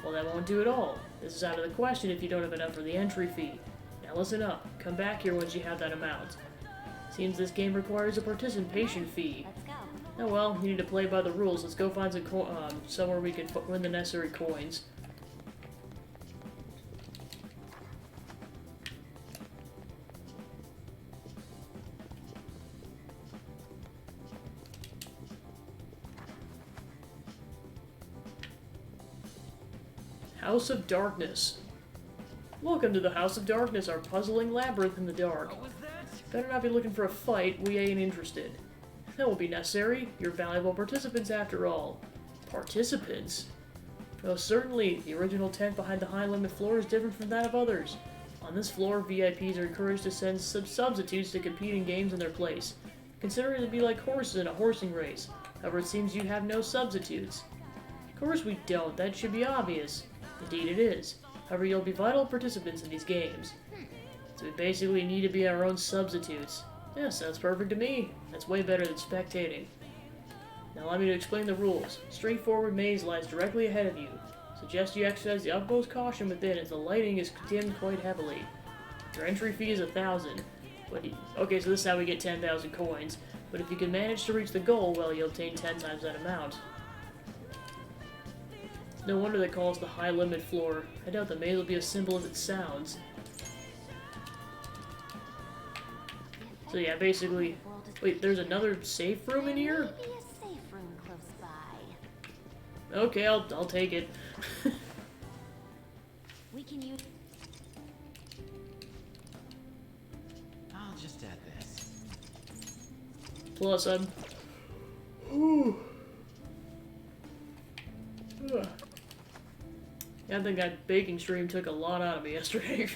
Well, that won't do at all. This is out of the question if you don't have enough for the entry fee. Now listen up. Come back here once you have that amount. Seems this game requires a participation fee. Let's go. Oh well, you need to play by the rules. Let's go find somewhere we can win the necessary coins. House of Darkness. Welcome to the House of Darkness, our puzzling labyrinth in the dark. What was that? Better not be looking for a fight, we ain't interested. That won't be necessary. You're valuable participants after all. Participants? Oh, certainly. The original tent behind the high limit floor is different from that of others. On this floor, VIPs are encouraged to send substitutes to compete in games in their place. Consider it to be like horses in a horsing race. However, it seems you have no substitutes. Of course we don't. That should be obvious. Indeed it is. However, you'll be vital participants in these games. So we basically need to be our own substitutes. Yeah, sounds perfect to me. That's way better than spectating. Now allow me to explain the rules. Straightforward maze lies directly ahead of you. Suggest you exercise the utmost caution within as the lighting is dimmed quite heavily. Your entry fee is 1,000. Okay, so this is how we get 10,000 coins. But if you can manage to reach the goal, well, you'll obtain 10 times that amount. No wonder they call us the high limit floor. I doubt the maze will be as simple as it sounds. So yeah, basically... Wait, there's another safe room in here? Maybe a safe room close by. Okay, I'll take it. We can use. I'll just add this. Plus, I'm... Whew. Ugh. Yeah, I think that baking stream took a lot out of me yesterday.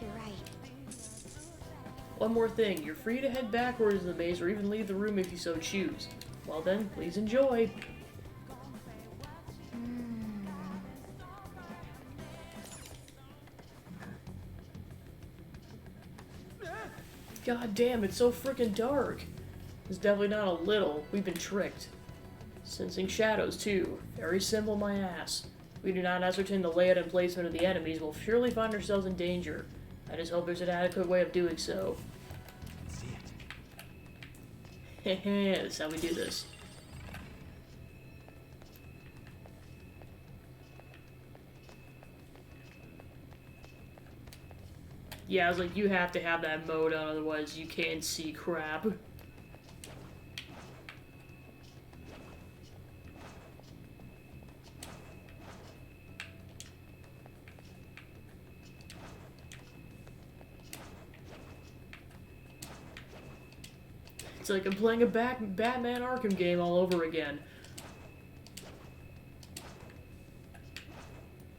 You're right. One more thing, you're free to head backwards in the maze or even leave the room if you so choose. Well then, please enjoy. God damn, it's so freaking dark. It's definitely not a little. We've been tricked. Sensing shadows, too. Very simple, my ass. We do not ascertain the layout and placement of the enemies, we'll surely find ourselves in danger. I just hope there's an adequate way of doing so. See it. Heh, that's how we do this. Yeah, I was like, you have to have that mode on, otherwise you can't see crap. It's like I'm playing a Batman Arkham game all over again.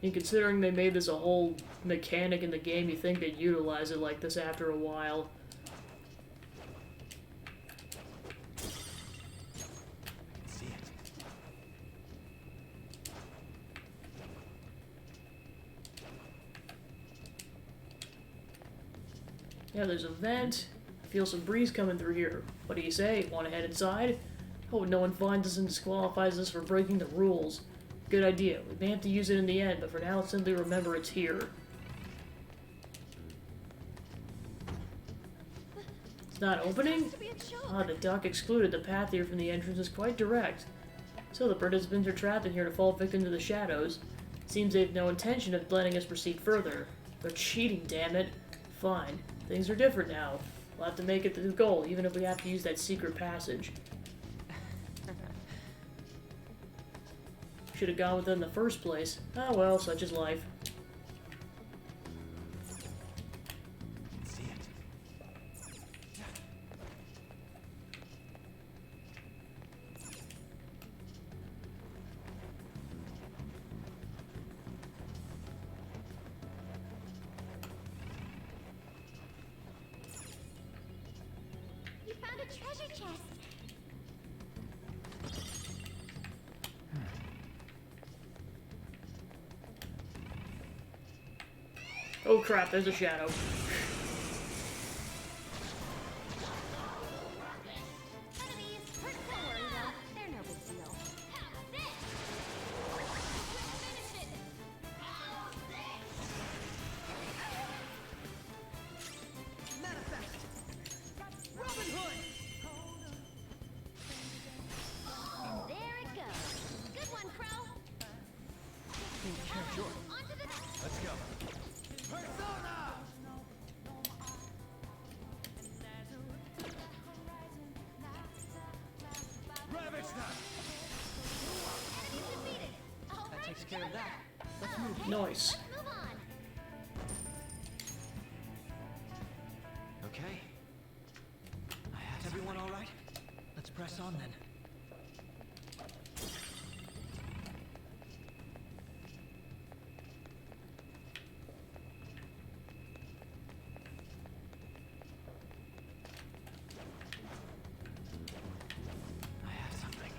And considering they made this a whole mechanic in the game, you think they'd utilize it like this after a while. See it. Yeah, there's a vent. I feel some breeze coming through here. What do you say? Want to head inside? Hope no one finds us and disqualifies us for breaking the rules. Good idea. We may have to use it in the end, but for now, let's simply remember it's here. It's not opening? Ah, the dock excluded. The path here from the entrance is quite direct. So the participants are trapped in here to fall victim to the shadows. Seems they have no intention of letting us proceed further. They're cheating, damn it. Fine. Things are different now. We'll have to make it to the goal, even if we have to use that secret passage. Should have gone with them in the first place. Oh well, such is life. See it. You found a treasure chest. Oh crap, there's a shadow. Enemies, don't worry though. They're no big deal. How's this? Finish it. Manifest! Robin Hood! And there it goes. Good one, Crow. Sure. On to the Let's go. Persona! Ravage them! enemies defeated. All That right, takes care of together. that. Nice. Let's move on. Okay. I have Is everyone all right? Let's press on then. I have something.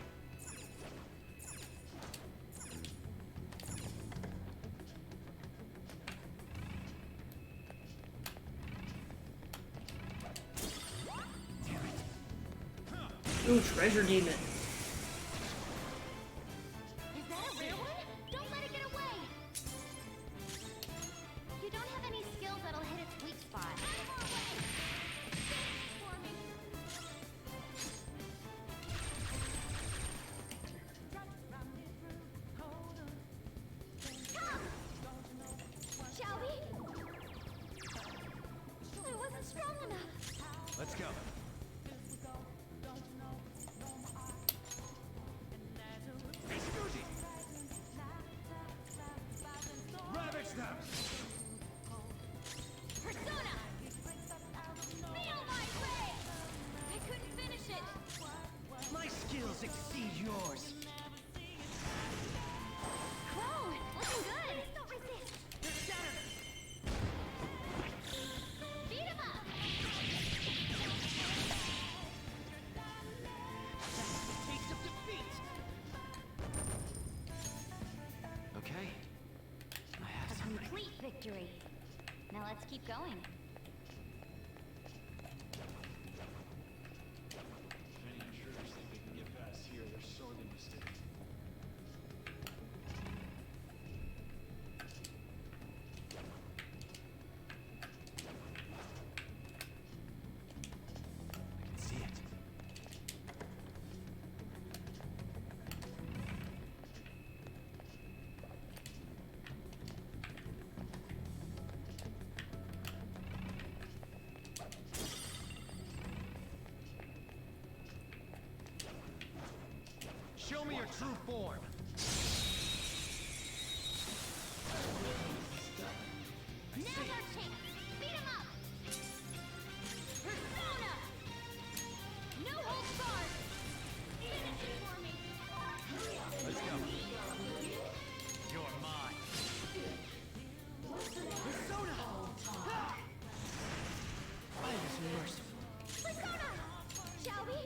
Ooh, treasure demon. Is that a rare one? Don't let it get away. You don't have any skills that'll hit its weak spot. victory. Now let's keep going. If any intruders think they can get past here, they're sorely mistaken. I can see it. Show me your true form. Now's our chance! Beat him up! Persona! No holds barred! Finish it for me! Let's go. You're mine. Persona! I was merciful. Persona! Shall we?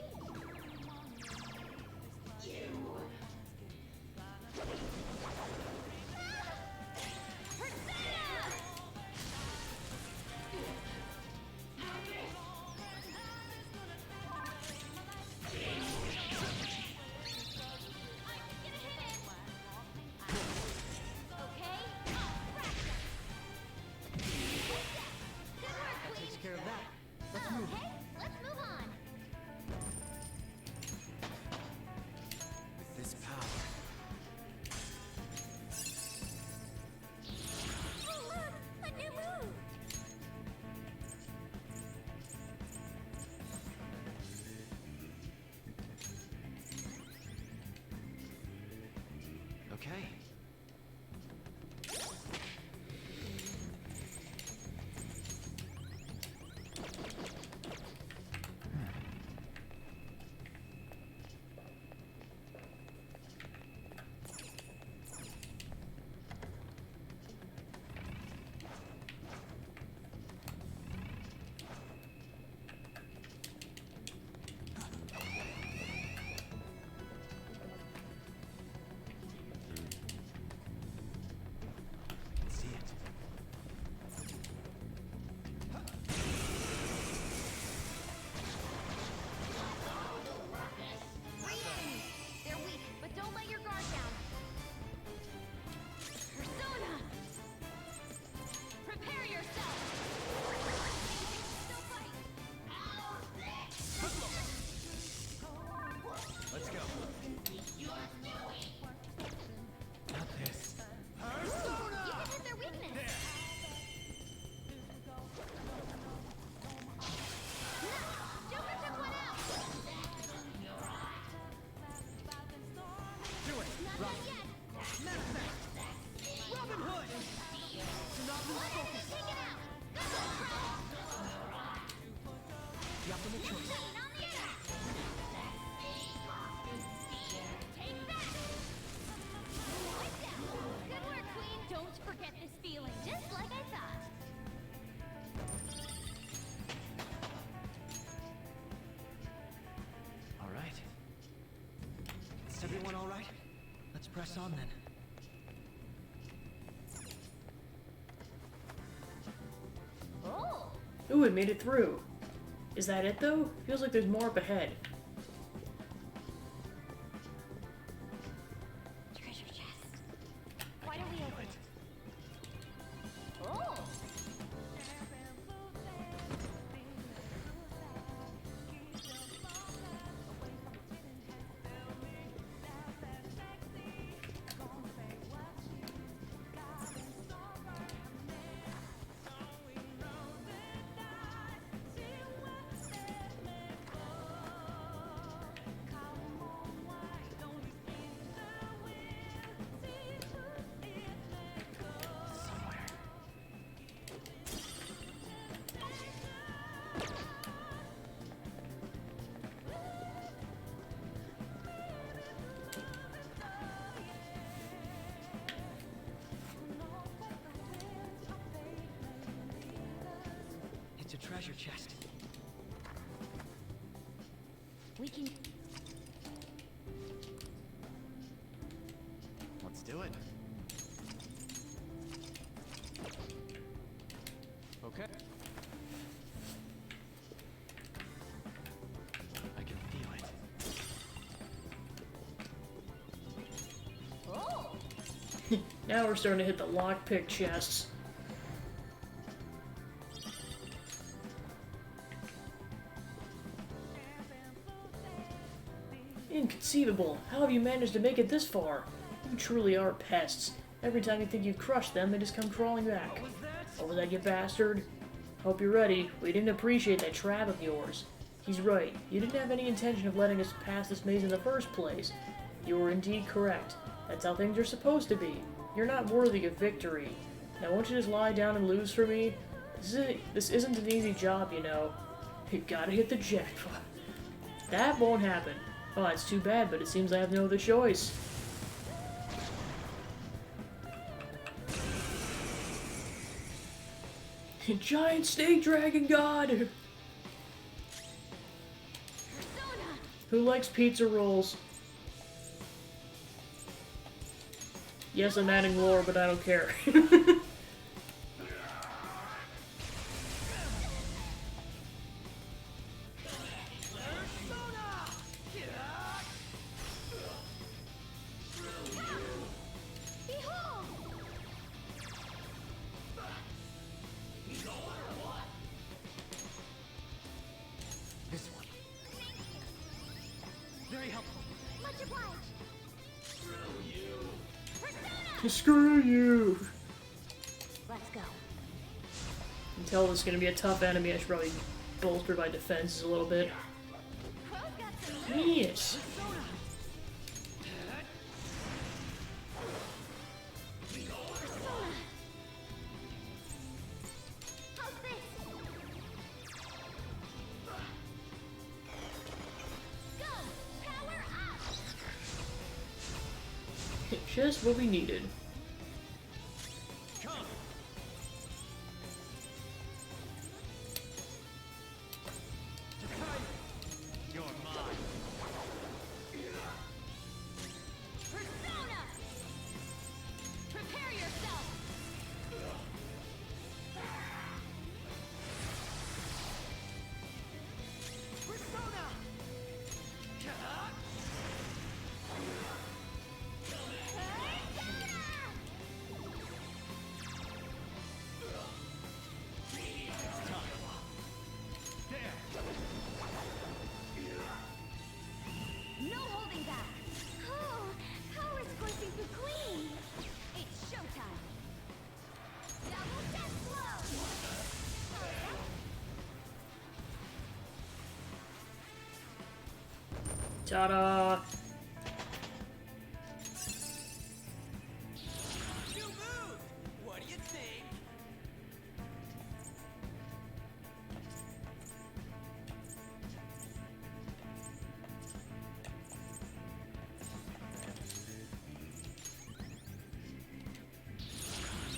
Persona! That takes care of that. Let's move. Okay, let's move on. With this power, Oh, look! A new move! okay. I can see it. Three enemies. They're weak, but don't let your guard down. Persona! Prepare yourself! Still fight! Let's go. Not this. You can hit their weakness! Joker took one out! Do it. Not done yet! Manifest. Robin Hood. One enemy taken out! Good work! The optimal choice. Queen on the attack! Take that! Wiped out! Good work, Queen! Don't forget this feeling, just like I thought. All right. Is everyone all right? Let's press on then. Oh! Ooh, it made it through. Is that it though? Feels like there's more up ahead. Treasure chest. Why don't we open it? Oh! Somewhere. It's a treasure chest. We can... Let's do it. Now we're starting to hit the lockpick chests. Inconceivable! How have you managed to make it this far? You truly are pests. Every time you think you've crushed them, they just come crawling back. What was that, you bastard? Hope you're ready. We didn't appreciate that trap of yours. He's right. You didn't have any intention of letting us pass this maze in the first place. You were indeed correct. That's how things are supposed to be. You're not worthy of victory. Now won't you just lie down and lose for me? This isn't an easy job, you know. You gotta hit the jackpot. That won't happen. Oh, it's too bad, but it seems I have no other choice. Giant snake dragon god! Who likes pizza rolls? Yes, I'm adding lore, but I don't care. This one. Very helpful. Much obliged. Screw you! Let's go. You can tell this is gonna be a tough enemy. I should probably bolster my defenses a little bit. Crow's got some Yes! How's this? Go! Power up! Just what we needed. Come. You're mine. Persona! Prepare yourself! Persona! No holding back! Oh, power's coursing through Queen! It's showtime! Double death blow! Ta-da! New move. What do you think?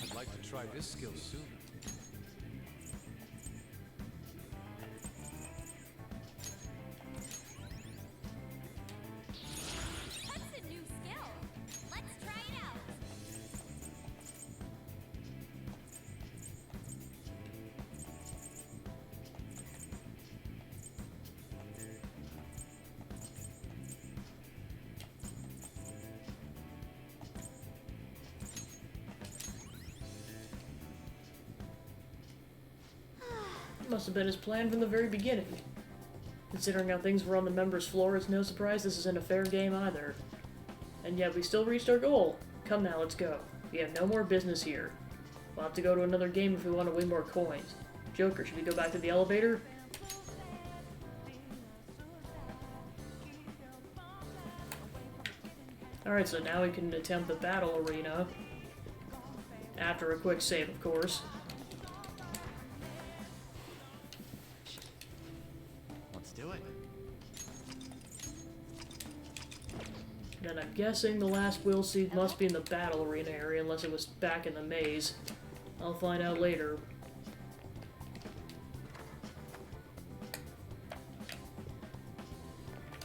I'd like to try this skill sooner. That's a new skill! Let's try it out! Must have been his plan from the very beginning. Considering how things were on the members' floor, it's no surprise this isn't a fair game either. And yet we still reached our goal. Come now, let's go. We have no more business here. We'll have to go to another game if we want to win more coins. Joker, should we go back to the elevator? Alright, so now we can attempt the battle arena. After a quick save, of course. Let's do it. Then I'm guessing the last will seed must be in the battle arena area, unless it was back in the maze. I'll find out later.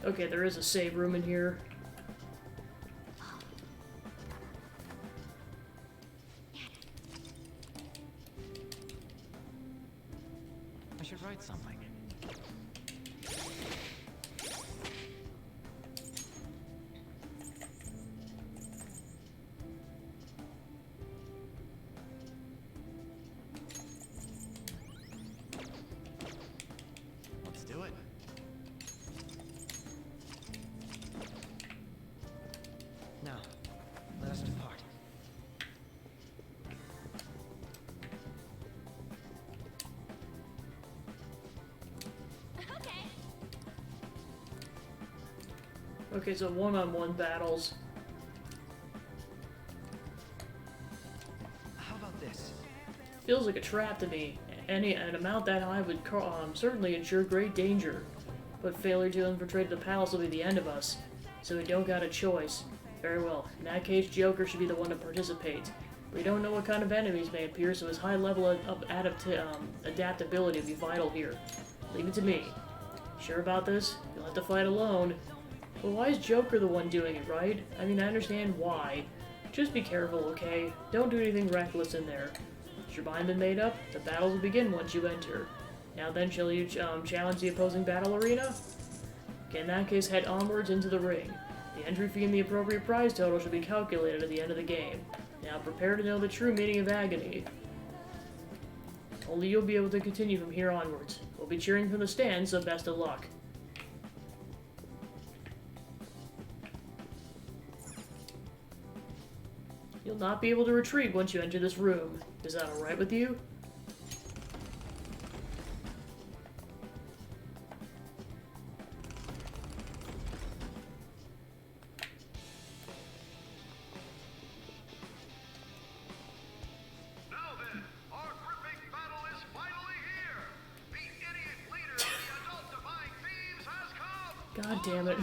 Okay, there is a save room in here. I should write something. Okay, so one-on-one battles. How about this? Feels like a trap to me. An amount that high would certainly ensure great danger. But failure to infiltrate the palace will be the end of us. So we don't got a choice. Very well. In that case, Joker should be the one to participate. We don't know what kind of enemies may appear, so his high level of adaptability will be vital here. Leave it to me. Sure about this? You'll have to fight alone. But why is Joker the one doing it, right? I mean, I understand why. Just be careful, okay? Don't do anything reckless in there. Has your mind been made up? The battles will begin once you enter. Now then, shall you challenge the opposing battle arena? Okay, in that case, head onwards into the ring. The entry fee and the appropriate prize total should be calculated at the end of the game. Now prepare to know the true meaning of agony. Only you'll be able to continue from here onwards. We'll be cheering from the stands, so best of luck. You'll not be able to retreat once you enter this room. Is that alright with you? God damn it.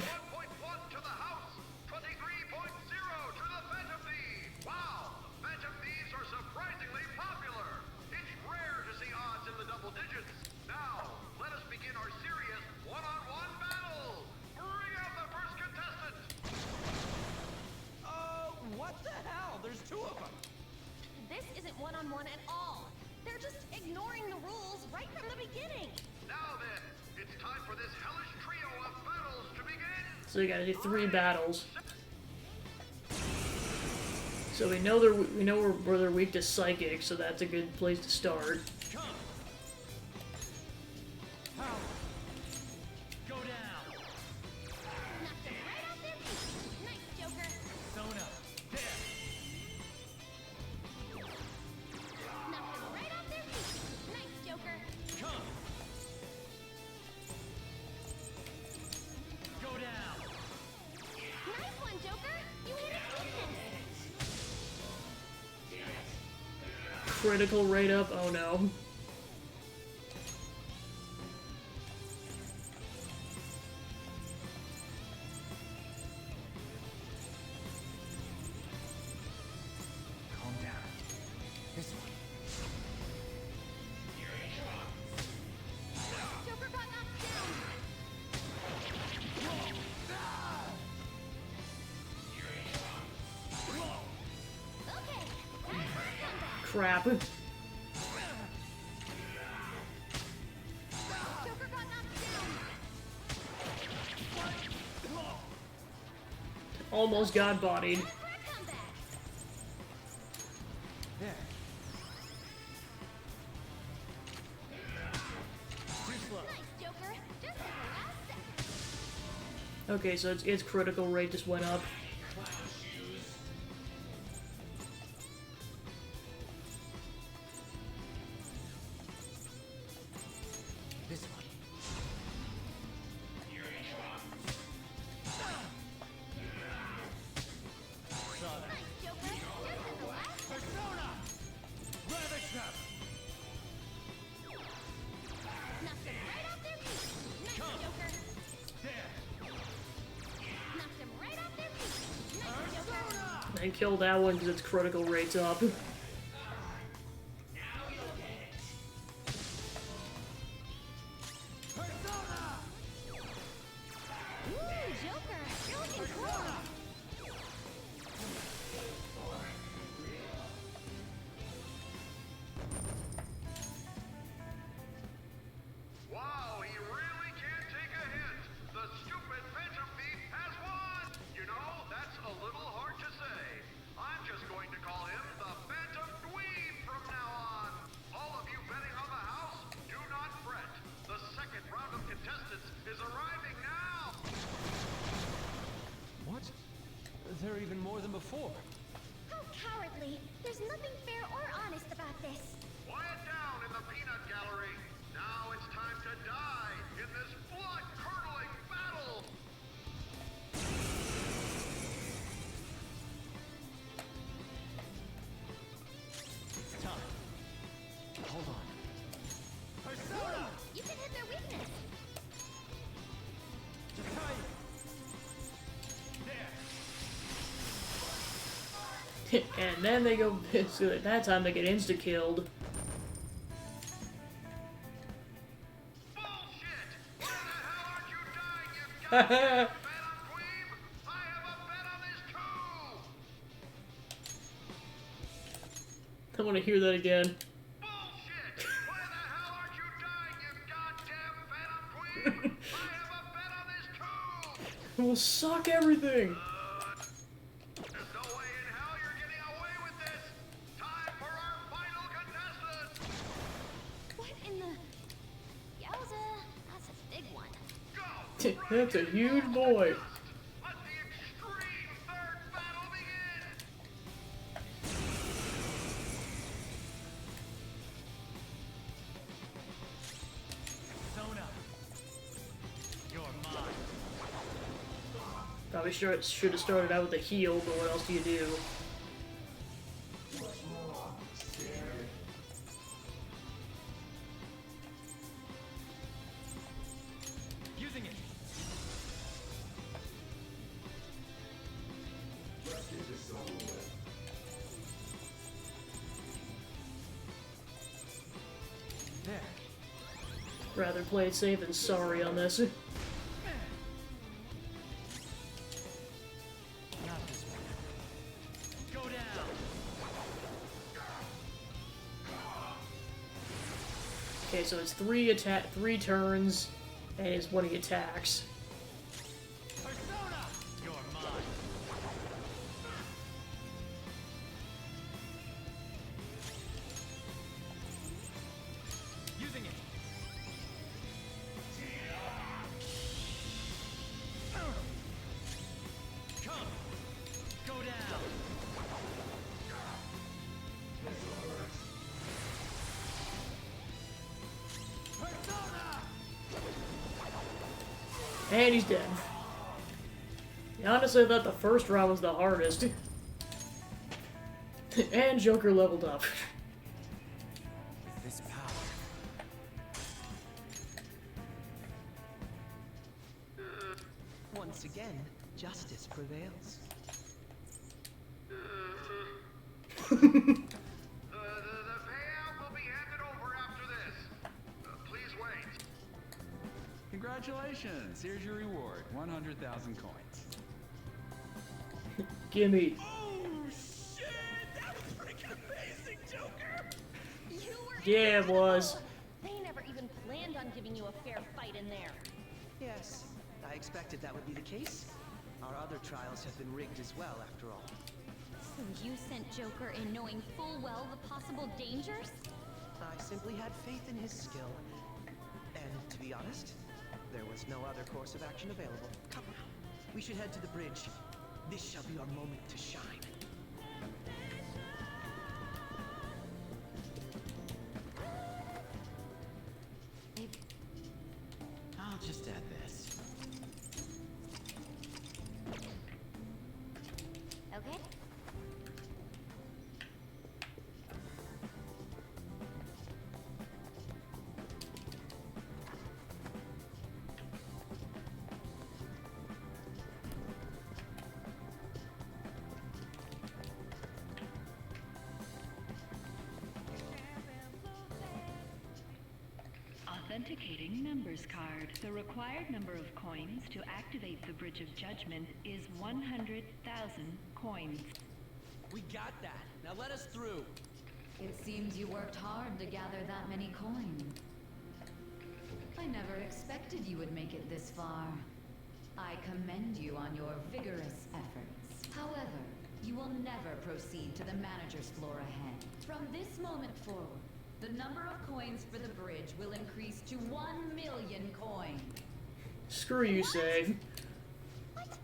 What the hell? There's two of them. This isn't one-on-one at all. They're just ignoring the rules right from the beginning. Now then, it's time for this hellish trio of battles to begin. So you gotta do 3 battles. So we know where they're weak to psychic, so that's a good place to start. Come. Power. Go down. Knocked him right off their feet. Nice, Joker. Sona. There. Knocked him right off their feet. Nice, Joker. Come. Go down. Nice one, Joker. You hit his weakness. Critical rate up, oh no. Calm down. This one. Joker got knocked down. Okay, time for a comeback. Crap. Joker got knocked down. Almost got bodied. Time for a comeback. There. Too slow. Nice, Joker. Just at the last second. Okay, so its critical rate just went up. This one. Nice, Joker. Just at the last second. Persona. Ravage them. Knocked him right off their feet. Nice, Come. Joker. There. Knocked him right off their feet. Nice, Joker. And kill that one because its critical rate's up. Persona. Ooh, Joker. You're looking cool. Wow, he really can't take a hint. The stupid Phantom Thief has won. You know, that's a little hard to say. I'm just going to call him the Phantom Dweeb from now on. All of you betting on the house, do not fret. The second round of contestants is arriving now. What? There are even more than before. How cowardly. There's nothing fair or honest about this. Quiet down in the peanut gallery. Now it's time to die in this blood-curdling battle. And then they go, so at that time they get insta-killed. Bullshit! Why the hell aren't you dying, you goddamn bet on Queen? I have a bet on this too! I want to hear that again. Bullshit! Why the hell aren't you dying, you goddamn bet on Queen? I have a bet on this too! We'll suck everything. There's no way in hell you're getting away with this! Time for our final contestant! What in the... Yowza, that's a big one. Go! That's a huge boy. Let the extreme third battle begin! Sona. You're mine. Probably should have started out with a heal, but what else do you do? Using it. There. Rather play it safe than sorry on this. Not this one. Go down. Okay, so it's three turns, and it's when he attacks. Persona. You're mine. Using it. Come. Go down. Persona. And he's dead. Yeah, honestly, I thought the first round was the hardest. And Joker leveled up. This power. Once again, justice prevails. The payout will be handed over after this. Please wait. Congratulations! Here's your reward, 100,000 coins. Gimme. Oh shit! That was freaking amazing, Joker! You were Yeah, it was. They never even planned on giving you a fair fight in there. Yes, I expected that would be the case. Our other trials have been rigged as well, after all. So you sent Joker in knowing full well the possible dangers? I simply had faith in his skill. And to be honest, there was no other course of action available. Come on, we should head to the bridge. This shall be our moment to shine. I'll just add this. Okay. Authenticating members card. The required number of coins to activate the Bridge of Judgment is 100,000 coins. We got that. Now let us through. It seems you worked hard to gather that many coins. I never expected you would make it this far. I commend you on your vigorous efforts. However, you will never proceed to the manager's floor ahead. From this moment forward, the number of coins for the bridge will increase to 1 million coins. Screw you, Save. What?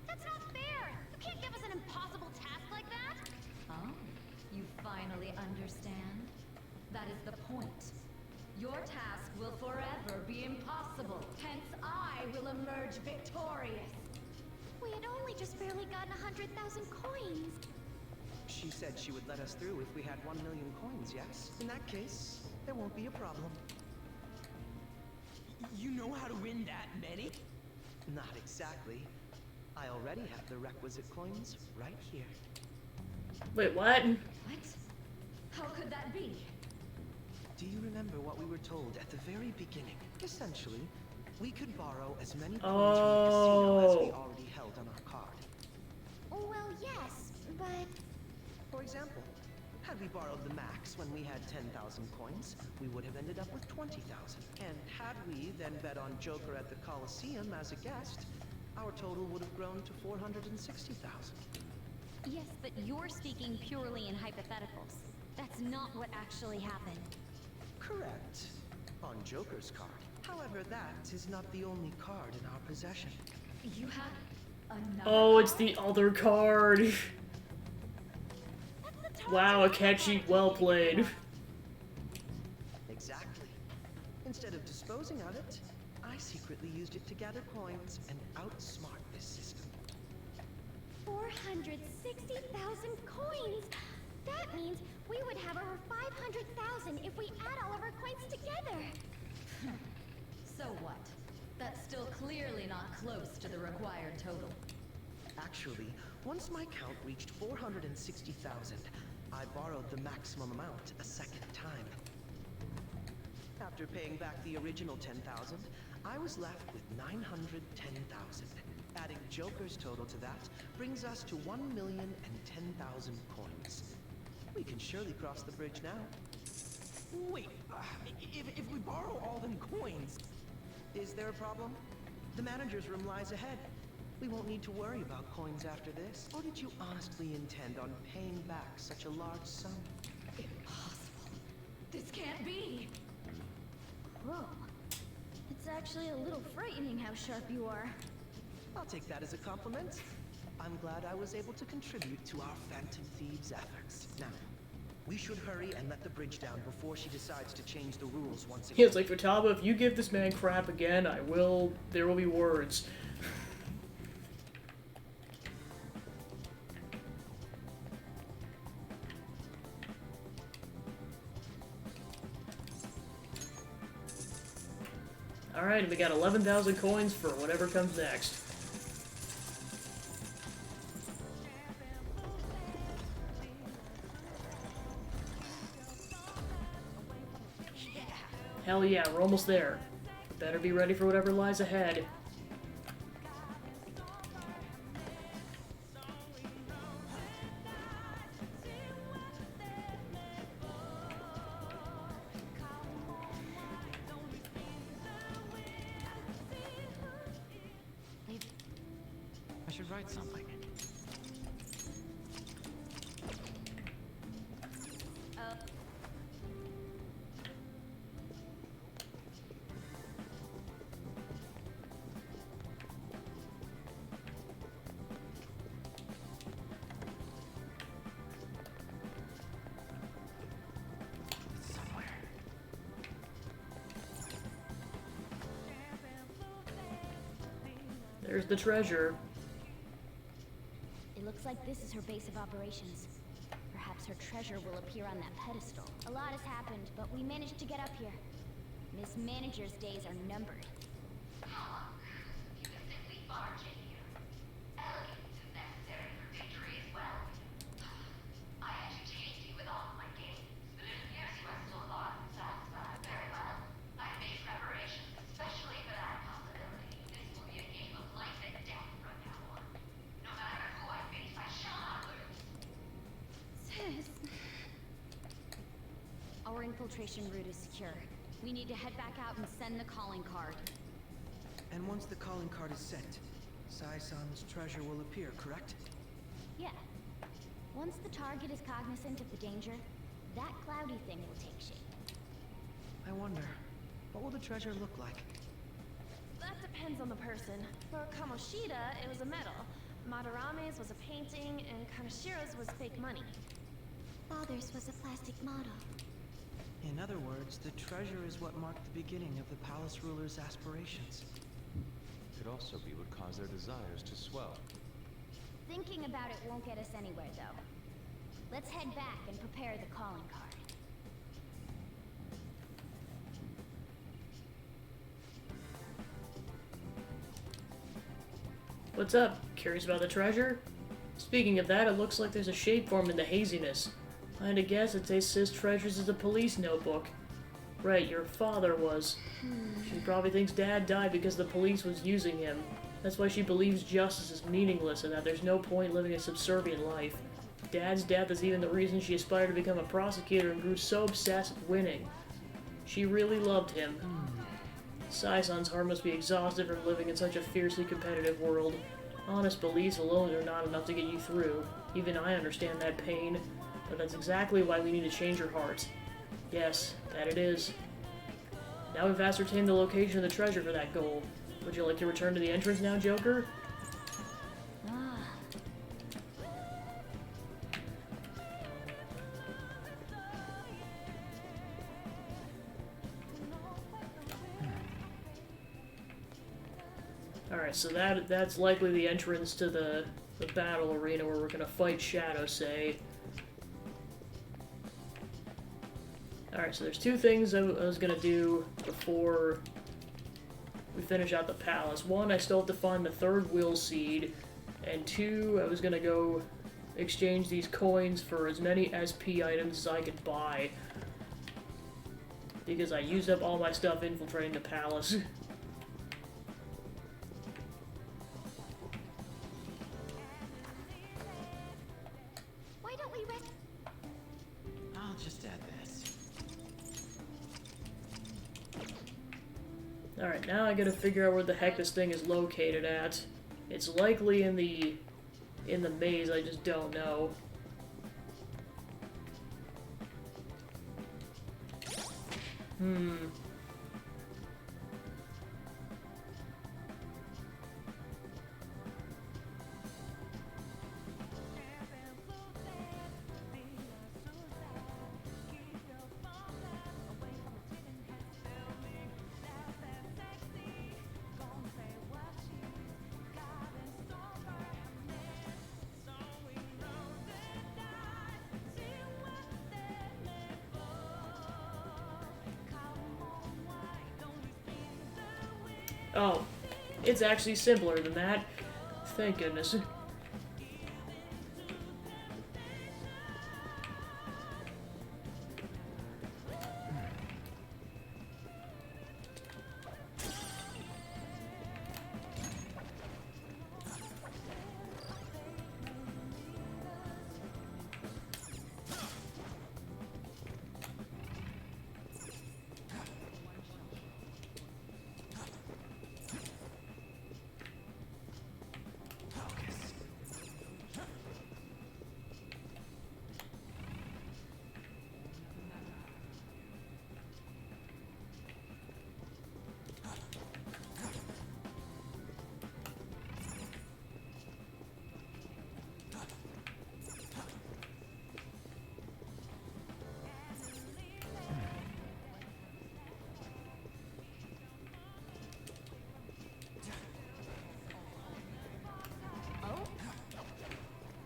That's not fair! You can't give us an impossible task like that! Oh, you finally understand? That is the point. Your task will forever be impossible. Hence, I will emerge victorious. We had only just barely gotten 100,000 coins. She said she would let us through if we had 1 million coins, yes? In that case, there won't be a problem. You know how to win that many? Not exactly. I already have the requisite coins right here. Wait, what? What? How could that be? Do you remember what we were told at the very beginning? Essentially, we could borrow as many coins from the casino as we already held on our card. Well, yes, but... For example, had we borrowed the max when we had 10,000 coins, we would have ended up with 20,000. And had we then bet on Joker at the Coliseum as a guest, our total would have grown to 460,000. Yes, but you're speaking purely in hypotheticals. That's not what actually happened. Correct. On Joker's card. However, that is not the only card in our possession. You had another Oh, it's card? the other card. Wow, Akechi, well played. Exactly. Instead of disposing of it, I secretly used it to gather coins and outsmart this system. 460,000 coins! That means we would have over 500,000 if we add all of our coins together! So what? That's still clearly not close to the required total. Actually, once my count reached 460,000, I borrowed the maximum amount a second time. After paying back the original 10,000, I was left with 910,000. Adding Joker's total to that brings us to 1,010,000 coins. We can surely cross the bridge now. Wait, if we borrow all them coins... Is there a problem? The manager's room lies ahead. We won't need to worry about coins after this. Or did you honestly intend on paying back such a large sum? Impossible. This can't be. Whoa. It's actually a little frightening how sharp you are. I'll take that as a compliment. I'm glad I was able to contribute to our Phantom Thieves' efforts. Now, we should hurry and let the bridge down before she decides to change the rules once again. Yeah, it's like, Futaba, if you give this man crap again, there will be words. Alright, we got 11,000 coins for whatever comes next. Hell yeah, we're almost there. Better be ready for whatever lies ahead. I should write something. There's the treasure. It looks like this is her base of operations. Perhaps her treasure will appear on that pedestal. A lot has happened, but we managed to get up here. Miss Manager's days are numbered. You can simply barge in here. Elegance is necessary for victory as well. I entertained you with all of my games, but it appears you are still alive and satisfied. Very well. I made preparations especially for that possibility. This will be a game of life and death from now on. No matter who I face, I shall not lose. Sis. Our infiltration route is secure. We need to head back out and send the calling card. And once the calling card is sent, Sai-san's treasure will appear, correct? Yeah. Once the target is cognizant of the danger, that cloudy thing will take shape. I wonder, what will the treasure look like? That depends on the person. For Kamoshida, it was a medal. Madarame's was a painting, and Kanashiro's was fake money. Father's was a plastic model. In other words, the treasure is what marked the beginning of the palace ruler's aspirations. Could also be what caused their desires to swell. Thinking about it won't get us anywhere, though. Let's head back and prepare the calling card. What's up? Curious about the treasure? Speaking of that, it looks like there's a shade form in the haziness. I had to guess it says Sis treasures is a police notebook. Right, your father was. She probably thinks Dad died because the police was using him. That's why she believes justice is meaningless and that there's no point living a subservient life. Dad's death is even the reason she aspired to become a prosecutor and grew so obsessed with winning. She really loved him. Sai-san's heart must be exhausted from living in such a fiercely competitive world. Honest beliefs alone are not enough to get you through. Even I understand that pain, but that's exactly why we need to change her heart. Yes, that it is. Now we've ascertained the location of the treasure for that goal. Would you like to return to the entrance now, Joker? Alright, so that's likely the entrance to the battle arena where we're gonna fight Shadow Sei. Alright, so there's two things I was gonna do before we finish out the palace. One, I still have to find the third will seed, and two, I was gonna go exchange these coins for as many SP items as I could buy, because I used up all my stuff infiltrating the palace. Why don't we I'll just add this. Alright, now I gotta figure out where the heck this thing is located at. It's likely in the maze, I just don't know. Oh, it's actually simpler than that. Thank goodness.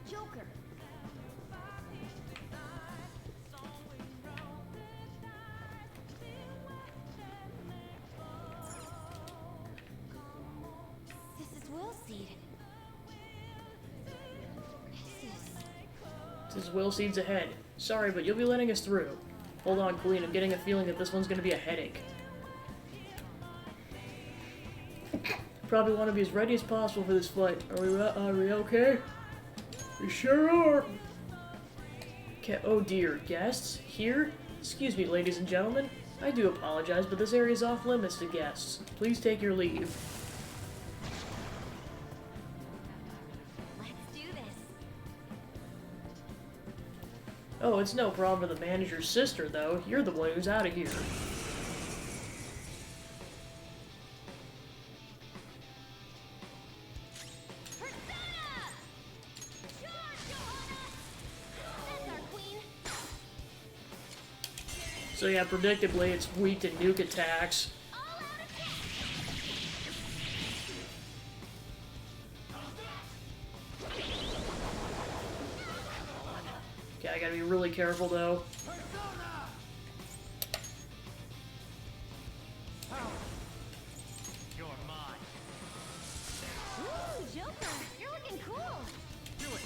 Joker. This is Will Seed. This is Will Seeds ahead. Sorry, but you'll be letting us through. Hold on, Queen. I'm getting a feeling that this one's gonna be a headache. Probably want to be as ready as possible for this flight. Are we okay? We sure are. Okay, oh dear, guests? Here? Excuse me, ladies and gentlemen. I do apologize, but this area is off limits to guests. Please take your leave. Let's do this. Oh, it's no problem for the manager's sister, though. You're the one who's out of here. So yeah, predictably, it's weak to nuke attacks. Okay, I gotta be really careful, though. You're mine. Ooh, Joker, you're looking cool. Do it.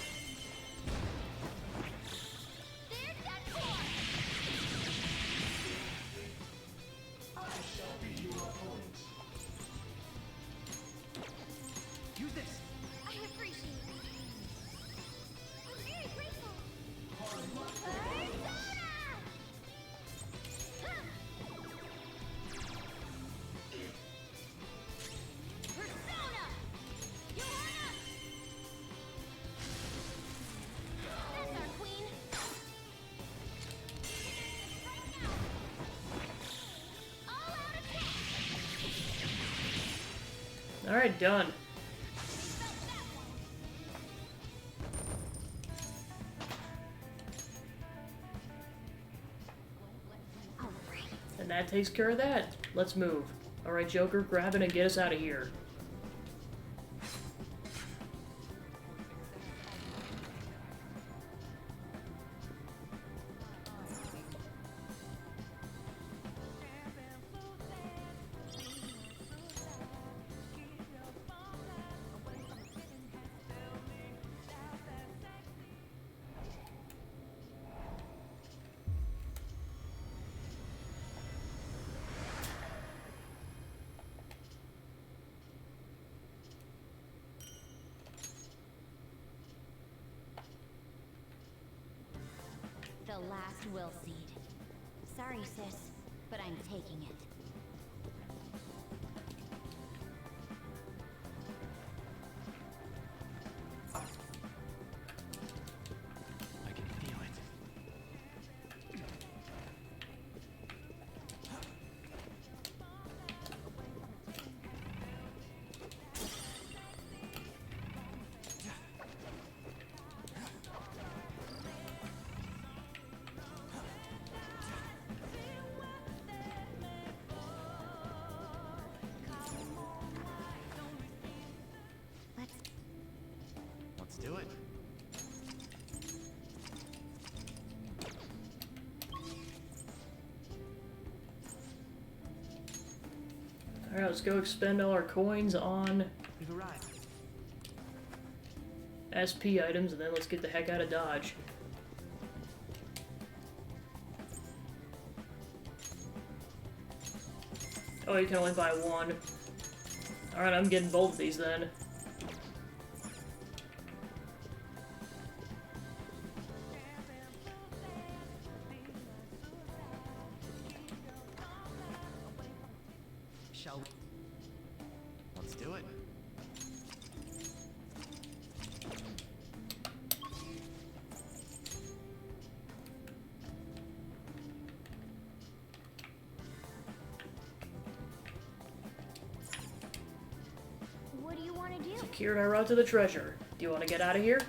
Alright, done. And that takes care of that. Let's move. Alright, Joker, grab it and get us out of here. The last will seed. Sorry, sis, but I'm taking it. I can feel it. Let's do it. Alright, let's go expend all our coins on We've arrived. SP items, and then let's get the heck out of Dodge. Oh, you can only buy one. Alright, I'm getting both of these then. Shall we? Let's do it. What do you want to do? Secured our route to the treasure. Do you want to get out of here?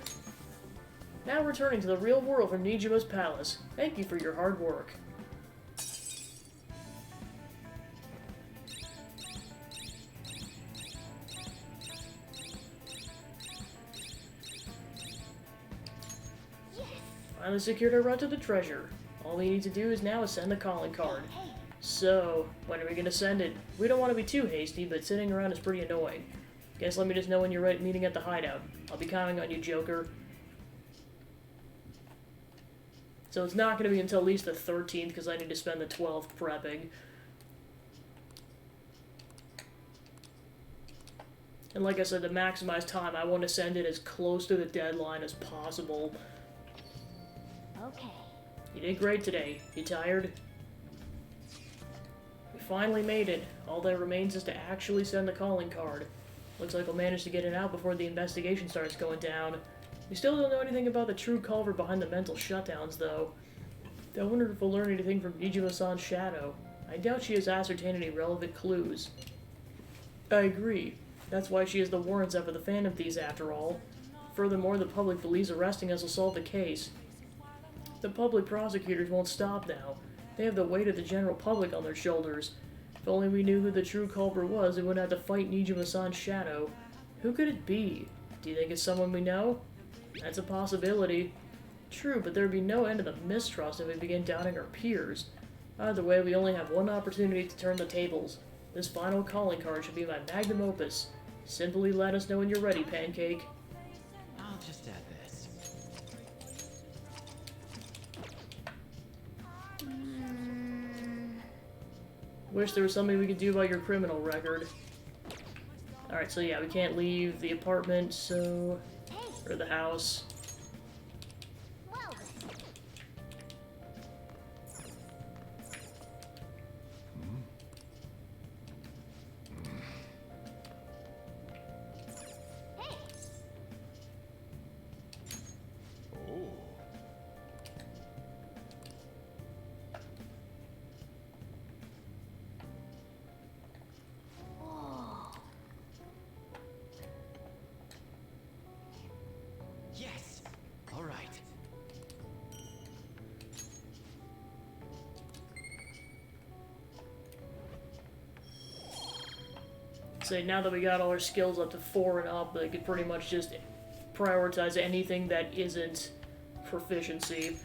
Now returning to the real world from Nijima's palace. Thank you for your hard work. Finally secured our route to the treasure. All we need to do is now send the calling card. So, when are we gonna send it? We don't want to be too hasty, but sitting around is pretty annoying. Guess let me just know when you're meeting at the hideout. I'll be counting on you, Joker. So it's not gonna be until at least the 13th, because I need to spend the 12th prepping. And like I said, to maximize time, I want to send it as close to the deadline as possible. Okay. You did great today. You tired? We finally made it. All that remains is to actually send the calling card. Looks like we'll manage to get it out before the investigation starts going down. We still don't know anything about the true culprit behind the mental shutdowns, though. I wonder if we'll learn anything from Nijima-san's shadow. I doubt she has ascertained any relevant clues. I agree. That's why she is the warrants out for the Phantom Thieves, after all. Furthermore, the public believes arresting us will solve the case. The public prosecutors won't stop now. They have the weight of the general public on their shoulders. If only we knew who the true culprit was, we wouldn't have to fight Nijima-san's shadow. Who could it be? Do you think it's someone we know? That's a possibility. True, but there'd be no end to the mistrust if we begin doubting our peers. Either way, we only have one opportunity to turn the tables. This final calling card should be my magnum opus. Simply let us know when you're ready, Pancake. I'll just add this. Wish there was something we could do about your criminal record. Alright, so yeah, we can't leave the apartment, so... or the house. Say, now that we got all our skills up to 4 and up, they could pretty much just prioritize anything that isn't proficiency.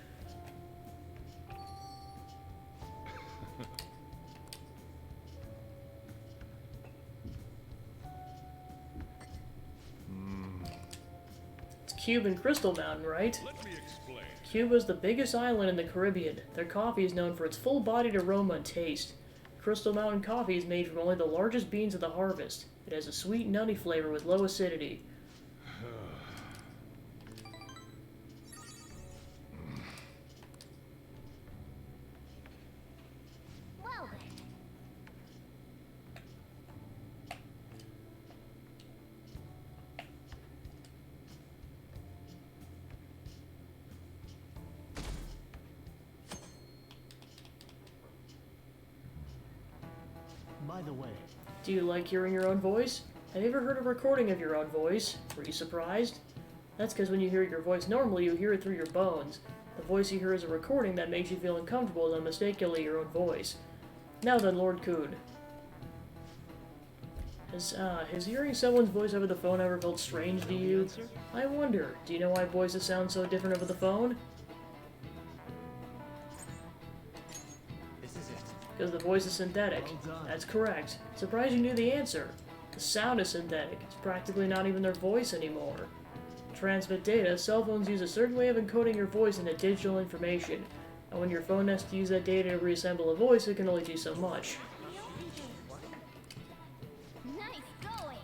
It's Cuba and Crystal Mountain, right? Let me explain. Cuba is the biggest island in the Caribbean. Their coffee is known for its full-bodied aroma and taste. Crystal Mountain coffee is made from only the largest beans of the harvest. It has a sweet, nutty flavor with low acidity. Well then. By the way, Do you like hearing your own voice? Have you ever heard a recording of your own voice? Were you surprised? That's because when you hear your voice normally, you hear it through your bones. The voice you hear is a recording that makes you feel uncomfortable and mistakenly your own voice. Now then, Lord Coon. Has hearing someone's voice over the phone ever felt strange to you? I wonder, do you know why voices sound so different over the phone? This is it. Because the voice is synthetic. That's correct. Surprised you knew the answer. The sound is synthetic. It's practically not even their voice anymore. To transmit data, cell phones use a certain way of encoding your voice into digital information. And when your phone has to use that data to reassemble a voice, it can only do so much. Nice going.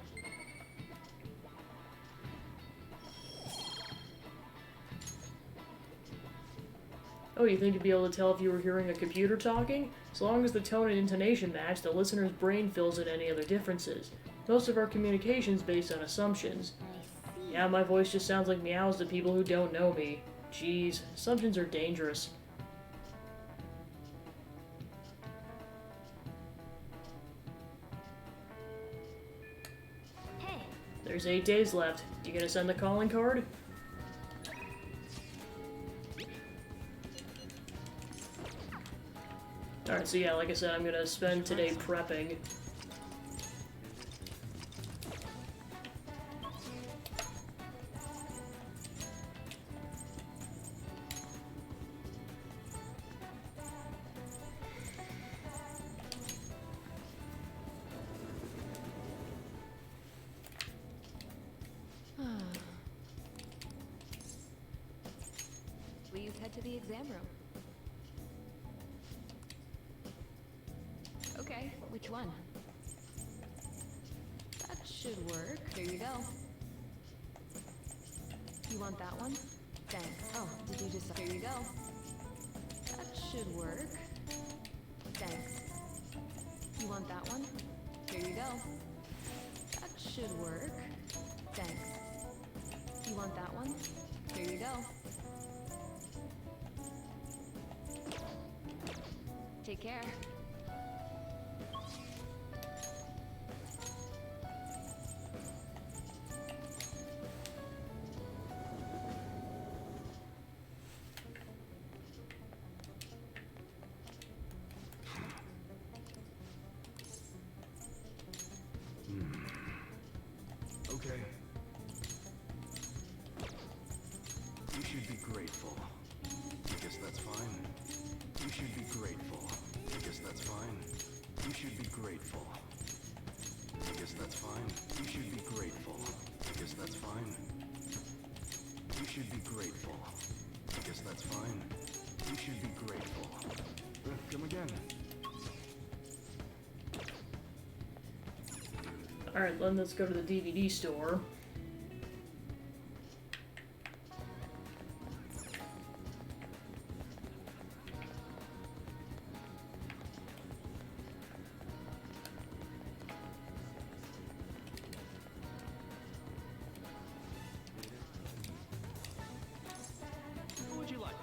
Oh, you think you'd be able to tell if you were hearing a computer talking? As long as the tone and intonation match, the listener's brain fills in any other differences. Most of our communication's based on assumptions. Yeah, my voice just sounds like meows to people who don't know me. Jeez, assumptions are dangerous. Hey, There's 8 days left. You gonna send the calling card? Alright, so yeah, like I said, I'm gonna spend today prepping. Please head to the exam room. Okay, which one? That should work. Here you go. You want that one? Thanks. Oh, did you just... Here you go. That should work. Thanks. You want that one? Here you go. That should work. Thanks. You want that one? Here you go. Take care. Okay. You should be grateful. I guess that's fine. You should be grateful. I guess that's fine. You should be grateful. I guess that's fine. You should be grateful. I guess that's fine. You should be grateful. I guess that's fine. You should be grateful. Come again. Alright, then let's go to the DVD store. What would you like?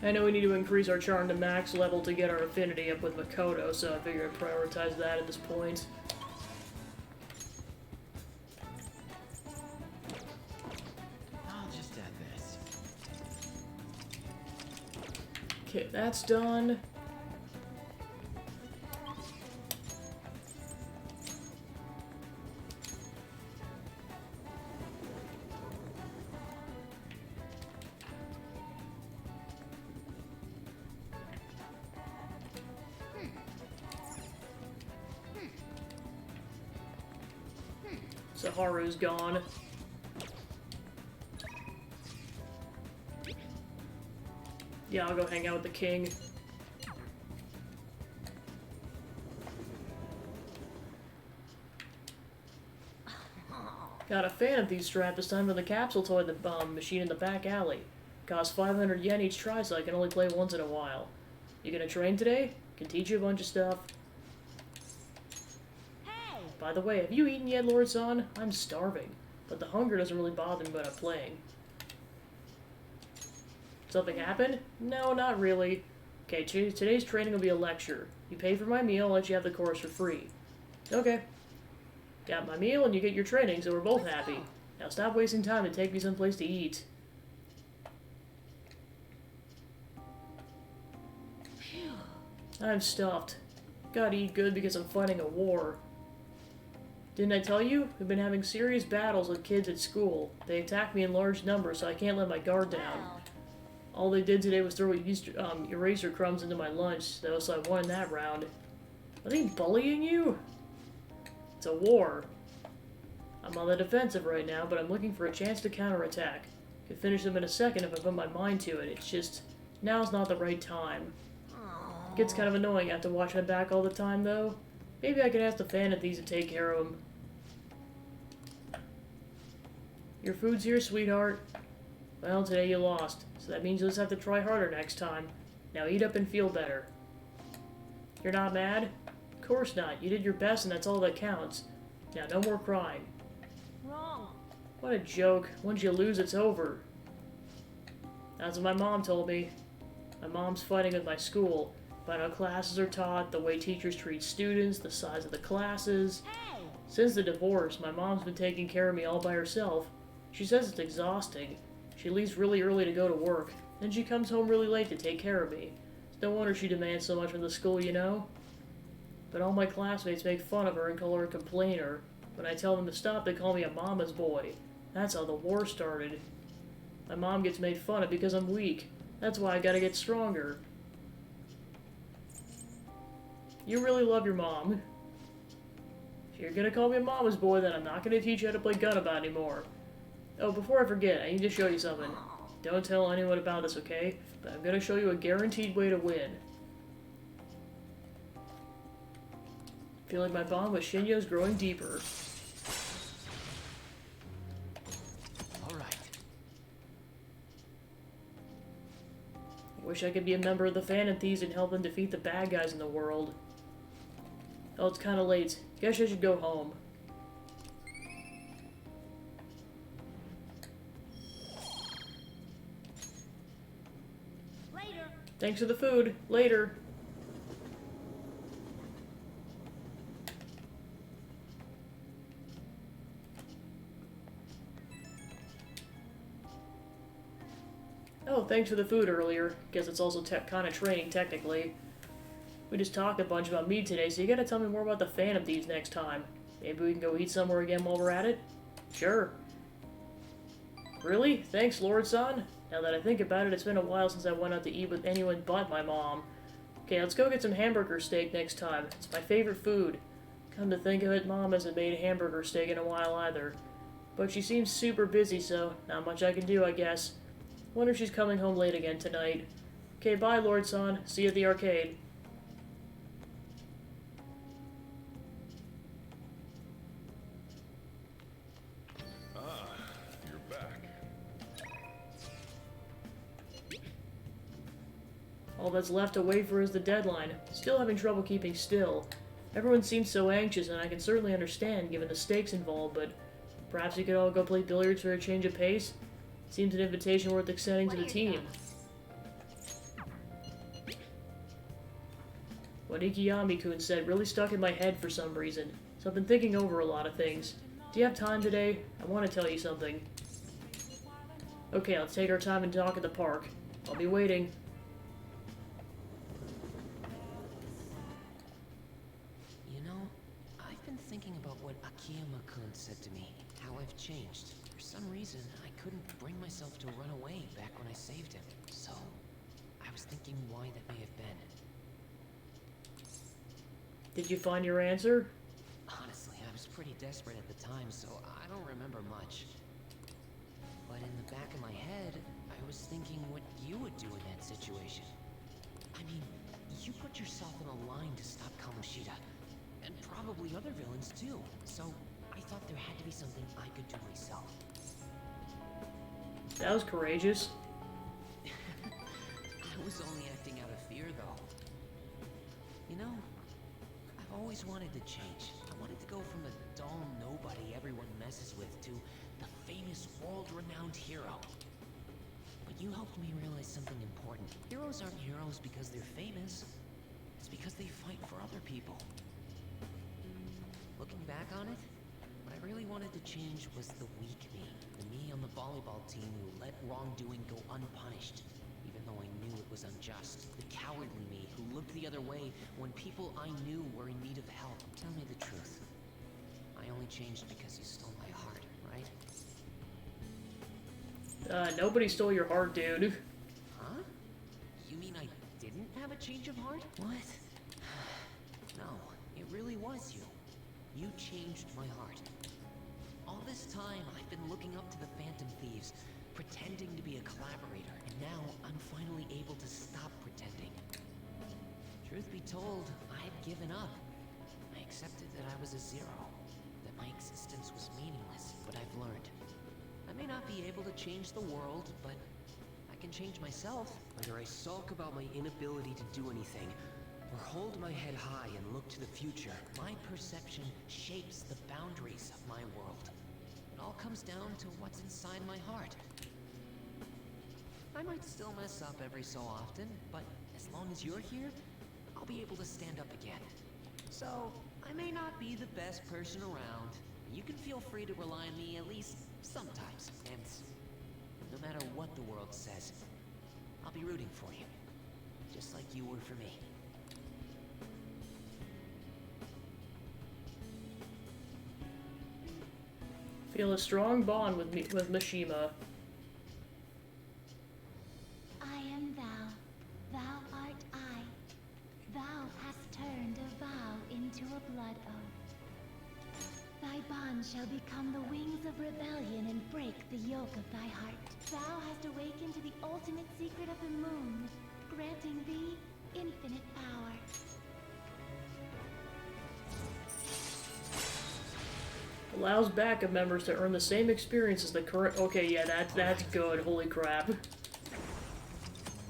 I know we need to increase our charm to max level to get our affinity up with Makoto, so I figured I'd prioritize that at this point. I'll just add this. Okay, that's done. Saharu's gone. Yeah, I'll go hang out with the king. Got a fan of these strapped this time for the capsule toy machine in the back alley. Costs 500 yen each try, so I can only play once in a while. You gonna train today? Can teach you a bunch of stuff. By the way, have you eaten yet, Lord-san? I'm starving, but the hunger doesn't really bother me when I'm playing. Something happened? No, not really. Okay, today's training will be a lecture. You pay for my meal, I'll let you have the course for free. Okay. Got my meal and you get your training, so we're both happy. Now stop wasting time and take me someplace to eat. I'm stuffed. Gotta eat good because I'm fighting a war. Didn't I tell you? We've been having serious battles with kids at school. They attack me in large numbers, so I can't let my guard down. All they did today was throw eraser crumbs into my lunch, though, so I won that round. Are they bullying you? It's a war. I'm on the defensive right now, but I'm looking for a chance to counterattack. Could finish them in a second if I put my mind to it. It's just, now's not the right time. Gets kind of annoying I have to watch my back all the time, though. Maybe I could ask the fan of these to take care of them. Your food's here, sweetheart. Well, today you lost, so that means you'll just have to try harder next time. Now eat up and feel better. You're not mad? Of course not. You did your best and that's all that counts. Now, no more crying. Wrong. What a joke. Once you lose, it's over. That's what my mom told me. My mom's fighting with my school. About how classes are taught, the way teachers treat students, the size of the classes. Hey! Since the divorce, my mom's been taking care of me all by herself. She says it's exhausting. She leaves really early to go to work, then she comes home really late to take care of me. It's no wonder she demands so much from the school, you know? But all my classmates make fun of her and call her a complainer. When I tell them to stop, they call me a mama's boy. That's how the war started. My mom gets made fun of because I'm weak. That's why I gotta get stronger. You really love your mom. If you're gonna call me a mama's boy, then I'm not gonna teach you how to play Gunabout anymore. Oh, before I forget, I need to show you something. Don't tell anyone about this, okay? But I'm gonna show you a guaranteed way to win. Feel like my bond with Shinyo's growing deeper. Alright. Wish I could be a member of the Phantom Thieves and help them defeat the bad guys in the world. Oh, it's kinda late. Guess I should go home. Later. Thanks for the food. Later. Oh, thanks for the food earlier. Guess it's also kind of training, technically. We just talked a bunch about meat today, so you gotta tell me more about the Phantom Thieves next time. Maybe we can go eat somewhere again while we're at it? Sure. Really? Thanks, Lord-san. Now that I think about it, it's been a while since I went out to eat with anyone but my mom. Okay, let's go get some hamburger steak next time. It's my favorite food. Come to think of it, Mom hasn't made a hamburger steak in a while either. But she seems super busy, so not much I can do, I guess. Wonder if she's coming home late again tonight. Okay, bye, Lord-san. See you at the arcade. Ah, you're back. All that's left to wait for is the deadline. Still having trouble keeping still. Everyone seems so anxious, and I can certainly understand given the stakes involved, but perhaps you could all go play billiards for a change of pace? Seems an invitation worth extending to the team. What Ikiyami-kun said really stuck in my head for some reason, so I've been thinking over a lot of things. Do you have time today? I want to tell you something. Okay, let's take our time and talk at the park. I'll be waiting. You know, I've been thinking about what Akiyama-kun said to me, how I've changed. For some reason, I couldn't bring myself to run away back when I saved him. So, I was thinking why that may have been. Did you find your answer? Honestly, I was pretty desperate at the time, so I don't remember much. But in the back of my head, I was thinking what you would do in that situation. I mean, you put yourself in a line to stop Kamoshida, and probably other villains too. So, I thought there had to be something I could do myself. That was courageous. I was only acting out of fear, though. You know, I've always wanted to change. I wanted to go from a dull nobody everyone messes with to the famous world-renowned hero. But you helped me realize something important. Heroes aren't heroes because they're famous. It's because they fight for other people. Looking back on it, what I really wanted to change was the weak me. The me on the volleyball team who let wrongdoing go unpunished, even though I knew it was unjust. The cowardly me who looked the other way when people I knew were in need of help. Tell me the truth. I only changed because you stole my heart, right? Nobody stole your heart, dude. Huh? You mean I didn't have a change of heart? What? No, it really was you. You changed my heart. All this time, I've been looking up to the Phantom Thieves, pretending to be a collaborator, and now I'm finally able to stop pretending. Truth be told, I had given up. I accepted that I was a zero, that my existence was meaningless, but I've learned. I may not be able to change the world, but I can change myself. Whether I sulk about my inability to do anything, or hold my head high and look to the future, my perception shapes the boundaries of my world. It all comes down to what's inside my heart. I might still mess up every so often, but as long as you're here, I'll be able to stand up again. So, I may not be the best person around. You can feel free to rely on me at least sometimes. And no matter what the world says, I'll be rooting for you. Just like you were for me. Feel a strong bond with Mishima. I am thou, thou art I. Thou hast turned a vow into a blood oath. Thy bond shall become the wings of rebellion and break the yoke of thy heart. Thou hast awakened to the ultimate secret of the moon, granting thee infinite power. Allows backup members to earn the same experience as the current. Okay, yeah, that's good. Holy crap.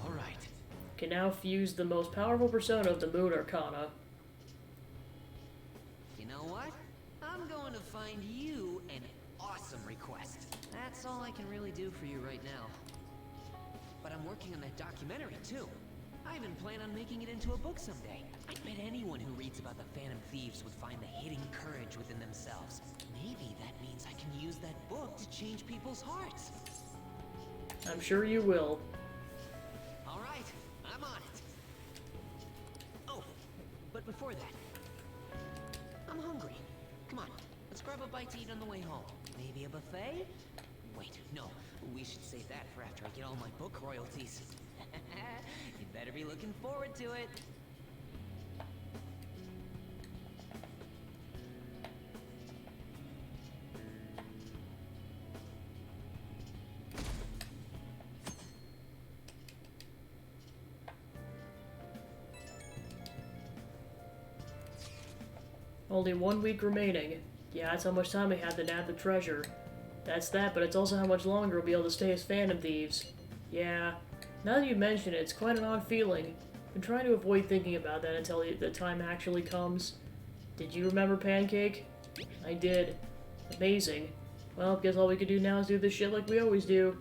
Alright. Can now fuse the most powerful persona of the Moon Arcana. You know what? I'm going to find you an awesome request. That's all I can really do for you right now. But I'm working on that documentary too. I even plan on making it into a book someday. I bet anyone who reads about the Phantom Thieves would find the hidden courage within themselves. Maybe that means I can use that book to change people's hearts. I'm sure you will. All right, I'm on it. Oh, but before that, I'm hungry. Come on, let's grab a bite to eat on the way home. Maybe a buffet? Wait, no, we should save that for after I get all my book royalties. You'd better be looking forward to it. Only 1 week remaining. Yeah, that's how much time we had to nab the treasure. That's that, but it's also how much longer we'll be able to stay as Phantom Thieves. Yeah, now that you mention it, it's quite an odd feeling. Been trying to avoid thinking about that until the time actually comes. Did you remember Pancake? I did. Amazing. Well, guess all we could do now is do this shit like we always do.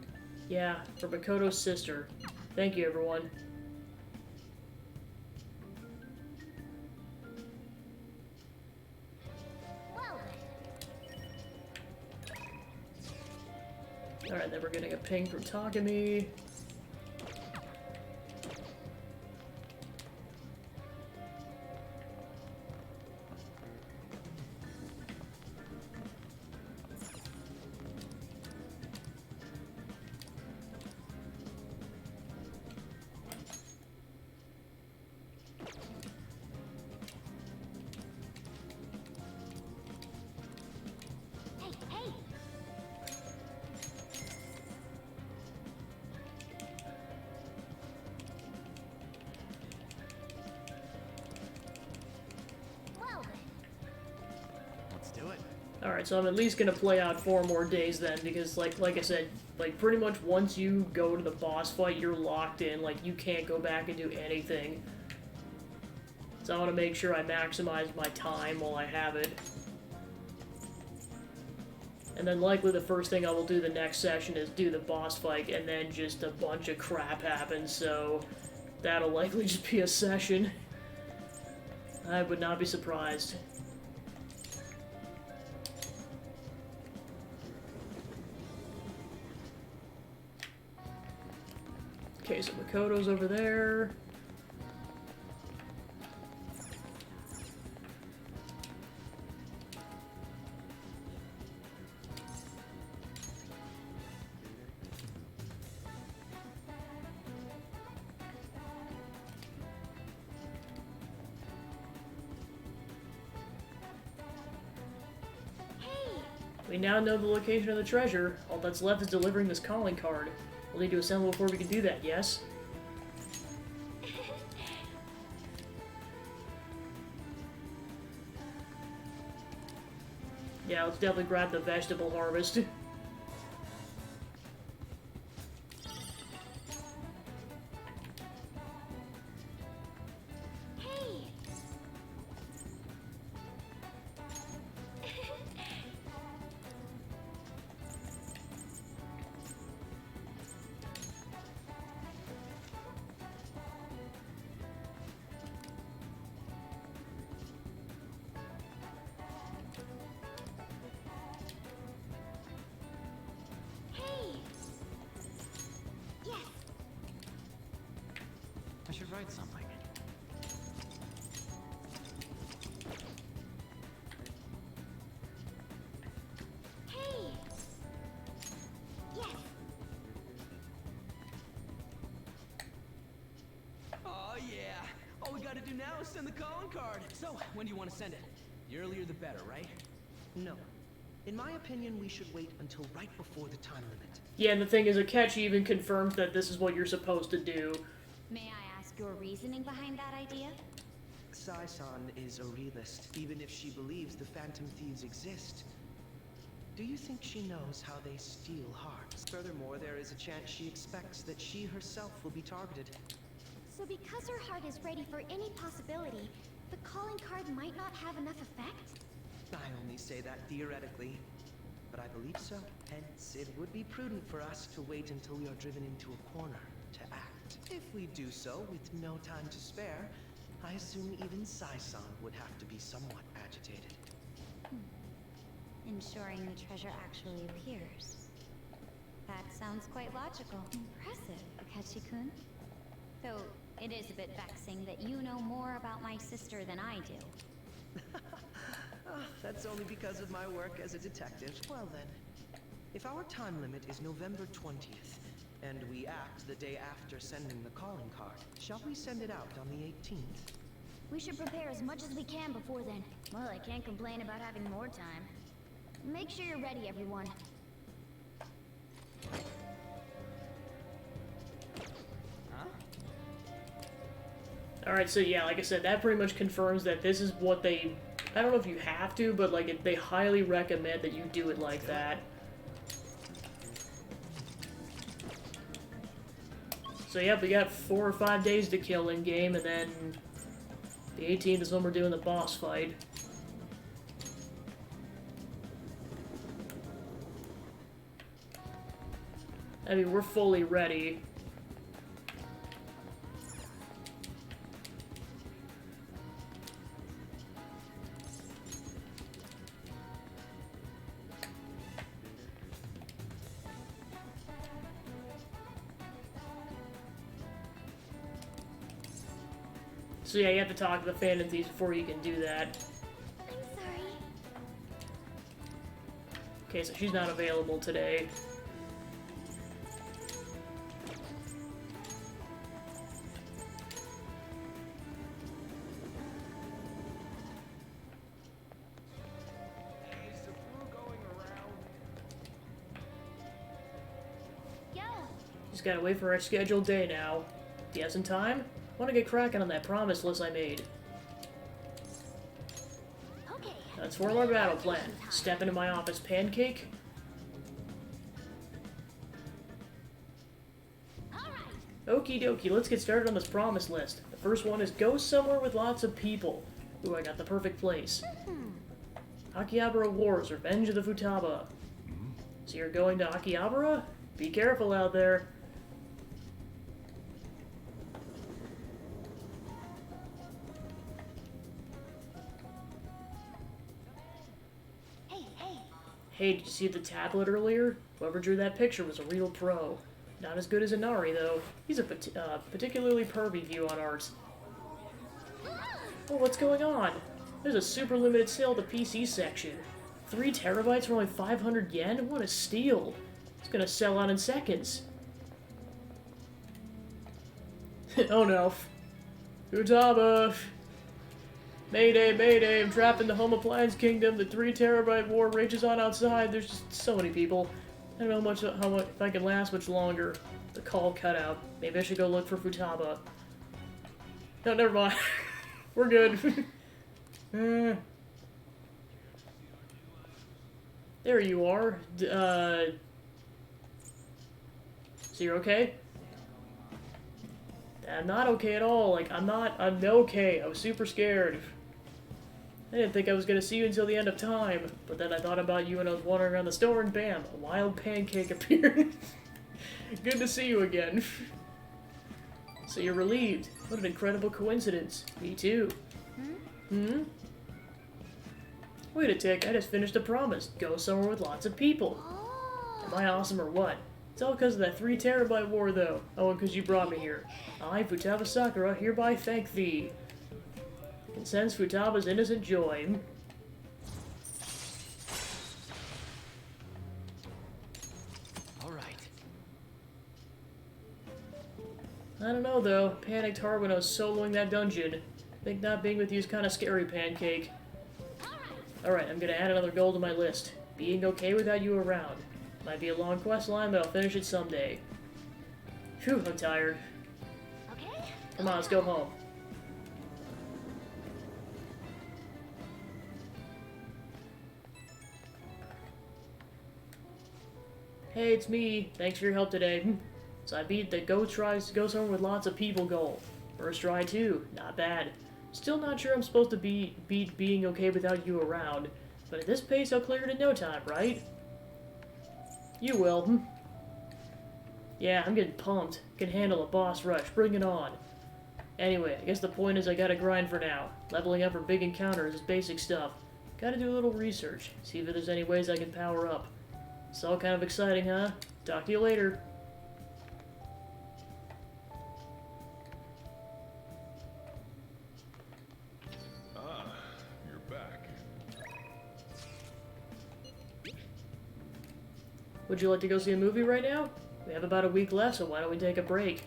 Yeah, for Makoto's sister. Thank you, everyone. Alright, then we're getting a ping from Takumi. Hey, hey! Well then. Let's do it. Alright, so I'm at least gonna play out 4 more days then, because like I said, like pretty much once you go to the boss fight, you're locked in, like you can't go back and do anything. So I want to make sure I maximize my time while I have it. And then likely the first thing I will do the next session is do the boss fight, and then just a bunch of crap happens, so that'll likely just be a session. I would not be surprised. Okay, so Makoto's over there. We now know the location of the treasure. All that's left is delivering this calling card. We'll need to assemble before we can do that, yes? Yeah, let's definitely grab the vegetable harvest. I should write something. Hey! Yes! Oh, yeah. All we gotta do now is send the calling card. So, when do you want to send it? The earlier the better, right? No. In my opinion, we should wait until right before the time limit. Yeah, and the thing is, Akechi even confirms that this is what you're supposed to do. May I ask your reasoning behind that idea? Sai-san is a realist, even if she believes the Phantom Thieves exist. Do you think she knows how they steal hearts? Furthermore, there is a chance she expects that she herself will be targeted. So because her heart is ready for any possibility, the calling card might not have enough effect? I only say that theoretically, but I believe so. Hence, it would be prudent for us to wait until we are driven into a corner to act. If we do so with no time to spare, I assume even Sai-san would have to be somewhat agitated. Ensuring the treasure actually appears. That sounds quite logical. Impressive, Akechi-kun. Though, it is a bit vexing that you know more about my sister than I do. That's only because of my work as a detective. Well then, if our time limit is November 20th, and we act the day after sending the calling card, shall we send it out on the 18th? We should prepare as much as we can before then. Well, I can't complain about having more time. Make sure you're ready, everyone. Alright, so yeah, like I said, that pretty much confirms that this is what they... I don't know if you have to, but like they highly recommend that you do it like that. So yep, we got 4 or 5 days to kill in game, and then the 18th is when we're doing the boss fight. I mean, we're fully ready. So yeah, you have to talk to the Phantom Thieves before you can do that. I'm sorry. Okay, so she's not available today. Yo, Just gotta wait for our scheduled day now. Do you have some time? Want to get cracking on that promise list I made. okay. Let's form our battle plan. Step into my office, Pancake. Okie dokie, let's get started on this promise list. The first one is go somewhere with lots of people. Ooh, I got the perfect place. Akihabara Wars, Revenge of the Futaba. So you're going to Akihabara? Be careful out there. Hey, hey. Hey, did you see the tablet earlier? Whoever drew that picture was a real pro. Not as good as Inari, though. He's a particularly pervy view on art. Oh, what's going on? There's a super limited sale at the PC section. 3 terabytes for only 500 yen? What a steal. It's gonna sell out in seconds. Oh no. Futaba! Mayday, mayday, I'm trapped in the home appliance kingdom. The 3 terabyte war rages on outside. There's just so many people. I don't know how much if I can last much longer. The call cut out. Maybe I should go look for Futaba. No, never mind. We're good. There you are. So you're okay? I'm not okay at all. Like, I'm okay. I was super scared. I didn't think I was gonna see you until the end of time, but then I thought about you and I was wandering around the store and bam, a wild pancake appeared. Good to see you again. So you're relieved. What an incredible coincidence. Me too. Wait a tick, I just finished a promise. Go somewhere with lots of people. Am I awesome or what? It's all because of that 3 terabyte war though. Oh, and because you brought me here. I, Futaba Sakura, hereby thank thee. Can sense Futaba's innocent joy. Alright. I don't know though. Panicked hard when I was soloing that dungeon. Think not being with you is kind of scary, Pancake. Alright, I'm gonna add another goal to my list. Being okay without you around. Might be a long quest line, but I'll finish it someday. Phew, I'm tired. Okay. Come on, let's go home. Hey, it's me. Thanks for your help today. So I beat the go somewhere with lots of people goal. First try too. Not bad. Still not sure I'm supposed to beat being okay without you around. But at this pace, I'll clear it in no time, right? You will. Yeah, I'm getting pumped. Can handle a boss rush. Bring it on. Anyway, I guess the point is I gotta grind for now. Leveling up for big encounters is basic stuff. Gotta do a little research. See if there's any ways I can power up. It's all kind of exciting, huh? Talk to you later. Ah, you're back. Would you like to go see a movie right now? We have about a week left, so why don't we take a break?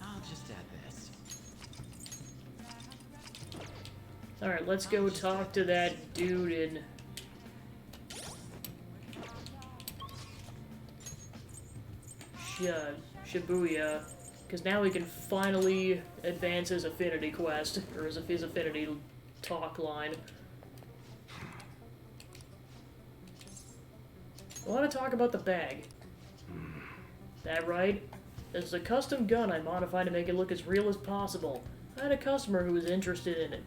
I'll just add this. Alright, let's go talk to that dude in... Shibuya. Because now we can finally advance his affinity quest, or his affinity talk line. I want to talk about the bag. That right? This is a custom gun I modified to make it look as real as possible. I had a customer who was interested in it.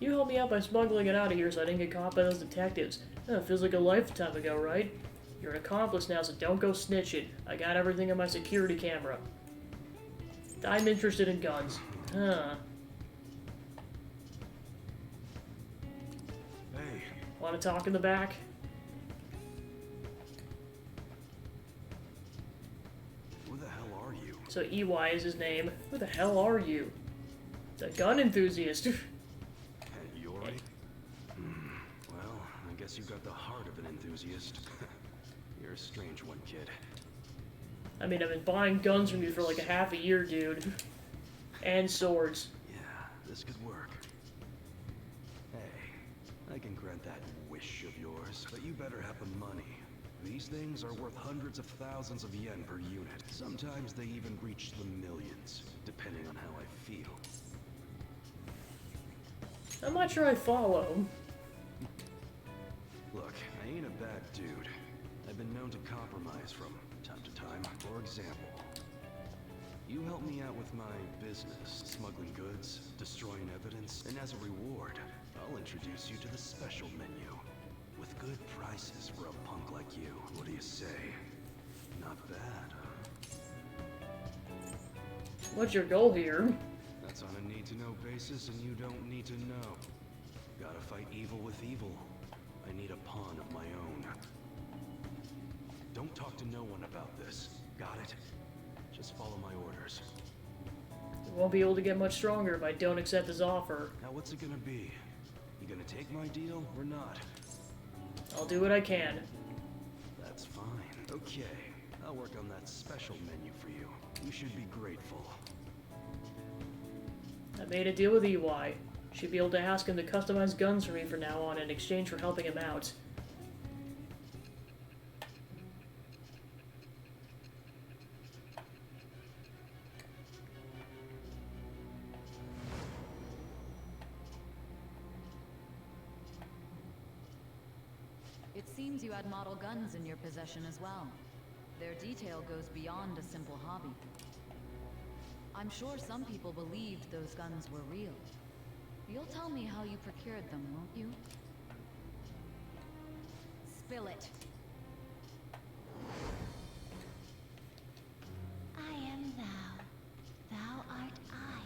You helped me out by smuggling it out of here so I didn't get caught by those detectives. Feels like a lifetime ago, right? You're an accomplice now, so don't go snitching. I got everything on my security camera. I'm interested in guns. Huh. Hey. Want to talk in the back? Who the hell are you? So EY is his name. Who the hell are you? The gun enthusiast. You alright? Well, I guess you got the heart of an enthusiast. You're a strange one, kid. I mean, I've been buying guns from you for like a half a year, dude. And swords. Yeah, this could work. Hey, I can grant that wish of yours, but you better have the money. These things are worth hundreds of thousands of yen per unit. Sometimes they even reach the millions, depending on how I feel. I'm not sure I follow. Look, I ain't a bad dude. I've been known to compromise from time to time. For example, you help me out with my business, smuggling goods, destroying evidence, and as a reward, I'll introduce you to the special menu. With good prices for a punk like you. What do you say? Not bad, huh? What's your goal here? That's on a need-to-know basis, and you don't need to know. Gotta fight evil with evil. I need a pawn of my own. Don't talk to no one about this. Got it? Just follow my orders. You won't be able to get much stronger if I don't accept his offer. Now what's it gonna be? You gonna take my deal or not? I'll do what I can. That's fine. Okay, I'll work on that special menu for you. You should be grateful. I made a deal with EY. Should be able to ask him to customize guns for me from now on in exchange for helping him out. It seems you had model guns in your possession as well. Their detail goes beyond a simple hobby. I'm sure some people believed those guns were real. You'll tell me how you procured them, won't you? Spill it. I am thou. Thou art I.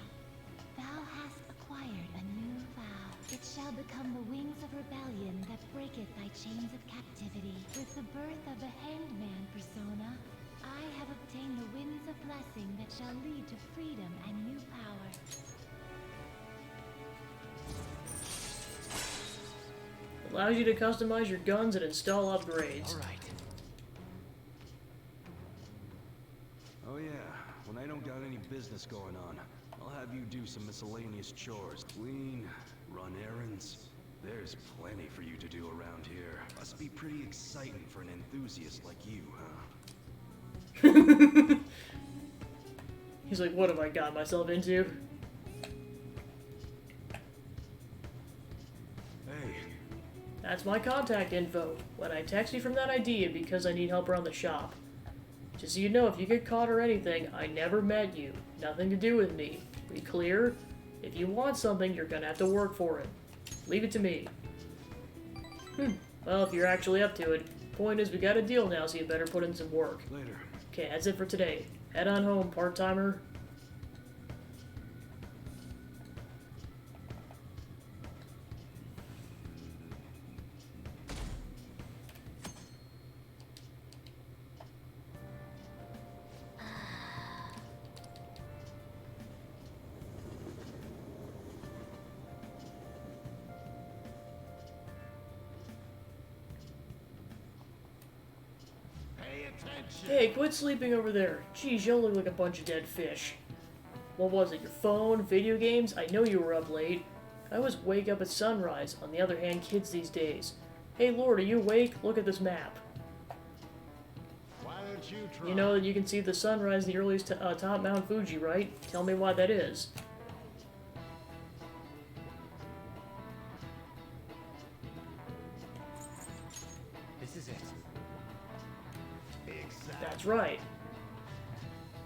Thou hast acquired a new vow. It shall become the wings of rebellion that breaketh thy chains of captivity. With the birth of the hanged man persona, I have obtained the winds of blessing that shall lead to freedom and new power. Allows you to customize your guns and install upgrades. All right. Oh yeah, when I don't got any business going on, I'll have you do some miscellaneous chores. Clean, run errands. There's plenty for you to do around here. Must be pretty exciting for an enthusiast like you, huh? He's like, what have I got myself into? Hey. That's my contact info. When I text you from that ID, because I need help around the shop. Just so you know, if you get caught or anything, I never met you. Nothing to do with me. Be clear? If you want something, you're gonna have to work for it. Leave it to me. Well, if you're actually up to it. Point is, we got a deal now, so you better put in some work. Later. Okay, that's it for today. Head on home, part-timer. Hey, quit sleeping over there. Geez, you look like a bunch of dead fish. What was it, your phone, video games? I know you were up late. I always wake up at sunrise. On the other hand, kids these days. Hey, Lord, are you awake? Look at this map. Why don't you try? You know that you can see the sunrise the earliest top Mount Fuji, right? Tell me why that is. This is it. That's right.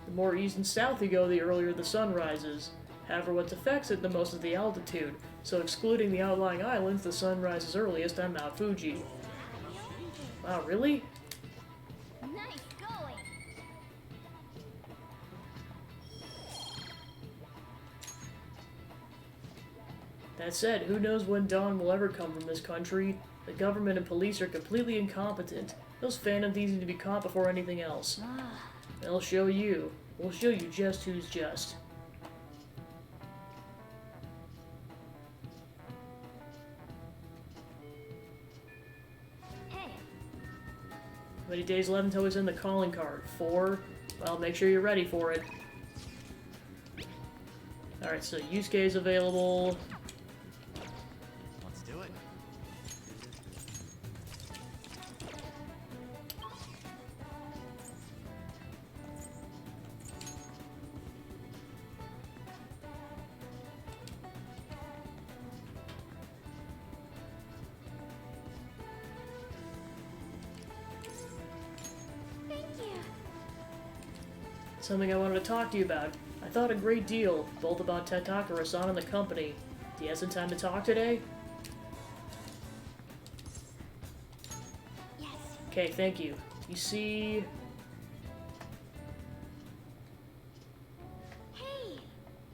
The more east and south you go, the earlier the sun rises. However, what affects it the most is the altitude, so excluding the outlying islands, the sun rises earliest on Mount Fuji. Wow, really? Nice going. That said, who knows when dawn will ever come from this country? The government and police are completely incompetent. Those phantom thieves need to be caught before anything else. They'll show you. We'll show you just who's just. Hey, How many days left until we send the calling card? 4? Well, make sure you're ready for it. Alright, so Yusuke is available. Let's do it. thank you. Something I wanted to talk to you about. I thought a great deal, both about Takakura-san and the company. Do you have some time to talk today? Yes. Okay, thank you. You see... Hey,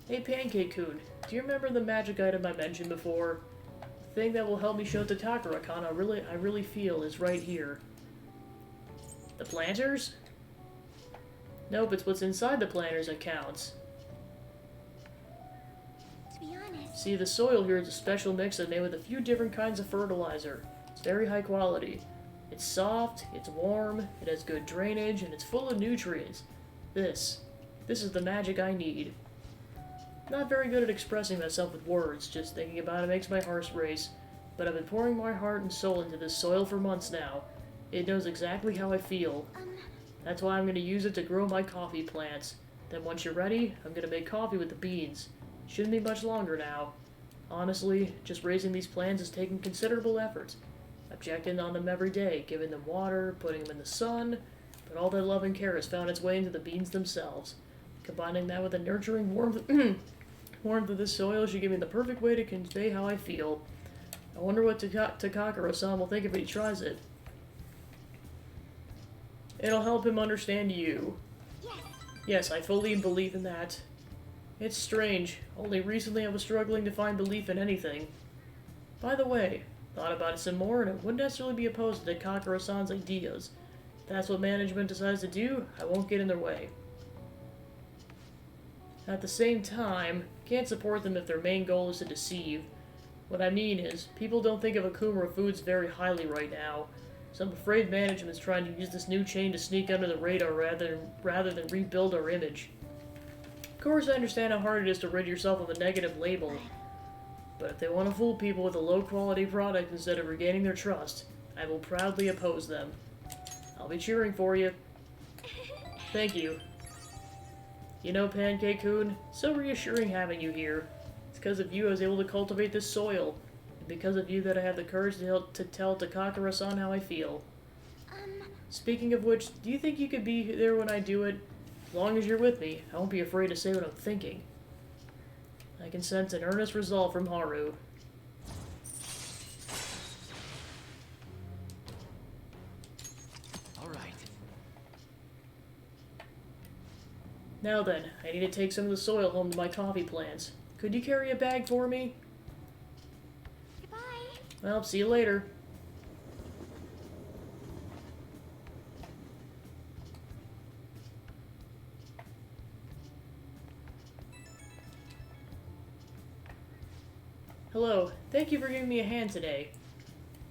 Hey, Pancake-kun, do you remember the magic item I mentioned before? The thing that will help me show Takakura-kan I really feel is right here. The planters? Nope, it's what's inside the planters that counts. to be honest, See, the soil here is a special mix that's made with a few different kinds of fertilizer. It's very high quality. It's soft, it's warm, it has good drainage, and it's full of nutrients. This is the magic I need. Not very good at expressing myself with words, just thinking about it makes my heart race. But I've been pouring my heart and soul into this soil for months now. It knows exactly how I feel. That's why I'm going to use it to grow my coffee plants. Then once you're ready, I'm going to make coffee with the beans. Shouldn't be much longer now. Honestly, just raising these plants is taking considerable effort. I'm checking on them every day, giving them water, putting them in the sun, but all that love and care has found its way into the beans themselves. Combining that with the nurturing warmth, warmth of this soil should give me the perfect way to convey how I feel. I wonder what Takakura-san will think if he tries it. It'll help him understand you. yes. Yes, I fully believe in that. It's strange. Only recently I was struggling to find belief in anything. By the way, thought about it some more and it wouldn't necessarily be opposed to Kakura-san's ideas. If that's what management decides to do, I won't get in their way. At the same time, can't support them if their main goal is to deceive. What I mean is, people don't think of Akumura Foods very highly right now, so I'm afraid management's trying to use this new chain to sneak under the radar rather than rebuild our image. Of course, I understand how hard it is to rid yourself of a negative label, but if they want to fool people with a low-quality product instead of regaining their trust, I will proudly oppose them. I'll be cheering for you. Thank you. You know, Pancake-kun, so reassuring having you here. It's because of you I was able to cultivate this soil, and because of you that I have the courage to tell Takakura-san how I feel. Speaking of which, do you think you could be there when I do it? As long as you're with me, I won't be afraid to say what I'm thinking. I can sense an earnest resolve from Haru. All right. Now then, I need to take some of the soil home to my coffee plants. Could you carry a bag for me? Goodbye. Well, see you later. Hello, thank you for giving me a hand today.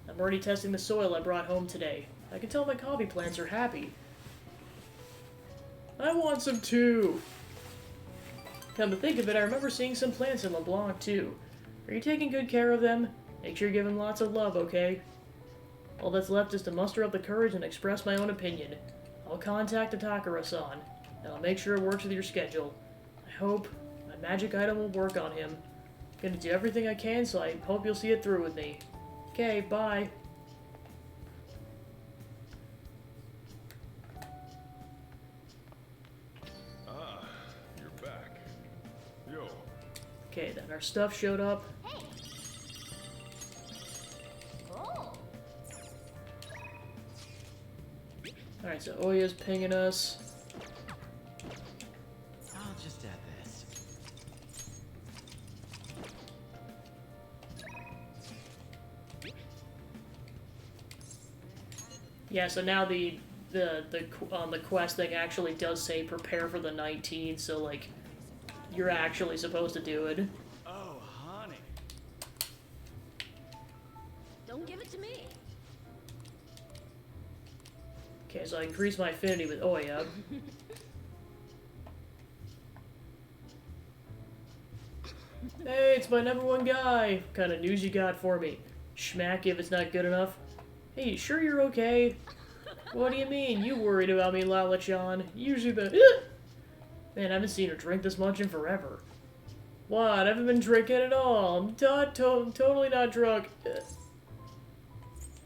I'm already testing the soil I brought home today. I can tell my coffee plants are happy. I want some too! Come to think of it, I remember seeing some plants in LeBlanc too. Are you taking good care of them? Make sure you give them lots of love, okay? All that's left is to muster up the courage and express my own opinion. I'll contact Takakura-san, and I'll make sure it works with your schedule. I hope my magic item will work on him. I'm gonna do everything I can, so I hope you'll see it through with me. Okay, bye. Ah, you're back. Yo, Okay, then our stuff showed up. Hey. Oh. Alright, so Oya's pinging us. I'll just add this. Yeah, so now the quest thing actually does say prepare for the 19th, so like you're actually supposed to do it. Oh, honey. Don't give it to me. Okay, so I increase my affinity with Oya. Hey, it's my #1 guy! What kind of news you got for me? Schmack if it's not good enough. Hey, sure you're okay? What do you mean? You worried about me, Lala-chan? Usually the... Man, I haven't seen her drink this much in forever. What? I haven't been drinking at all. I'm totally not drunk.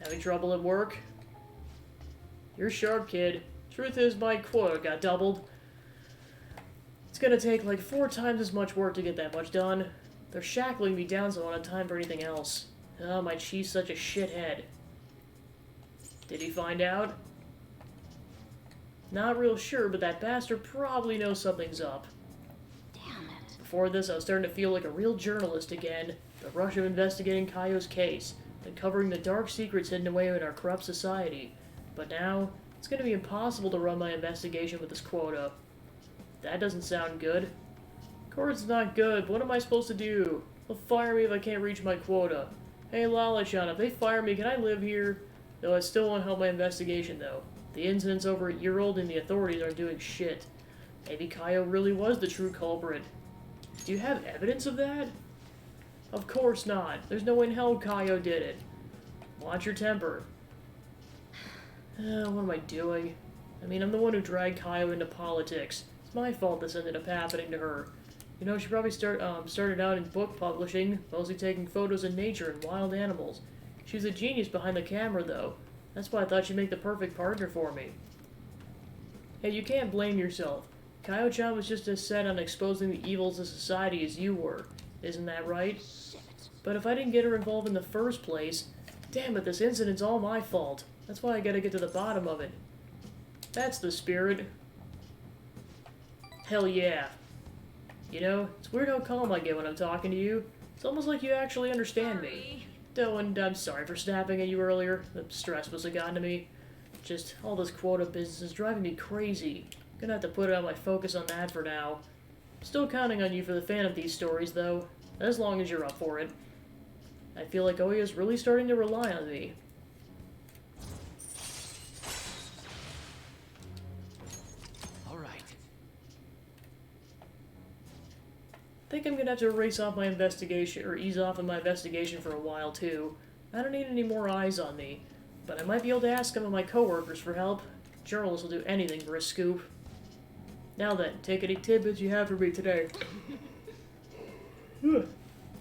Having trouble at work? You're sharp, kid. Truth is, my quota got doubled. It's gonna take like 4 times as much work to get that much done. They're shackling me down so I don't have time for anything else. Oh, my chief's such a shithead. Did he find out? Not real sure, but that bastard probably knows something's up. Damn it. Before this, I was starting to feel like a real journalist again. The rush of investigating Kaio's case, uncovering the dark secrets hidden away in our corrupt society. But now, it's going to be impossible to run my investigation with this quota. That doesn't sound good. Of course it's not good. What am I supposed to do? They'll fire me if I can't reach my quota. Hey, Lala-chan, if they fire me, can I live here? No, I still won't help my investigation, though. The incident's over a year old and the authorities aren't doing shit. Maybe Kaio really was the true culprit. Do you have evidence of that? Of course not. There's no way in hell Kaio did it. Watch your temper. What am I doing? I mean, I'm the one who dragged Kaio into politics. It's my fault this ended up happening to her. You know, she probably started out in book publishing, mostly taking photos of nature and wild animals. She was a genius behind the camera, though. That's why I thought she'd make the perfect partner for me. Hey, you can't blame yourself. Kaio-chan was just as set on exposing the evils of society as you were. Isn't that right? Shit. But if I didn't get her involved in the first place... Damn it, this incident's all my fault. That's why I gotta get to the bottom of it. That's the spirit. Hell yeah. You know, it's weird how calm I get when I'm talking to you. It's almost like you actually understand me. Dylan, I'm sorry for snapping at you earlier. The stress must have gotten to me. Just, all this quota business is driving me crazy. Gonna have to put out my focus on that for now. Still counting on you for the Phantom Thieves stories, though. As long as you're up for it. I feel like Oya's really starting to rely on me. Alright. Think I'm gonna have to erase off my investigation, or ease off of my investigation for a while, too. I don't need any more eyes on me. But I might be able to ask some of my coworkers for help. Journalists will do anything for a scoop. Now then, take any tidbits you have for me today.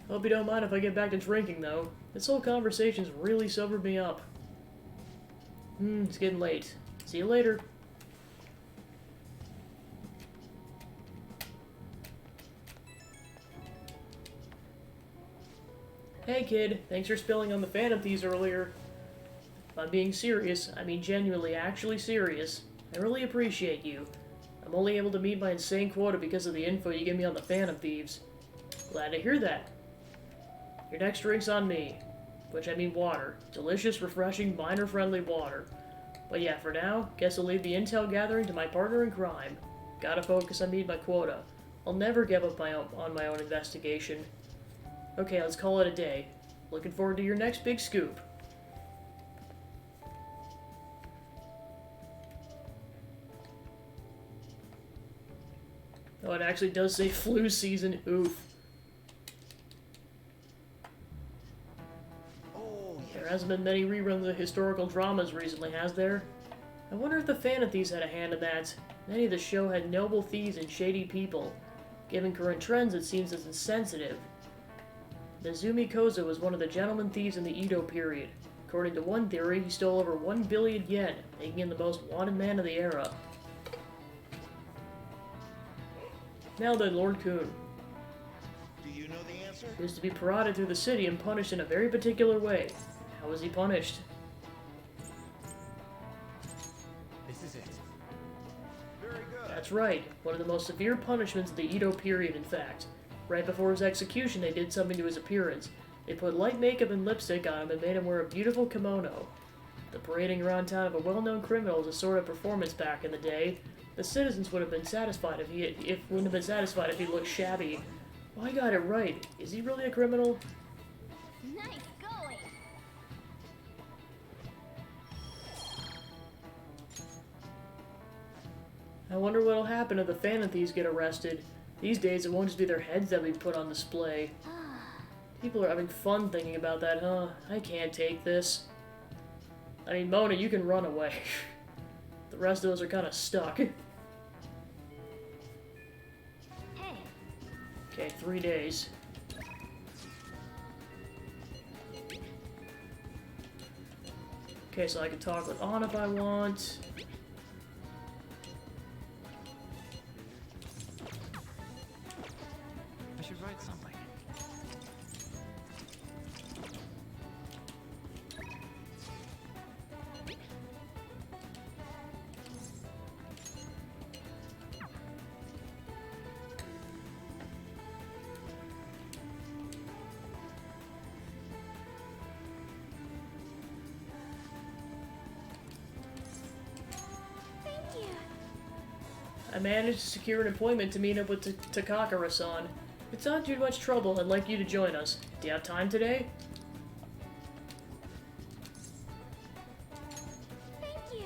Hope you don't mind if I get back to drinking, though. This whole conversation's really sobered me up. It's getting late. See you later. Hey kid, thanks for spilling on the Phantom Thieves earlier. If I'm being serious, I mean genuinely, actually serious. I really appreciate you. I'm only able to meet my insane quota because of the info you give me on the Phantom Thieves. Glad to hear that. Your next drink's on me. Which I mean water. Delicious, refreshing, minor-friendly water. But yeah, for now, guess I'll leave the intel gathering to my partner in crime. Gotta focus on meeting my quota. I'll never give up on my own investigation. Okay, let's call it a day. Looking forward to your next big scoop. Oh, it actually does say flu season. Oof. There hasn't been many reruns of historical dramas recently, has there? I wonder if the Phantom Thieves had a hand in that. Many of the show had noble thieves and shady people. Given current trends, it seems as insensitive. Nezumi Koza was one of the gentleman thieves in the Edo period. According to one theory, he stole over 1 billion yen, making him the most wanted man of the era. Now then, Lord Kuhn. Do you know the answer? He was to be paraded through the city and punished in a very particular way. How was he punished? This is it. Very good. That's right. One of the most severe punishments of the Edo period, in fact. Right before his execution, they did something to his appearance. They put light makeup and lipstick on him and made him wear a beautiful kimono. The parading around town of a well-known criminal was a sort of performance back in the day. The citizens would have been satisfied if he looked shabby. Well, I got it right. Is he really a criminal? Nice going. I wonder what'll happen if the Phantom Thieves get arrested. These days, it won't just be their heads that we put on display. People are having fun thinking about that, huh? I can't take this. I mean, Mona, you can run away. The rest of us are kind of stuck. Hey. Okay, 3 days. Okay, so I can talk with Anna if I want. I should write something. Thank you. I managed to secure an appointment to meet up with Takakura-san. It's not too much trouble. I'd like you to join us. Do you have time today? Thank you.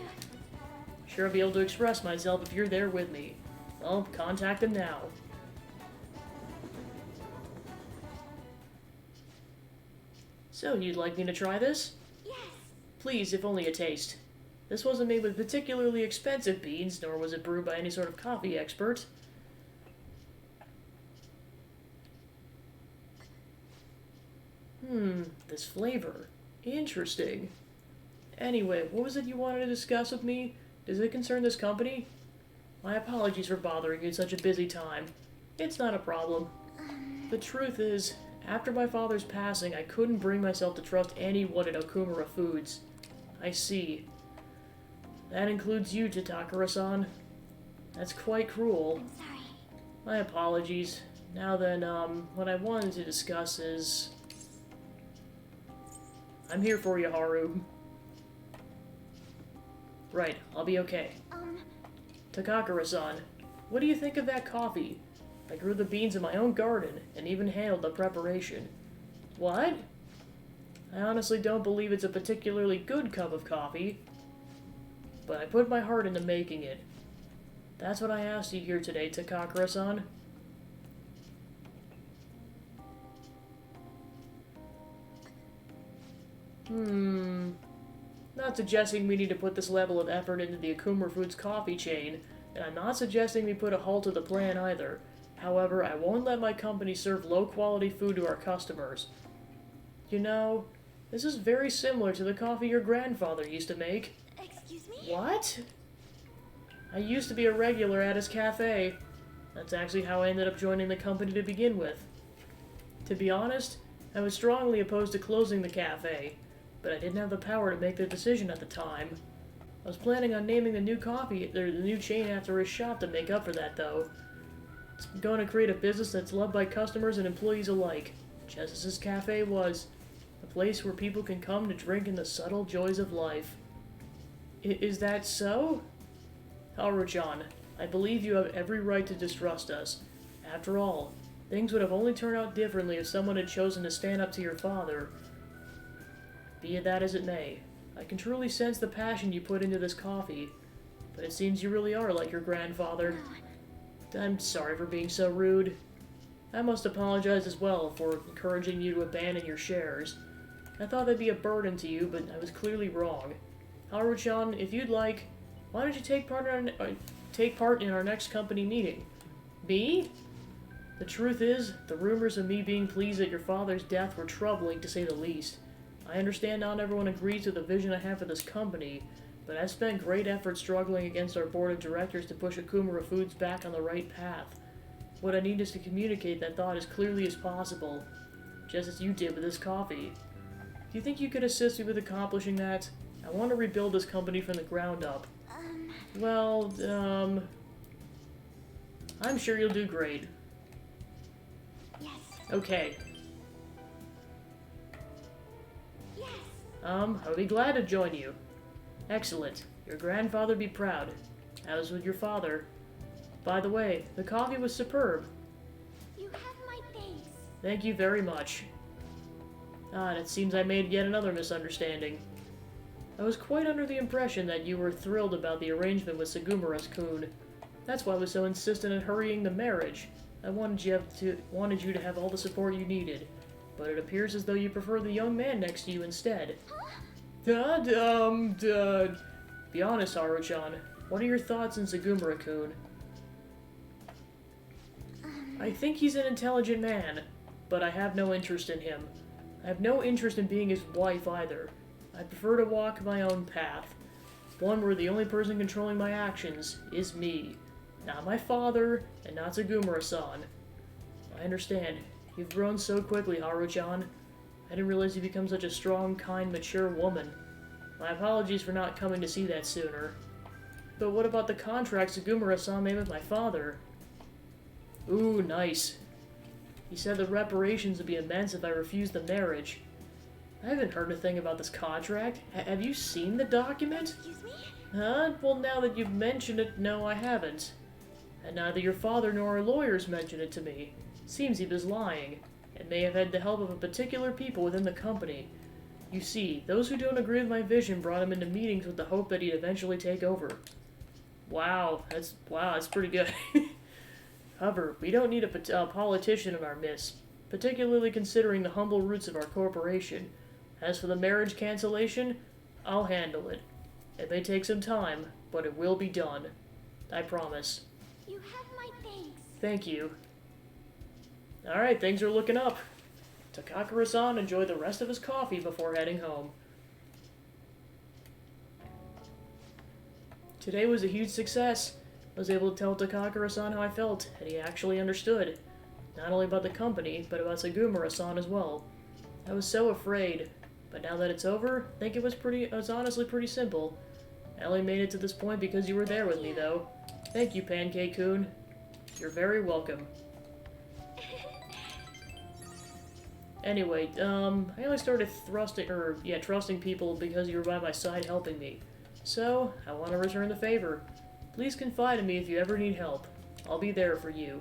Sure, I'll be able to express myself if you're there with me. Well, contact him now. So, you'd like me to try this? Yes. Please, if only a taste. This wasn't made with particularly expensive beans, nor was it brewed by any sort of coffee expert. This flavor. Interesting. Anyway, what was it you wanted to discuss with me? Does it concern this company? My apologies for bothering you at such a busy time. It's not a problem. The truth is, after my father's passing, I couldn't bring myself to trust anyone at Okumura Foods. I see. That includes you, Takakura-san. That's quite cruel. I'm sorry. My apologies. Now then, what I wanted to discuss is... I'm here for you, Haru. Right, I'll be okay. Takakura-san, what do you think of that coffee? I grew the beans in my own garden, and even handled the preparation. What? I honestly don't believe it's a particularly good cup of coffee, but I put my heart into making it. That's what I asked you here today, Takakura-san. Not suggesting we need to put this level of effort into the Okumura Foods coffee chain, and I'm not suggesting we put a halt to the plan either. However, I won't let my company serve low-quality food to our customers. You know, this is very similar to the coffee your grandfather used to make. Excuse me? What? I used to be a regular at his cafe. That's actually how I ended up joining the company to begin with. To be honest, I was strongly opposed to closing the cafe, but I didn't have the power to make the decision at the time. I was planning on naming the new chain after his shop to make up for that, though. It's going to create a business that's loved by customers and employees alike, just as his cafe was. A place where people can come to drink in the subtle joys of life. Is that so? Haru-chan, I believe you have every right to distrust us. After all, things would have only turned out differently if someone had chosen to stand up to your father. Be it that as it may, I can truly sense the passion you put into this coffee, but it seems you really are like your grandfather. I'm sorry for being so rude. I must apologize as well for encouraging you to abandon your shares. I thought they'd be a burden to you, but I was clearly wrong. Haru-chan, if you'd like, why don't you take part in our next company meeting? Me? The truth is, the rumors of me being pleased at your father's death were troubling, to say the least. I understand not everyone agrees with the vision I have for this company, but I've spent great effort struggling against our board of directors to push Okumura Foods back on the right path. What I need is to communicate that thought as clearly as possible, just as you did with this coffee. Do you think you could assist me with accomplishing that? I want to rebuild this company from the ground up. Well, I'm sure you'll do great. Yes. Okay. Yes. I'll be glad to join you. Excellent. Your grandfather be proud. As would your father. By the way, the coffee was superb. You have my thanks. Thank you very much. And it seems I made yet another misunderstanding. I was quite under the impression that you were thrilled about the arrangement with Sagumara-kun. That's why I was so insistent in hurrying the marriage. I wanted you to have all the support you needed. But it appears as though you prefer the young man next to you instead. Be honest, Haru-chan. What are your thoughts on Sagumara-kun? I think he's an intelligent man, but I have no interest in him. I have no interest in being his wife either. I prefer to walk my own path. One where the only person controlling my actions is me. Not my father, and not Sagumara-san. I understand. You've grown so quickly, Haru-chan. I didn't realize you'd become such a strong, kind, mature woman. My apologies for not coming to see that sooner. But what about the contract Sagumara-san made with my father? Ooh, nice. He said the reparations would be immense if I refused the marriage. I haven't heard a thing about this contract. Have you seen the document? Excuse me? Huh? Well, now that you've mentioned it, no, I haven't. And neither your father nor our lawyers mentioned it to me. Seems he was lying, and may have had the help of a particular people within the company. You see, those who don't agree with my vision brought him into meetings with the hope that he'd eventually take over. Wow, that's pretty good. However, we don't need a politician in our midst, particularly considering the humble roots of our corporation. As for the marriage cancellation, I'll handle it. It may take some time, but it will be done. I promise. You have my thanks. Thank you. Alright, things are looking up. Takakura-san enjoyed the rest of his coffee before heading home. Today was a huge success. I was able to tell Takakura-san how I felt, and he actually understood. Not only about the company, but about Sagumara-san as well. I was so afraid, but now that it's over, I think it was honestly pretty simple. I only made it to this point because you were there with me, though. Thank you, Pancake-kun. You're very welcome. Anyway, I only started trusting people because you were by my side helping me. So, I want to return the favor. Please confide in me if you ever need help. I'll be there for you.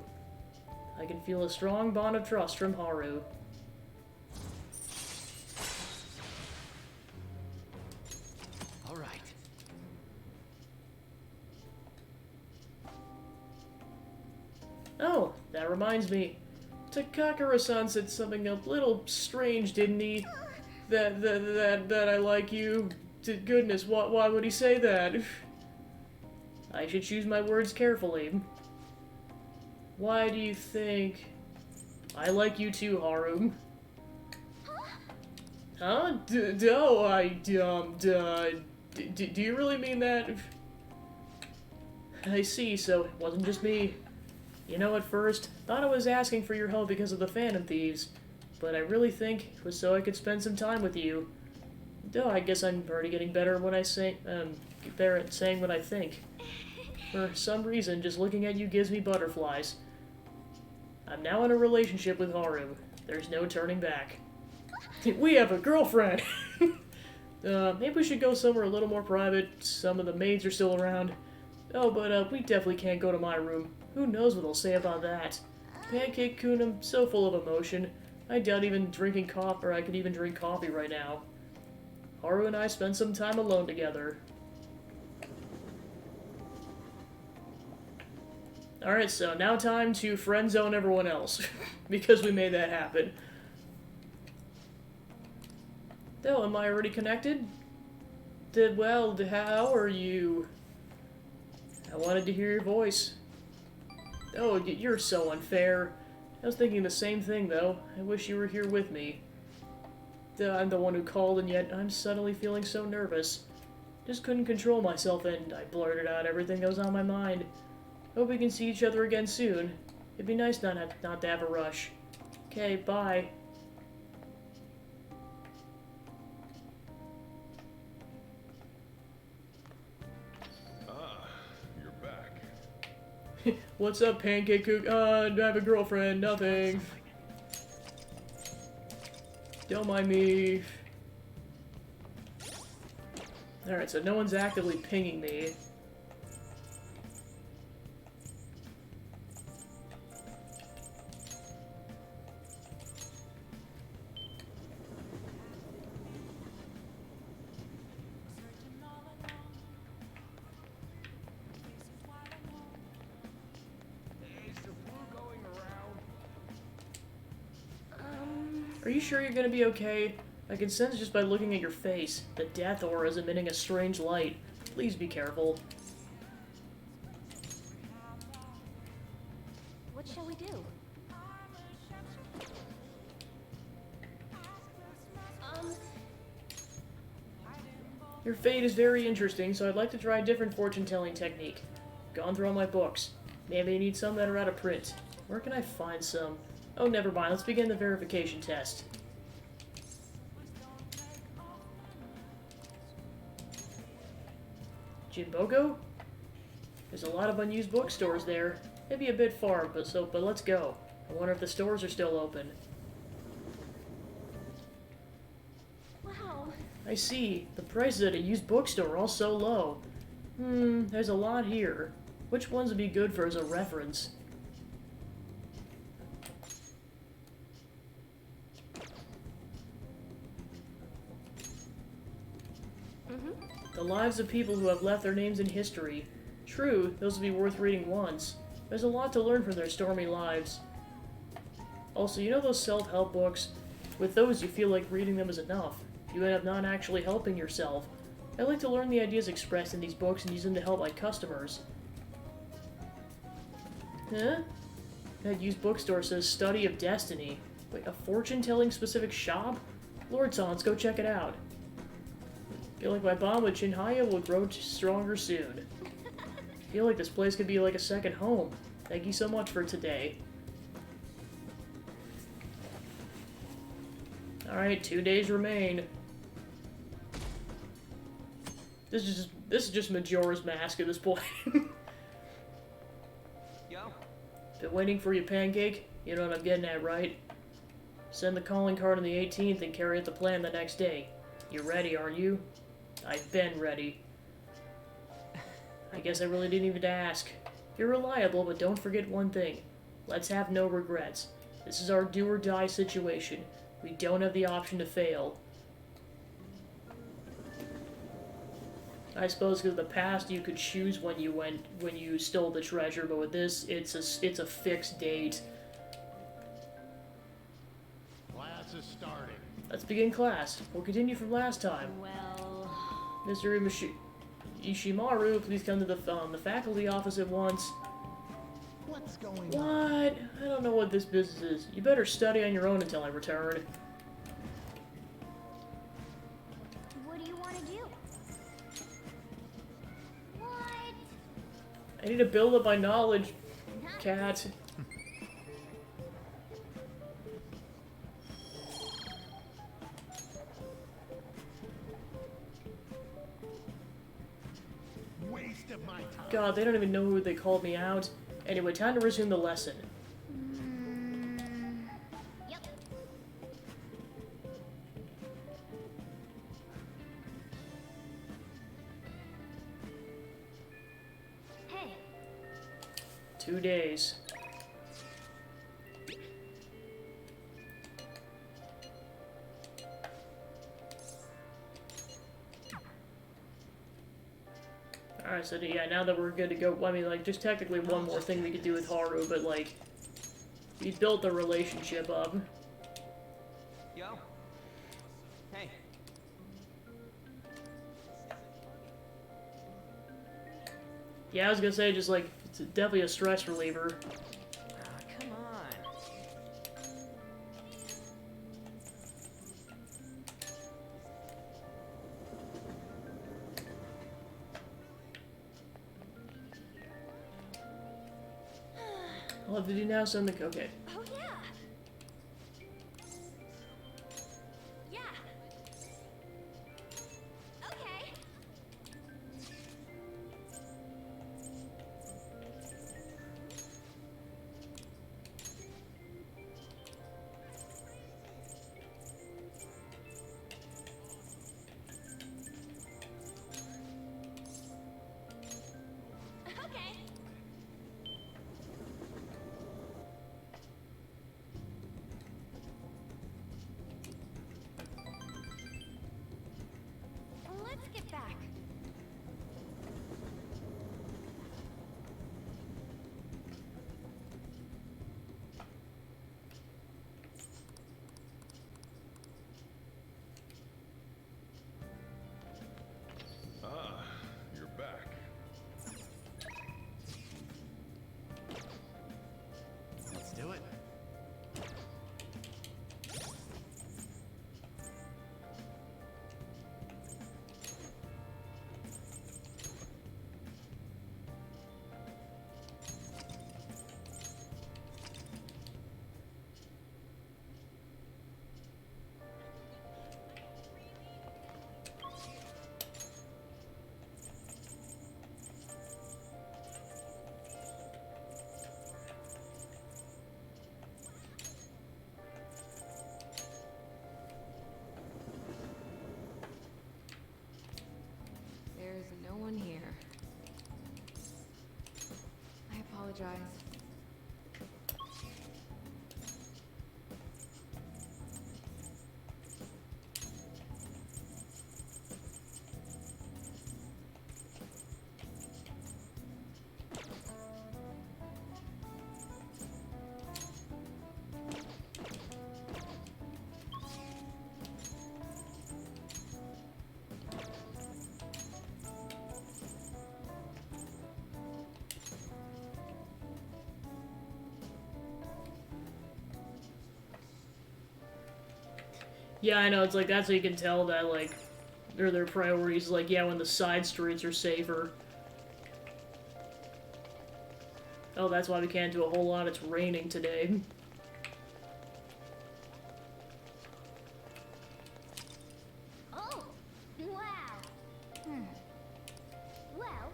I can feel a strong bond of trust from Haru. All right. Oh, that reminds me. Takakura-san said something a little strange, didn't he? That I like you. Goodness, why would he say that? I should choose my words carefully. Why do you think... I like you too, Haru. Huh? Do you really mean that? I see, so it wasn't just me. You know, at first, thought I was asking for your help because of the Phantom Thieves, but I really think it was so I could spend some time with you. Though I guess I'm already getting better when I say, better at saying what I think. For some reason, just looking at you gives me butterflies. I'm now in a relationship with Haru. There's no turning back. We have a girlfriend! Maybe we should go somewhere a little more private. Some of the maids are still around. Oh, but we definitely can't go to my room. Who knows what they'll say about that? Pancake-kun, I'm so full of emotion. I doubt even drinking coffee, or I could even drink coffee right now. Haru and I spent some time alone together. Alright, so now time to friend zone everyone else. Because we made that happen. Oh, am I already connected? Well, how are you? I wanted to hear your voice. Oh, you're so unfair. I was thinking the same thing, though. I wish you were here with me. I'm the one who called, and yet I'm suddenly feeling so nervous. Just couldn't control myself, and I blurted out everything that was on my mind. Hope we can see each other again soon. It'd be nice not to have a rush. Okay, bye. Ah, you're back. What's up, Pancake Cook? I have a girlfriend. Nothing. Don't mind me. Alright, so no one's actively pinging me. Are you sure you're gonna be okay? I can sense just by looking at your face. The death aura is emitting a strange light. Please be careful. What shall we do? Your fate is very interesting, so I'd like to try a different fortune-telling technique. Gone through all my books. Maybe I need some that are out of print. Where can I find some? Oh, never mind. Let's begin the verification test. Jinbogo? There's a lot of unused bookstores there. Maybe a bit far, but let's go. I wonder if the stores are still open. Wow. I see. The prices at a used bookstore are all so low. There's a lot here. Which ones would be good for as a reference? The lives of people who have left their names in history. True, those would be worth reading once. There's a lot to learn from their stormy lives. Also, you know those self-help books? With those, you feel like reading them is enough. You end up not actually helping yourself. I like to learn the ideas expressed in these books and use them to help my customers. Huh? That used bookstore says Study of Destiny. Wait, a fortune-telling specific shop? Lord-san, let's go check it out. Feel like my bond with Chinhaya will grow stronger soon. Feel like this place could be like a second home. Thank you so much for today. Alright, 2 days remain. This is just Majora's Mask at this point. Yo. Been waiting for you, Pancake. You know what I'm getting at, right? Send the calling card on the 18th and carry out the plan the next day. You're ready, aren't you? I've been ready. I guess I really didn't even ask. You're reliable, but don't forget one thing. Let's have no regrets. This is our do-or-die situation. We don't have the option to fail. I suppose because in the past you could choose when you stole the treasure, but with this, it's a fixed date. Class is starting. Let's begin class. We'll continue from last time. Well, Mr. Ishimaru, please come to the faculty office at once. What's going What? on? I don't know what this business is. You better study on your own until I return. what do you want to do? What? I need to build up my knowledge, cat. Waste of my time. God, they don't even know who they called me out. Anyway, time to resume the lesson. Yep. Hey, 2 days. Alright, so yeah, now that we're good to go, I mean, like, just technically one more thing we could do with Haru, but, like, we built the relationship up. Yo. Hey. Yeah, I was gonna say, just, like, it's definitely a stress reliever. Come on. I'll have to do now something. Okay. Oh, yeah. Yeah. Okay. Okay. Let's get back. Ah, you're back. Let's do it. There's no one here. I apologize. Yeah, I know, it's like, that's how you can tell that, like, they're their priorities, like, yeah, when the side streets are safer. Oh, that's why we can't do a whole lot, it's raining today. Oh, wow. Well.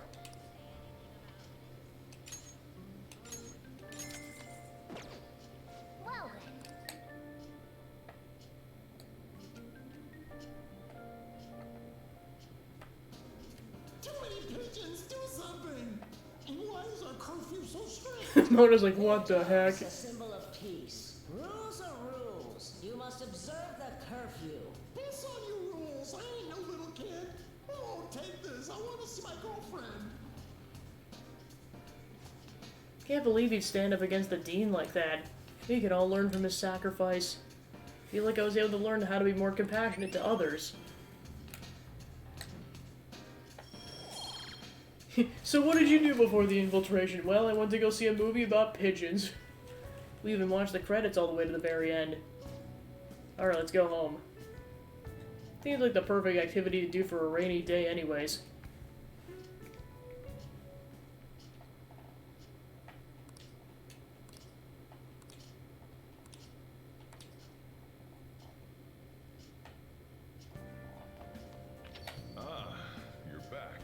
Well then. Too many pigeons, do something! And why is our curfew so strict? Mona's like, what the heck? It's a symbol of peace. Rules are rules. You must observe the curfew. Piss on your rules. I ain't no little kid. Oh, take this. I want to see my girlfriend. Can't believe he'd stand up against the Dean like that. We can all learn from his sacrifice. Feel like I was able to learn how to be more compassionate to others. So what did you do before the infiltration? Well, I went to go see a movie about pigeons. We even watched the credits all the way to the very end. Alright, let's go home. Seems like the perfect activity to do for a rainy day anyways. Ah, you're back.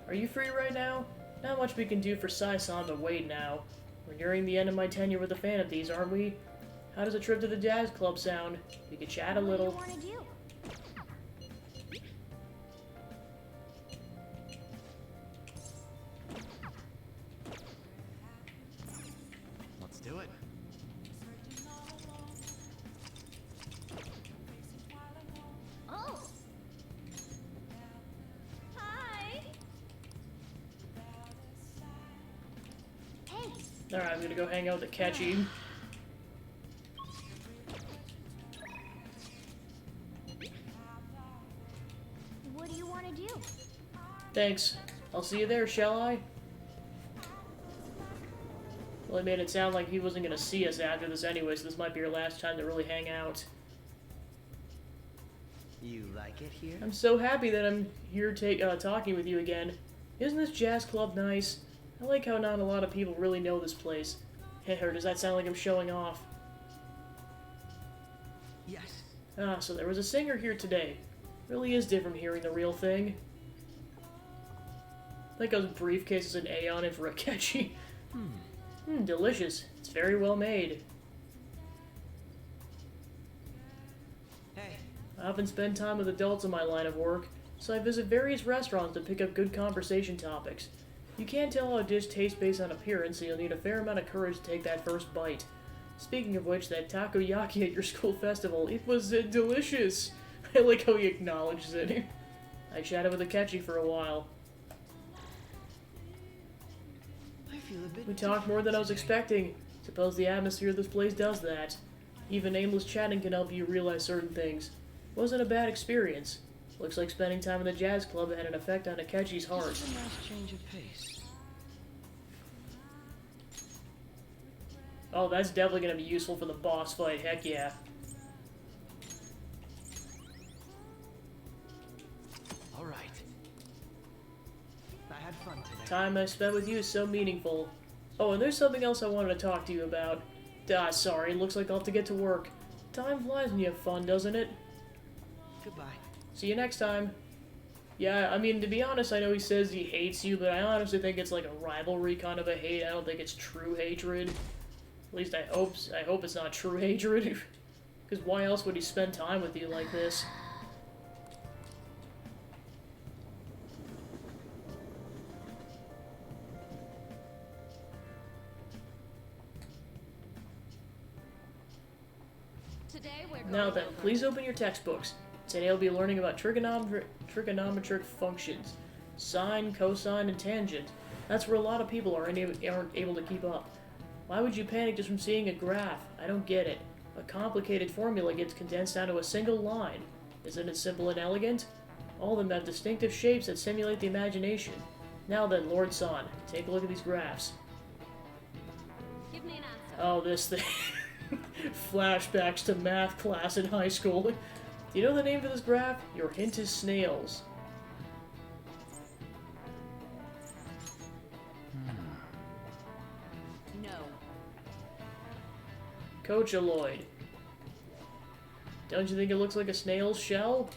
Are you free right now? Not much we can do for Sai-san, but wait now. We're nearing the end of my tenure with the Fantasies, aren't we? How does a trip to the jazz club sound? We could chat a little. What do you want to do? Let's do it. Oh. Hi. Hey. Alright, I'm gonna go hang out with Akechi. What do you want to do? Thanks. I'll see you there, shall I? Well, it made it sound like he wasn't gonna see us after this anyway, so this might be our last time to really hang out. You like it here? I'm so happy that I'm here talking with you again. Isn't this jazz club nice? I like how not a lot of people really know this place. Or does that sound like I'm showing off? Yes. Ah, so there was a singer here today. Really is different hearing the real thing. Like those briefcases an Aeon and for a catchy. Delicious. It's very well made. Hey. I often spend time with adults in my line of work, so I visit various restaurants to pick up good conversation topics. You can't tell how a dish tastes based on appearance, so you'll need a fair amount of courage to take that first bite. Speaking of which, that takoyaki at your school festival, it was delicious. I like how he acknowledges it. I chatted with Akechi for a while. I feel a bit We talked more than I was expecting. Suppose the atmosphere of this place does that. Even aimless chatting can help you realize certain things. Wasn't a bad experience. Looks like spending time in the jazz club had an effect on Akechi's heart. Just a nice change of pace. Oh, that's definitely gonna be useful for the boss fight, heck yeah. Alright. I had fun today. Time I spent with you is so meaningful. Oh, and there's something else I wanted to talk to you about. Sorry, looks like I'll have to get to work. Time flies when you have fun, doesn't it? Goodbye. See you next time. Yeah, I mean, to be honest, I know he says he hates you, but I honestly think it's like a rivalry kind of a hate. I don't think it's true hatred. At least I hope it's not true hatred. Because why else would he spend time with you like this? Today we're Now going then, over- please open your textbooks. Today I'll be learning about trigonometric functions. Sine, cosine, and tangent. That's where a lot of people aren't able to keep up. Why would you panic just from seeing a graph? I don't get it. A complicated formula gets condensed down to a single line. Isn't it simple and elegant? All of them have distinctive shapes that simulate the imagination. Now then, Lord San, take a look at these graphs. Give me an answer. Oh, this thing. Flashbacks to math class in high school. Do you know the name for this graph? Your hint is snails. No. Coachaloid. Don't you think it looks like a snail's shell?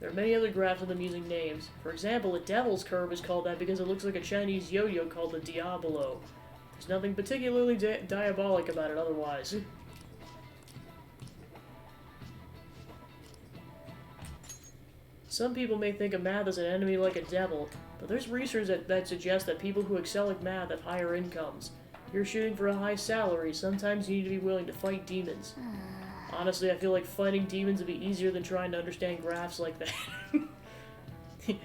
There are many other graphs with amusing names. For example, a devil's curve is called that because it looks like a Chinese yo-yo called the Diabolo. There's nothing particularly diabolic about it otherwise. Some people may think of math as an enemy like a devil, but there's research that suggests that people who excel at math have higher incomes. If you're shooting for a high salary, sometimes you need to be willing to fight demons. Honestly, I feel like fighting demons would be easier than trying to understand graphs like that.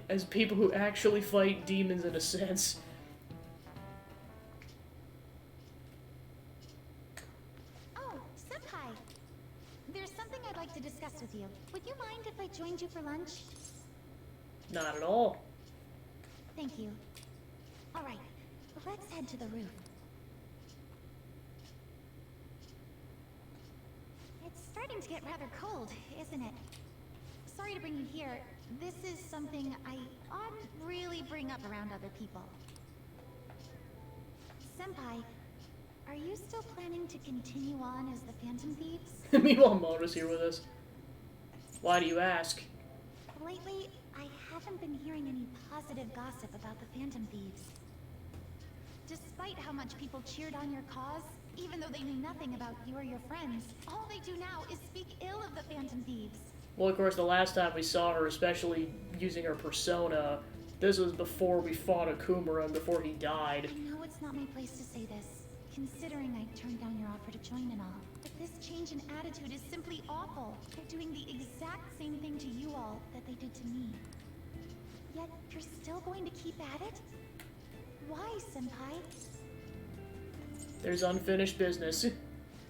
As people who actually fight demons in a sense. Oh, Senpai. There's something I'd like to discuss with you. Would you mind if I joined you for lunch? Not at all. Thank you. All right, let's head to the roof. It's starting to get rather cold, isn't it? Sorry to bring you here. This is something I oughtn't really bring up around other people. Senpai, are you still planning to continue on as the Phantom Thieves? Meanwhile, Moto's here with us. Why do you ask? Lately, I haven't been hearing any positive gossip about the Phantom Thieves. Despite how much people cheered on your cause, even though they knew nothing about you or your friends, all they do now is speak ill of the Phantom Thieves. Well, of course, the last time we saw her, especially using her persona, this was before we fought Akumura and before he died. I know it's not my place to say this, considering I turned down your offer to join and all. But this change in attitude is simply awful. They're doing the exact same thing to you all that they did to me. Yet, you're still going to keep at it? Why, Senpai? There's unfinished business.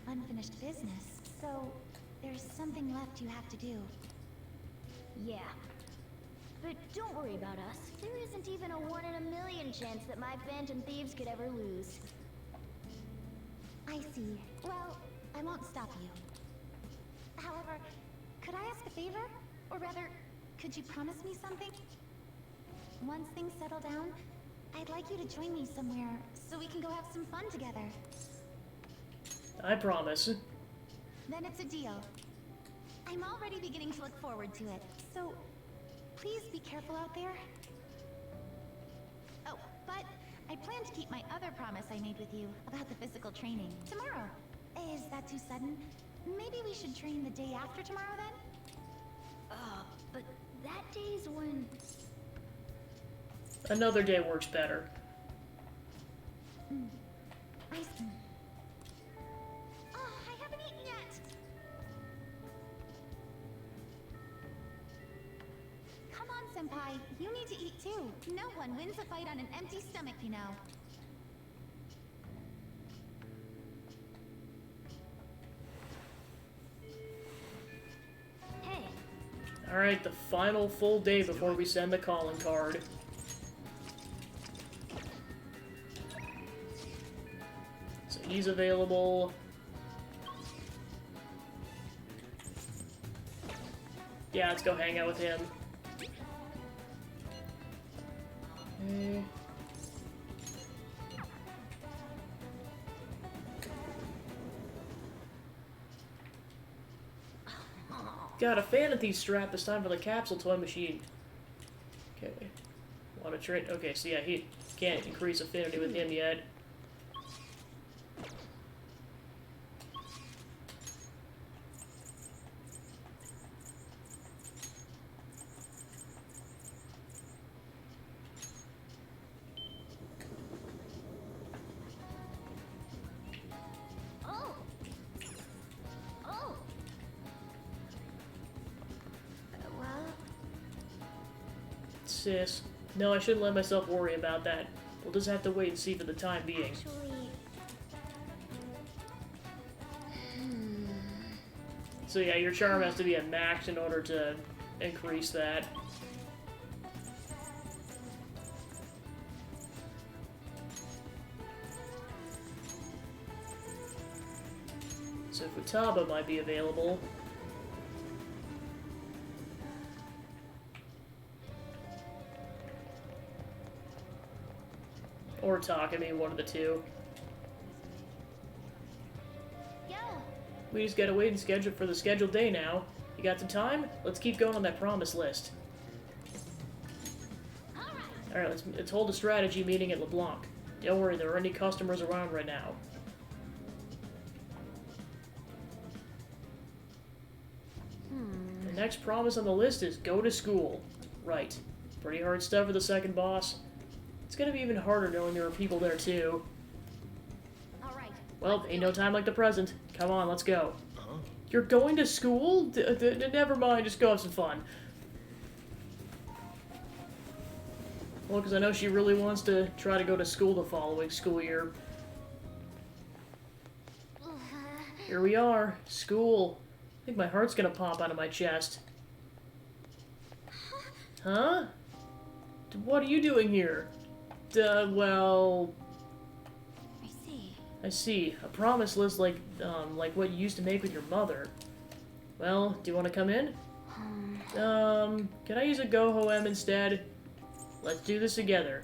Unfinished business. So, there's something left you have to do. Yeah. But don't worry about us. There isn't even a 1 in a million chance that my Phantom Thieves could ever lose. I see. Well, I won't stop you. However, could I ask a favor? Or rather, could you promise me something? once things settle down, I'd like you to join me somewhere so we can go have some fun together. I promise. Then it's a deal. I'm already beginning to look forward to it, so please be careful out there. Oh, but I plan to keep my other promise I made with you about the physical training tomorrow. Is that too sudden? Maybe we should train the day after tomorrow then? But that day's when... Another day works better. I see. Oh, I haven't eaten yet! Come on, Senpai. You need to eat too. No one wins a fight on an empty stomach, you know. Hey. Alright, the final full day before we send the calling card. So he's available. Yeah, let's go hang out with him. Okay. Got a fantasy strap this time for the capsule toy machine. Okay. Want to trade? Okay, so yeah, he can't increase affinity with him yet. Oh! Oh! Well... Sis. No, I shouldn't let myself worry about that. We'll just have to wait and see for the time being. Actually... So yeah, your charm has to be at max in order to increase that. So Futaba might be available. Or Takumi, one of the two. Yo! We just gotta wait and schedule for the scheduled day now. You got some time? Let's keep going on that promise list. Alright, let's hold a strategy meeting at LeBlanc. Don't worry, there aren't any customers around right now. The next promise on the list is go to school. Right. Pretty hard stuff for the second boss. It's gonna be even harder knowing there are people there too. Alright. Well, ain't no time like the present. Come on, let's go. You're going to school? Never mind, just go have some fun. Well, because I know she really wants to try to go to school the following school year. Here we are, school. I think my heart's gonna pop out of my chest. Huh? What are you doing here? Well... I see. A promise list like what you used to make with your mother. Well, do you want to come in? Can I use a Go-Ho-Em instead? Let's do this together.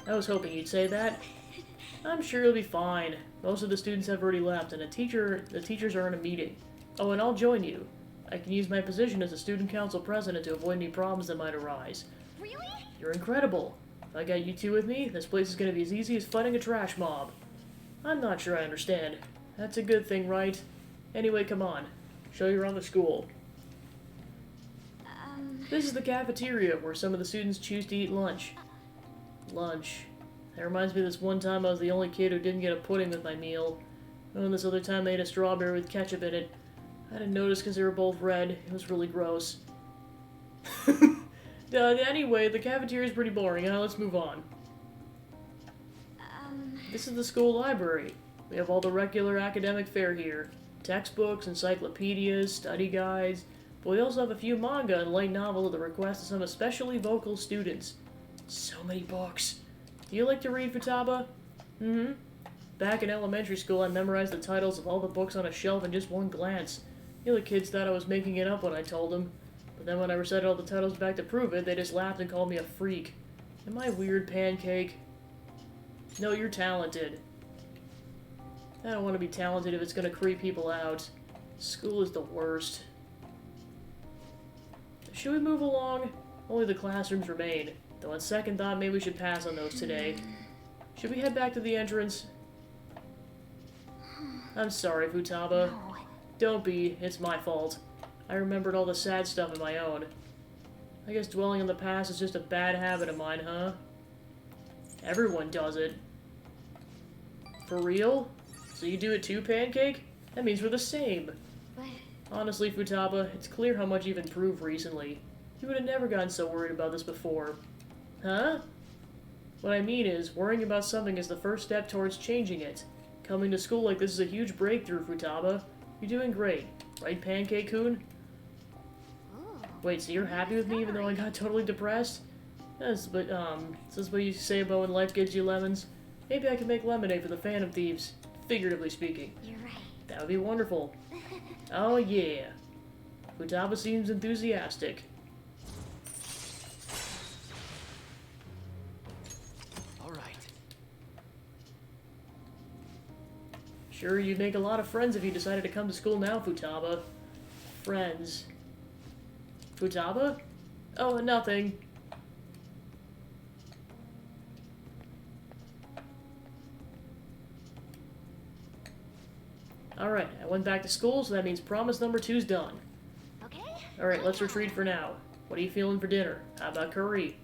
I was hoping you'd say that. I'm sure you'll be fine. Most of the students have already left, and the teachers are in a meeting. Oh, and I'll join you. I can use my position as a student council president to avoid any problems that might arise. Really? You're incredible. If I got you two with me, this place is gonna be as easy as fighting a trash mob. I'm not sure I understand. That's a good thing, right? Anyway, come on. Show you around the school. This is the cafeteria where some of the students choose to eat lunch. Lunch. That reminds me of this one time I was the only kid who didn't get a pudding with my meal. And this other time I ate a strawberry with ketchup in it. I didn't notice because they were both red. It was really gross. Anyway, the cafeteria is pretty boring. Now let's move on. This is the school library. We have all the regular academic fare here. Textbooks, encyclopedias, study guides. But we also have a few manga and light novels at the request of some especially vocal students. So many books. Do you like to read, Futaba? Mm-hmm. Back in elementary school, I memorized the titles of all the books on a shelf in just one glance. The other kids thought I was making it up when I told them. But then when I recited all the titles back to prove it, they just laughed and called me a freak. Am I weird, Pancake? No, you're talented. I don't want to be talented if it's gonna creep people out. School is the worst. Should we move along? Only the classrooms remain. Though on second thought, maybe we should pass on those today. Should we head back to the entrance? I'm sorry, Futaba. Don't be. It's my fault. I remembered all the sad stuff of my own. I guess dwelling on the past is just a bad habit of mine, huh? Everyone does it. For real? So you do it too, Pancake? That means we're the same. Honestly, Futaba, it's clear how much you've improved recently. You would have never gotten so worried about this before. Huh? What I mean is, worrying about something is the first step towards changing it. Coming to school like this is a huge breakthrough, Futaba. You're doing great. Right, Pancake-kun? Wait, so you're happy with me even though I got totally depressed? Yes, but, is this what you say about when life gives you lemons? Maybe I can make lemonade for the Phantom Thieves, figuratively speaking. You're right. That would be wonderful. Oh yeah. Futaba seems enthusiastic. Alright. Sure, you'd make a lot of friends if you decided to come to school now, Futaba. Friends. Futaba? Oh, nothing. Alright, I went back to school, so that means promise number 2's done. Okay. Alright, let's retreat for now. What are you feeling for dinner? How about curry?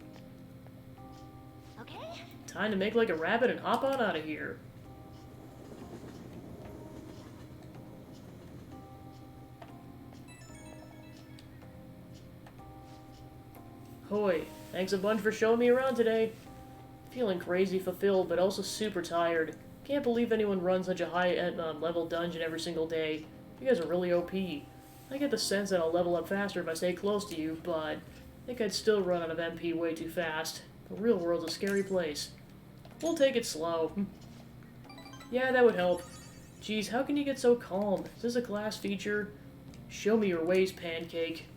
Okay. Time to make like a rabbit and hop on out of here. Hoy, thanks a bunch for showing me around today. Feeling crazy fulfilled, but also super tired. Can't believe anyone runs such a high level dungeon every single day. You guys are really OP. I get the sense that I'll level up faster if I stay close to you, but I think I'd still run out of MP way too fast. The real world's a scary place. We'll take it slow. Yeah, that would help. Geez, how can you get so calm? Is this a class feature? Show me your ways, Pancake.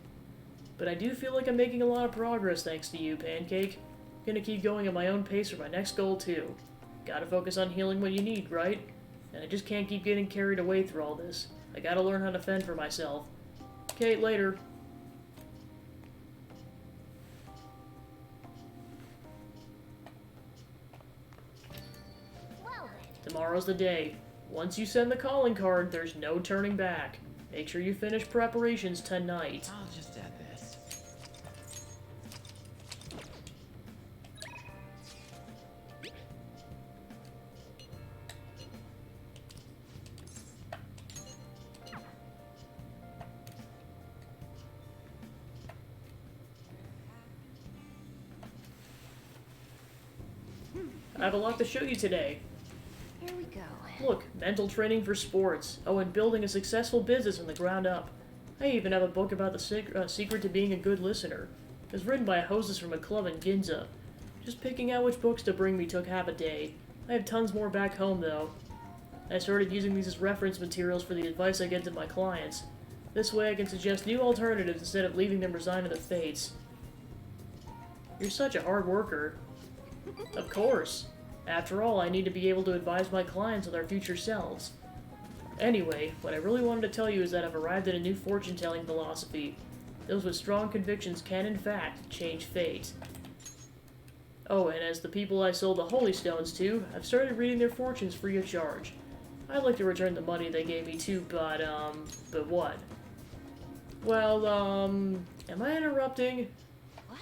But I do feel like I'm making a lot of progress thanks to you, Pancake. I'm gonna keep going at my own pace for my next goal, too. Gotta focus on healing what you need, right? And I just can't keep getting carried away through all this. I gotta learn how to fend for myself. Okay, later. Well then. Tomorrow's the day. Once you send the calling card, there's no turning back. Make sure you finish preparations tonight. I'll just add this. I have a lot to show you today. Here we go. Look, mental training for sports. Oh, and building a successful business from the ground up. I even have a book about the secret to being a good listener. It was written by a hostess from a club in Ginza. Just picking out which books to bring me took half a day. I have tons more back home, though. I started using these as reference materials for the advice I get to my clients. This way I can suggest new alternatives instead of leaving them resigned to their fates. You're such a hard worker. Of course. After all, I need to be able to advise my clients on their future selves. Anyway, what I really wanted to tell you is that I've arrived at a new fortune-telling philosophy. Those with strong convictions can, in fact, change fate. Oh, and as the people I sold the Holy Stones to, I've started reading their fortunes free of charge. I'd like to return the money they gave me too, but what? Well, am I interrupting? What?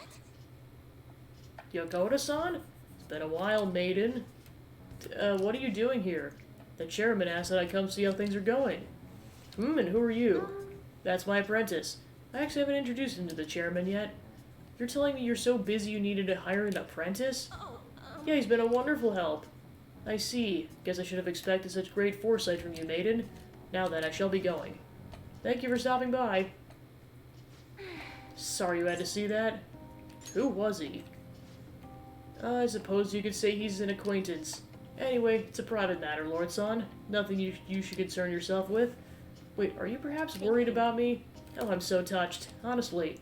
Yokota-san? It's been a while, maiden. What are you doing here? The chairman asked that I come see how things are going. And who are you? That's my apprentice. I actually haven't introduced him to the chairman yet. You're telling me you're so busy you needed to hire an apprentice? Yeah, he's been a wonderful help. I see. Guess I should have expected such great foresight from you, maiden. Now then, I shall be going. Thank you for stopping by. Sorry you had to see that. Who was he? I suppose you could say he's an acquaintance. Anyway, it's a private matter, Lord-san. Nothing you should concern yourself with. Wait, are you perhaps worried about me? Oh, I'm so touched. Honestly.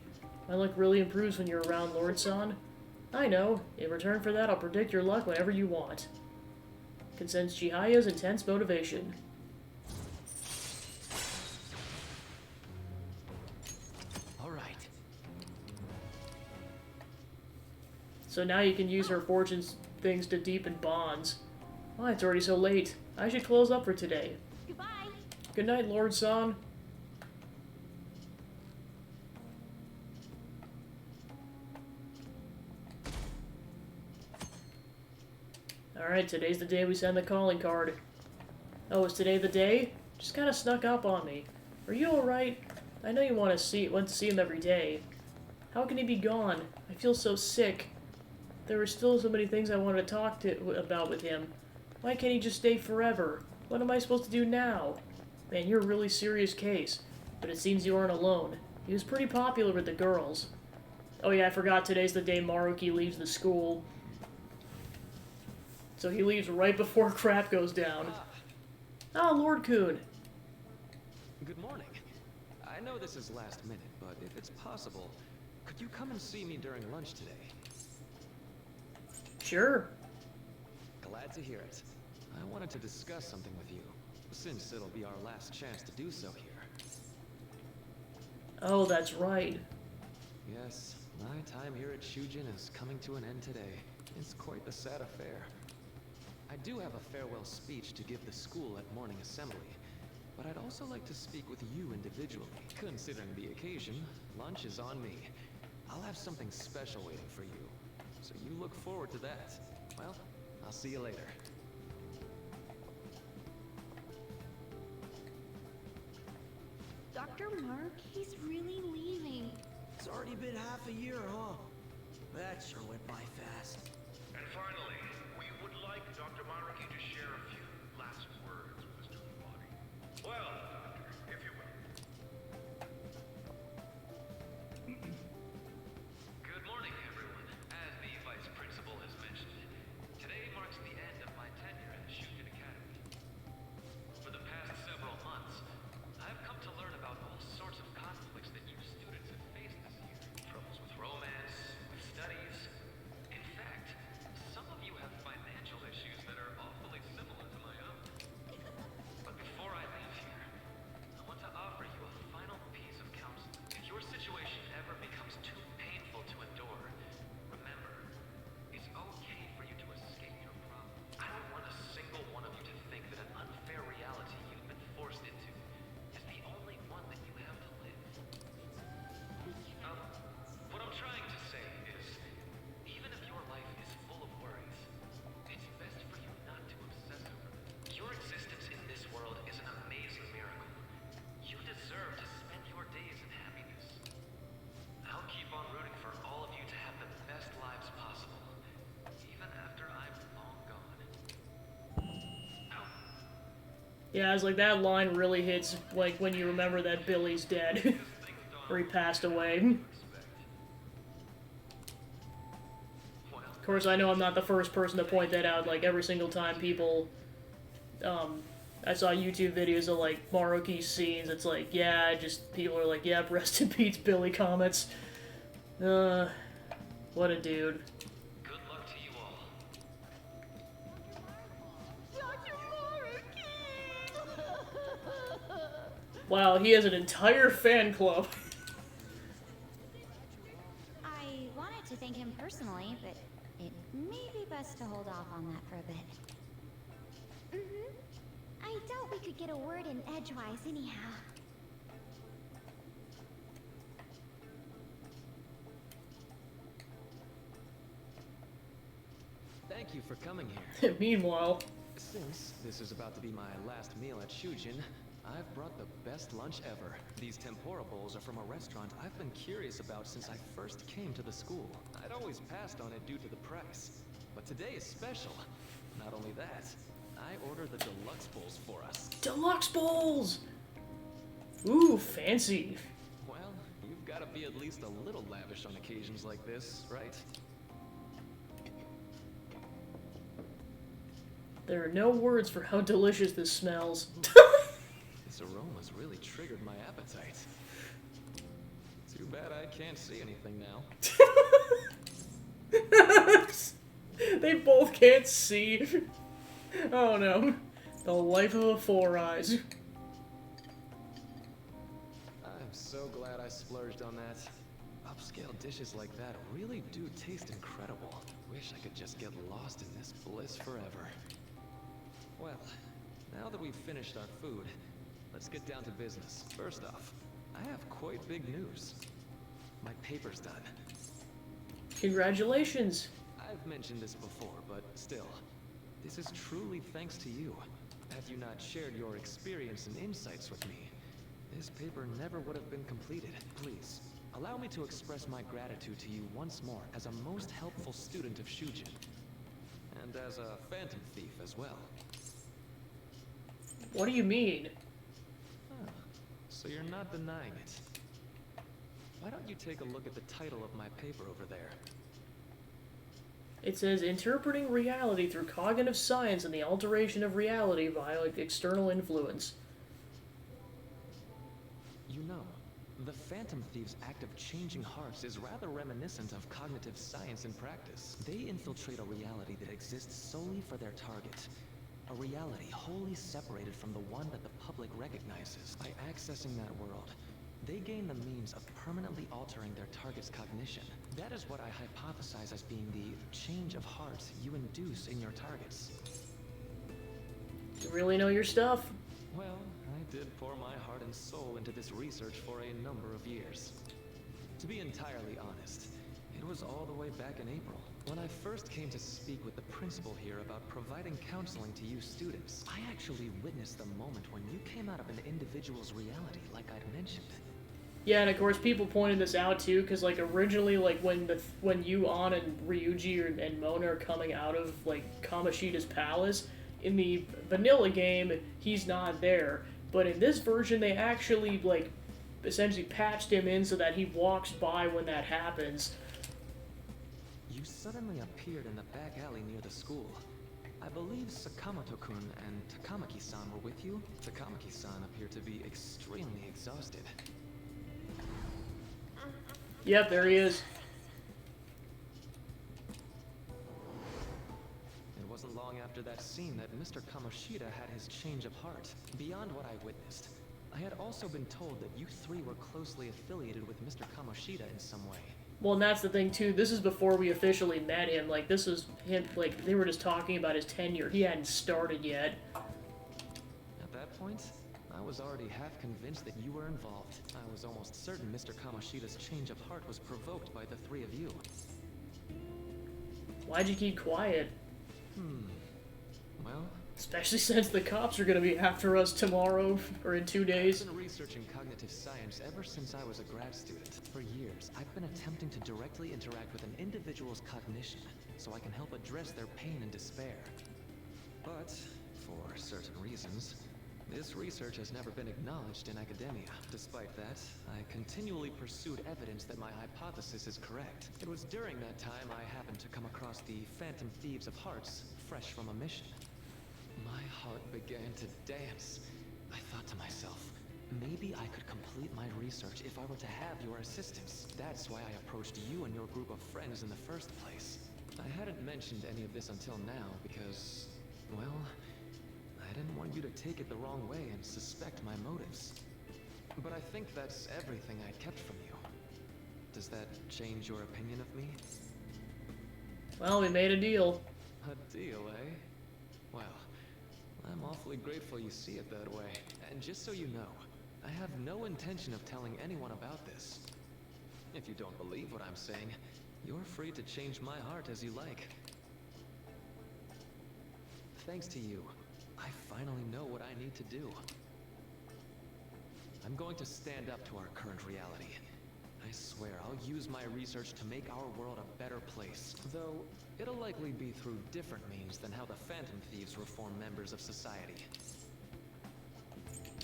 My luck really improves when you're around, Lord San. I know. In return for that, I'll predict your luck whenever you want. Can sense Chihaya's intense motivation. Alright. So now you can use her fortune's things to deepen bonds. Oh, it's already so late. I should close up for today. Goodbye. Good night, Lord San. Alright, today's the day we send the calling card. Oh, is today the day? Just kinda snuck up on me. Are you alright? I know you want to see him every day. How can he be gone? I feel so sick. There are still so many things I wanted to talk about with him. Why can't he just stay forever? What am I supposed to do now? Man, you're a really serious case. But it seems you aren't alone. He was pretty popular with the girls. Oh yeah, I forgot today's the day Maruki leaves the school. So he leaves right before crap goes down. Ah, Lord Kuhn. Good morning. I know this is last minute, but if it's possible, could you come and see me during lunch today? Sure. Glad to hear it. I wanted to discuss something with you, since it'll be our last chance to do so here. Oh, that's right. Yes, my time here at Shujin is coming to an end today. It's quite the sad affair. I do have a farewell speech to give the school at morning assembly, but I'd also like to speak with you individually. Considering the occasion, lunch is on me. I'll have something special waiting for you, so you look forward to that. Well, I'll see you later. Dr. Mark, he's really leaving. It's already been half a year, huh? That sure went by fast. And finally, we would like Dr. Maruki to share a few last words with the student body. Well, Doctor, if you will. Good morning, everyone. As the Vice Principal has mentioned, today marks the end of my tenure at Shujin Academy. For the past several months, I've come to learn about all sorts of conflicts that you students have faced this year. Troubles with romance, with studies. In fact, some of you have financial issues that are awfully similar to my own. But before I leave here, I want to offer you a final piece of counsel. If your situation ever becomes too painful to endure, remember, it's okay for you to escape your problem. I don't want a single one of you to think that an unfair reality you've been forced into is the only one that you have to live. What I'm trying to say is, even if your life is full of worries, it's best for you not to obsess over them. Your existence in this world is an amazing miracle. You deserve to spend your days in happiness. I'll keep on rooting for all of you to have the best lives possible, even after I'm long gone. Yeah, it's like that line really hits like when you remember that Billy's dead. Or he passed away. Of course, I know I'm not the first person to point that out. Like, every single time people... I saw YouTube videos of, like, Maruki's scenes. It's like, yeah, just... People are like, yeah, rest in peace, Billy comments. What a dude. Good luck to you all. Dr. Maruki! Wow, he has an entire fan club. I wanted to thank him personally, but it may be best to hold off on that for a bit. I doubt we could get a word in edgewise anyhow. Thank you for coming here. Meanwhile... Since this is about to be my last meal at Shujin, I've brought the best lunch ever. These tempura bowls are from a restaurant I've been curious about since I first came to the school. I'd always passed on it due to the price. But today is special. Not only that, I ordered the deluxe bowls for us. Deluxe bowls! Ooh, fancy. Well, you've got to be at least a little lavish on occasions like this, right? There are no words for how delicious this smells. This aroma's really triggered my appetite. To Too bad I can't see anything now. They both can't see. Oh no. The life of a Four Eyes. I'm so glad I splurged on that. Upscale dishes like that really do taste incredible. Wish I could just get lost in this bliss forever. Well, now that we've finished our food, let's get down to business. First off, I have quite big news. My paper's done. Congratulations. I've mentioned this before, but still, this is truly thanks to you. Had you not shared your experience and insights with me, this paper never would have been completed. Please, allow me to express my gratitude to you once more as a most helpful student of Shujin, and as a phantom thief as well. What do you mean? Ah, so you're not denying it. Why don't you take a look at the title of my paper over there? It says, Interpreting Reality Through Cognitive Science and the Alteration of Reality via External Influence. You know, the Phantom Thieves' act of changing hearts is rather reminiscent of cognitive science in practice. They infiltrate a reality that exists solely for their target. A reality wholly separated from the one that the public recognizes. By accessing that world, they gain the means of permanently altering their target's cognition. That is what I hypothesize as being the change of heart you induce in your targets. You really know your stuff. Well, I did pour my heart and soul into this research for a number of years. To be entirely honest, it was all the way back in April, when I first came to speak with the principal here about providing counseling to you students. I actually witnessed the moment when you came out of an individual's reality, like I'd mentioned. Yeah, and of course people pointed this out too, because like originally, like when Yu-On and Ryuji and Mona are coming out of like Kamoshida's palace, in the vanilla game, he's not there. But in this version, they actually like essentially patched him in so that he walks by when that happens. You suddenly appeared in the back alley near the school. I believe Sakamoto-kun and Takamaki-san were with you. Takamaki-san appeared to be extremely exhausted. Yep, there he is. It wasn't long after that scene that Mr. Kamoshida had his change of heart. Beyond what I witnessed, I had also been told that you three were closely affiliated with Mr. Kamoshida in some way. Well, and that's the thing too, this is before we officially met him. Like, this was him, like, they were just talking about his tenure. He hadn't started yet. At that point, I was already half convinced that you were involved. I was almost certain Mr. Kamoshida's change of heart was provoked by the three of you. Why'd you keep quiet? Well, especially since the cops are gonna be after us tomorrow, or in 2 days. I've been researching cognitive science ever since I was a grad student. For years, I've been attempting to directly interact with an individual's cognition, so I can help address their pain and despair. But, for certain reasons, this research has never been acknowledged in academia. Despite that, I continually pursued evidence that my hypothesis is correct. It was during that time I happened to come across the Phantom Thieves of Hearts, fresh from a mission. My heart began to dance. I thought to myself, maybe I could complete my research if I were to have your assistance. That's why I approached you and your group of friends in the first place. I hadn't mentioned any of this until now because, well, I didn't want you to take it the wrong way and suspect my motives. But I think that's everything I kept from you. Does that change your opinion of me? Well, we made a deal. A deal, eh? Well, I'm awfully grateful you see it that way. And just so you know, I have no intention of telling anyone about this. If you don't believe what I'm saying, you're free to change my heart as you like. Thanks to you, I finally know what I need to do. I'm going to stand up to our current reality. I swear I'll use my research to make our world a better place. Though, it'll likely be through different means than how the Phantom Thieves reform members of society.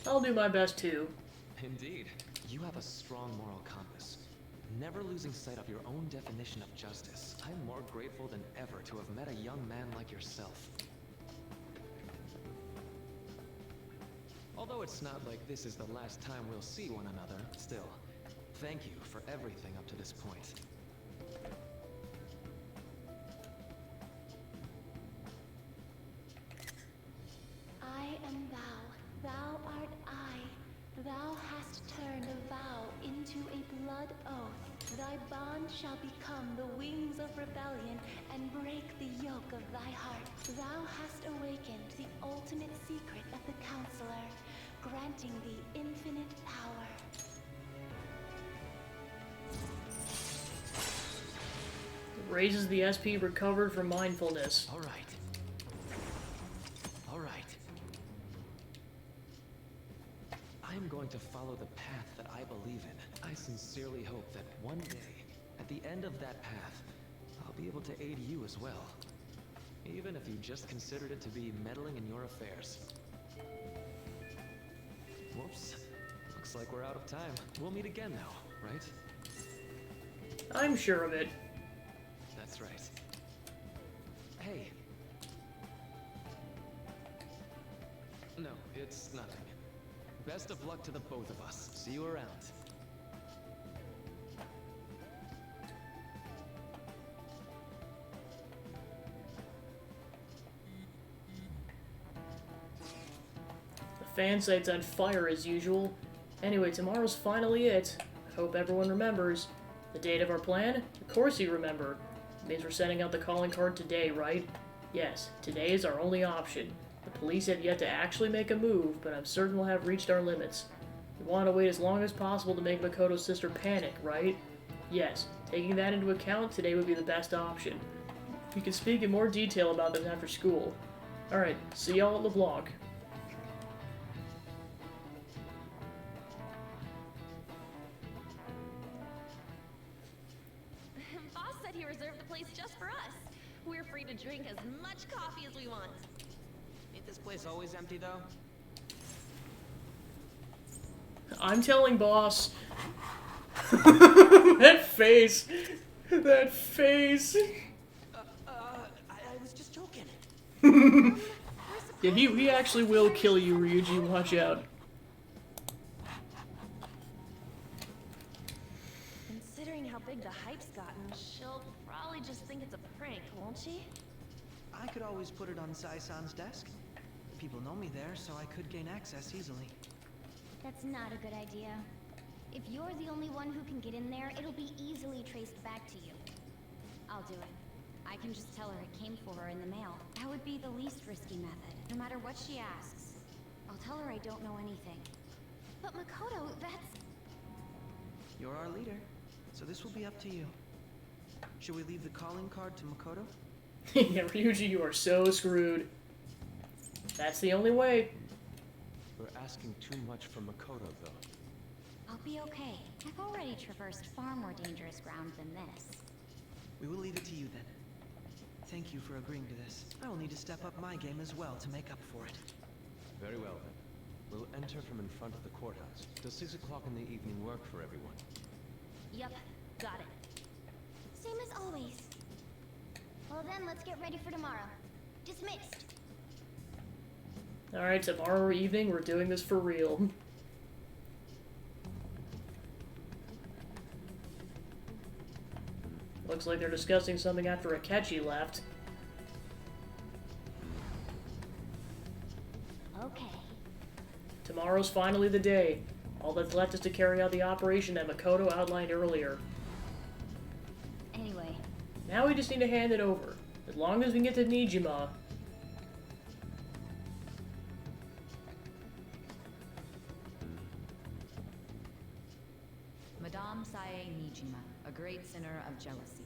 I'll do my best too. Indeed. You have a strong moral compass, never losing sight of your own definition of justice. I'm more grateful than ever to have met a young man like yourself. Although it's not like this is the last time we'll see one another, still, Thank you for everything up to this point. I am thou, thou art I. Thou hast turned a vow into a blood oath. Thy bond shall become the wings of rebellion and break the yoke of thy heart. Thou hast awakened the ultimate secret of the Counselor, granting thee infinite power. Raises the SP recovered from mindfulness. All right. All right. I am going to follow the path that I believe in. I sincerely hope that one day, at the end of that path, I'll be able to aid you as well. Even if you just considered it to be meddling in your affairs. Whoops. Looks like we're out of time. We'll meet again now, right? I'm sure of it. That's right. Hey. No, it's nothing. Best of luck to the both of us. See you around. The fan site's on fire as usual. Anyway, tomorrow's finally it. I hope everyone remembers. The date of our plan? Of course you remember. It means we're sending out the calling card today, right? Yes, today is our only option. The police have yet to actually make a move, but I'm certain we'll have reached our limits. We want to wait as long as possible to make Makoto's sister panic, right? Yes, taking that into account, today would be the best option. We can speak in more detail about this after school. Alright, see y'all at the block. Boss said he reserved the place just for us. We're free to drink as much coffee as we want. Ain't this place always empty, though? I'm telling boss. That face. That face. I was just joking. Yeah, he actually will kill you, Ryuji. Watch out. Considering how big the hype's gotten, she'll probably just think it's a prank, won't she? I could always put it on Sai-san's desk. People know me there, so I could gain access easily. That's not a good idea. If you're the only one who can get in there, it'll be easily traced back to you. I'll do it. I can just tell her it came for her in the mail. That would be the least risky method. No matter what she asks, I'll tell her I don't know anything. But Makoto, that's... You're our leader, so this will be up to you. Should we leave the calling card to Makoto? Yeah, Ryuji, you are so screwed. That's the only way. We're asking too much from Makoto, though. I'll be okay. I've already traversed far more dangerous ground than this. We will leave it to you then. Thank you for agreeing to this. I will need to step up my game as well to make up for it. Very well, then. We'll enter from in front of the courthouse. Does 6 o'clock in the evening work for everyone? Yep, got it. Same as always. Well then, let's get ready for tomorrow. Dismissed. Alright, tomorrow evening we're doing this for real. Looks like they're discussing something after Akechi left. Okay. Tomorrow's finally the day. All that's left is to carry out the operation that Makoto outlined earlier. Anyway. Now we just need to hand it over. As long as we can get to Nijima. Madame Sae Nijima, a great sinner of jealousy.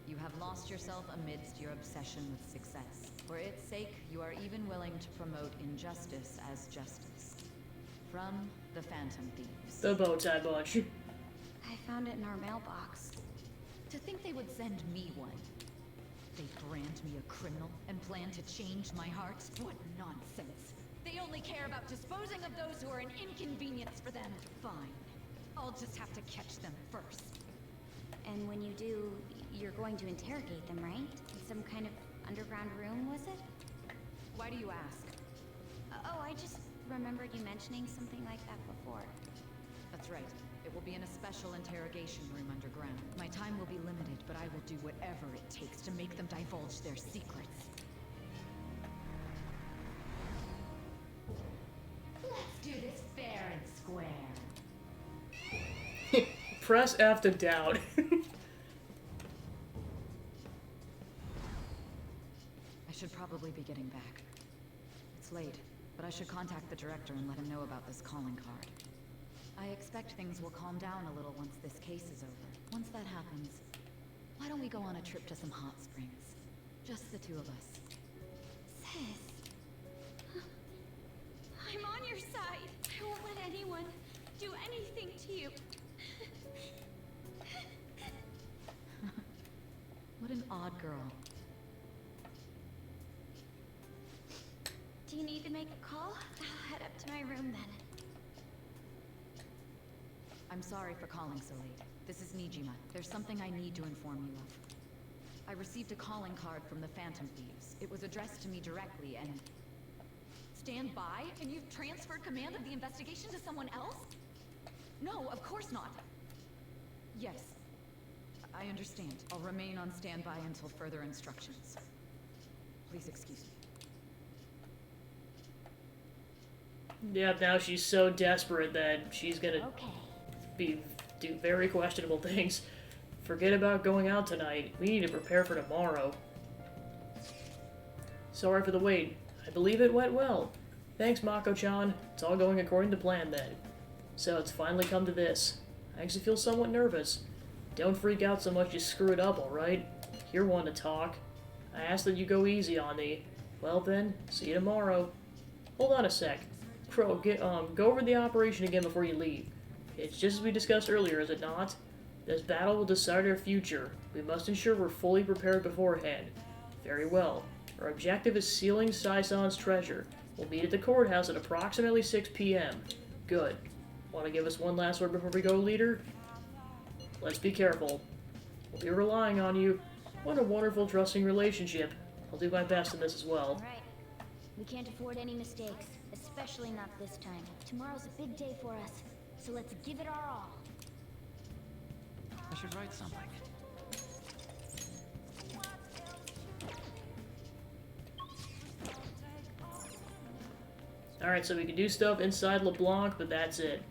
You have lost yourself amidst your obsession with success. For its sake, you are even willing to promote injustice as justice. From the Phantom Thieves. The Bowtie Bunch. I found it in our mailbox. To think they would send me one. They brand me a criminal and plan to change my heart? What nonsense. They only care about disposing of those who are an inconvenience for them. Fine. I'll just have to catch them first. And when you do, you're going to interrogate them, right? In some kind of underground room, was it? Why do you ask? Oh, I just remembered you mentioning something like that before. That's right. It will be in a special interrogation room underground. My time will be limited, but I will do whatever it takes to make them divulge their secrets. Let's do this fair and square. Press F to doubt. I should probably be getting back. It's late, but I should contact the director and let him know about this calling card. I expect things will calm down a little once this case is over. Once that happens, why don't we go on a trip to some hot springs? Just the two of us. Sis. I'm on your side. I won't let anyone do anything to you. What an odd girl. Do you need to make a call? I'll head up to my room then. I'm sorry for calling so late. This is Nijima. There's something I need to inform you of. I received a calling card from the Phantom Thieves. It was addressed to me directly and... Stand by? And you've transferred command of the investigation to someone else? No, of course not. Yes. I understand. I'll remain on standby until further instructions. Please excuse me. Yeah, now she's so desperate that she's gonna do very questionable things. Forget about going out tonight. We need to prepare for tomorrow. Sorry for the wait. I believe it went well. Thanks, Mako-chan. It's all going according to plan then. So it's finally come to this. I actually feel somewhat nervous. Don't freak out so much you screw it up, alright? You're one to talk. I asked that you go easy on me. Well then, see you tomorrow. Hold on a sec. Crow, go over the operation again before you leave. It's just as we discussed earlier, is it not? This battle will decide our future. We must ensure we're fully prepared beforehand. Very well. Our objective is sealing Sai-san's treasure. We'll meet at the courthouse at approximately 6 p.m. Good. Want to give us one last word before we go, leader? Let's be careful. We'll be relying on you. What a wonderful, trusting relationship. I'll do my best in this as well. Right. We can't afford any mistakes, especially not this time. Tomorrow's a big day for us, so let's give it our all. I should write something. Alright, so we can do stuff inside LeBlanc, but that's it.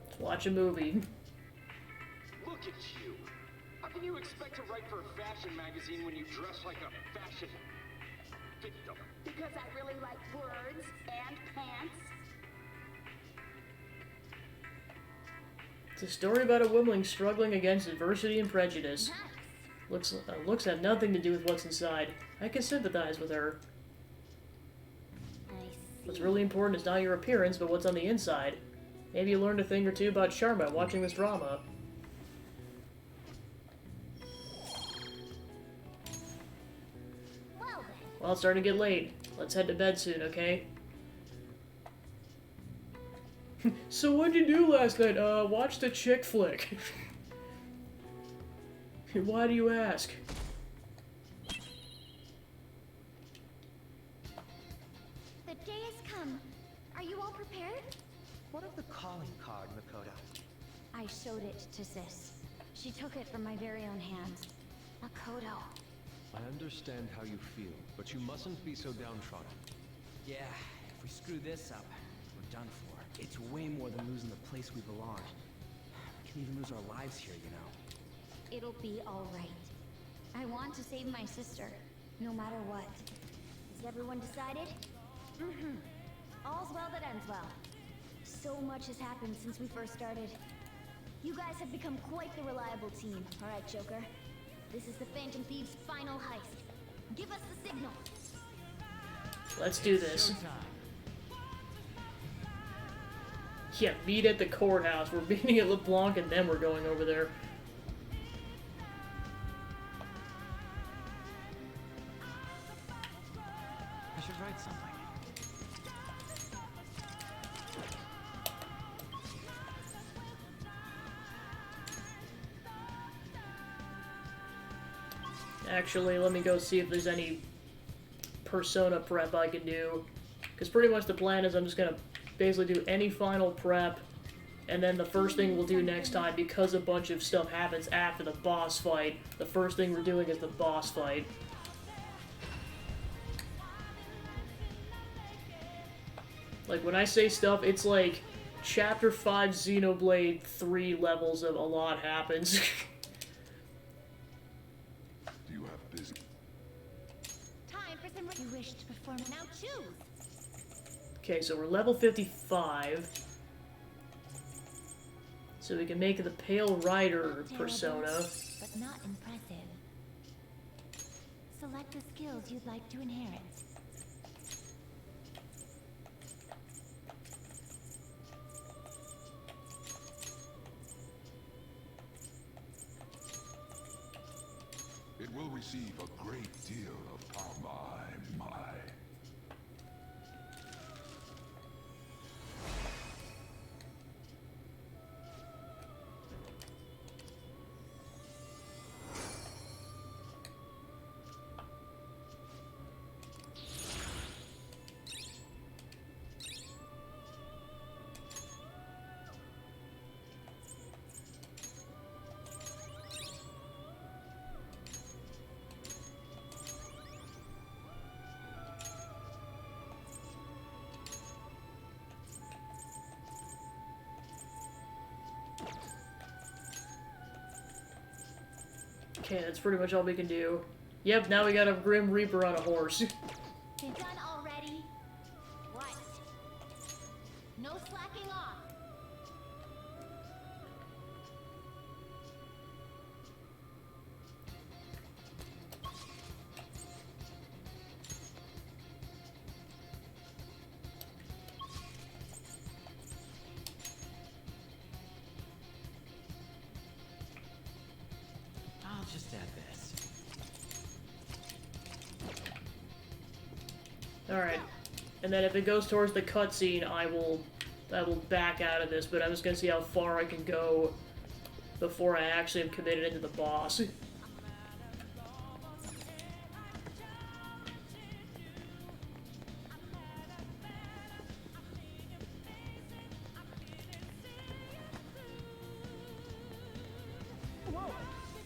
Let's watch a movie. Look at you! How can you expect to write for a fashion magazine when you dress like a fashion victim? Because I really like words and pants. It's a story about a woman struggling against adversity and prejudice. Looks have nothing to do with what's inside. I can sympathize with her. What's really important is not your appearance, but what's on the inside. Maybe you learned a thing or two about Sharma watching this drama. Well, it's starting to get late. Let's head to bed soon, okay? So what'd you do last night? Watched a chick flick. Why do you ask? The day has come. Are you all prepared? What of the calling card, Makoto? I showed it to Sis. She took it from my very own hands. Makoto. I understand how you feel, but you mustn't be so downtrodden. Yeah, if we screw this up, we're done for. It's way more than losing the place we belong. We can even lose our lives here, you know. It'll be all right. I want to save my sister, no matter what. Has everyone decided? Mm-hmm. All's well that ends well. So much has happened since we first started. You guys have become quite the reliable team. All right, Joker. This is the Phantom Thieves' final heist. Give us the signal. Let's do this. Yeah, meet at the courthouse. We're meeting at LeBlanc and then we're going over there. I should write something. Actually, let me go see if there's any Persona prep I can do. Because pretty much the plan is I'm just gonna basically do any final prep, and then the first thing we'll do next time, because a bunch of stuff happens after the boss fight, the first thing we're doing is the boss fight. Like, when I say stuff, it's like Chapter 5 Xenoblade 3 levels of a lot happens. Do you have business? Time for some. You wish to perform. Now choose. Okay, so we're level 55. So we can make the Pale Rider persona. But not impressive. Select the skills you'd like to inherit. It will receive a great deal of power. My. Okay, that's pretty much all we can do. Yep, now we got a Grim Reaper on a horse. You done already? What? No slacking off. I'll just add this. Alright. And then if it goes towards the cutscene, I will back out of this, but I'm just gonna see how far I can go before I actually am committed into the boss.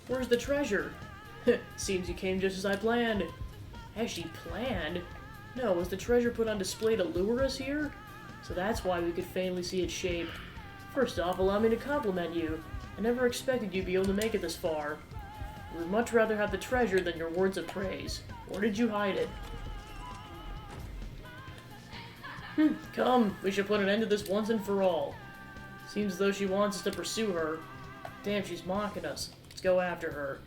Where's the treasure? Seems you came just as I planned. Has she planned? No, was the treasure put on display to lure us here? So that's why we could faintly see its shape. First off, allow me to compliment you. I never expected you'd be able to make it this far. We would much rather have the treasure than your words of praise. Where did you hide it? Come, we should put an end to this once and for all. Seems as though she wants us to pursue her. Damn, she's mocking us. Let's go after her.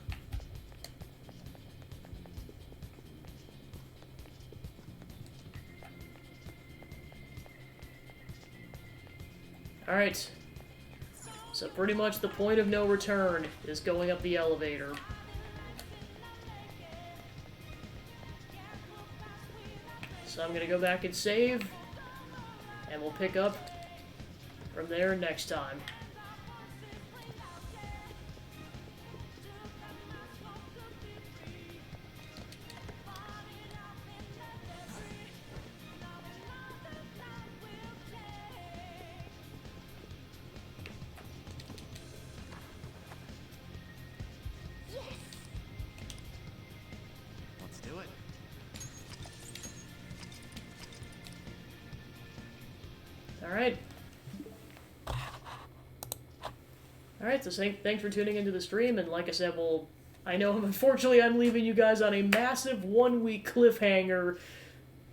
Alright. So pretty much the point of no return is going up the elevator. So I'm gonna go back and save, and we'll pick up from there next time. Let's do it. Alright. Alright, so thanks for tuning into the stream, and like I said, I know unfortunately I'm leaving you guys on a massive 1-week cliffhanger,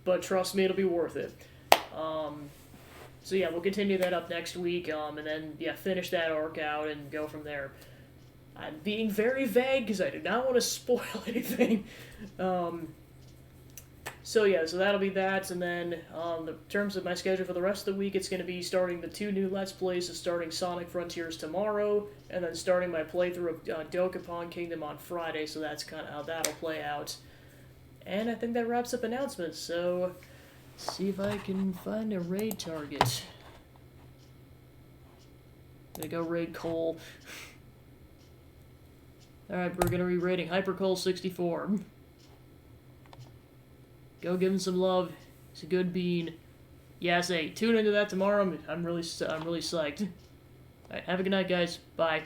but trust me, it'll be worth it. So yeah, we'll continue that up next week, and then, yeah, finish that arc out and go from there. I'm being very vague because I do not want to spoil anything. So yeah, so that'll be that, and then in terms of my schedule for the rest of the week, it's going to be starting the 2 new Let's Plays, so starting Sonic Frontiers tomorrow, and then starting my playthrough of Dokapon Kingdom on Friday, so that's kind of how that'll play out. And I think that wraps up announcements, so see if I can find a raid target. Gonna go raid Cole. Alright, we're gonna be rating HyperCole64. Go give him some love. He's a good bean. Yeah, say, tune into that tomorrow. I'm really psyched. Alright, have a good night, guys. Bye.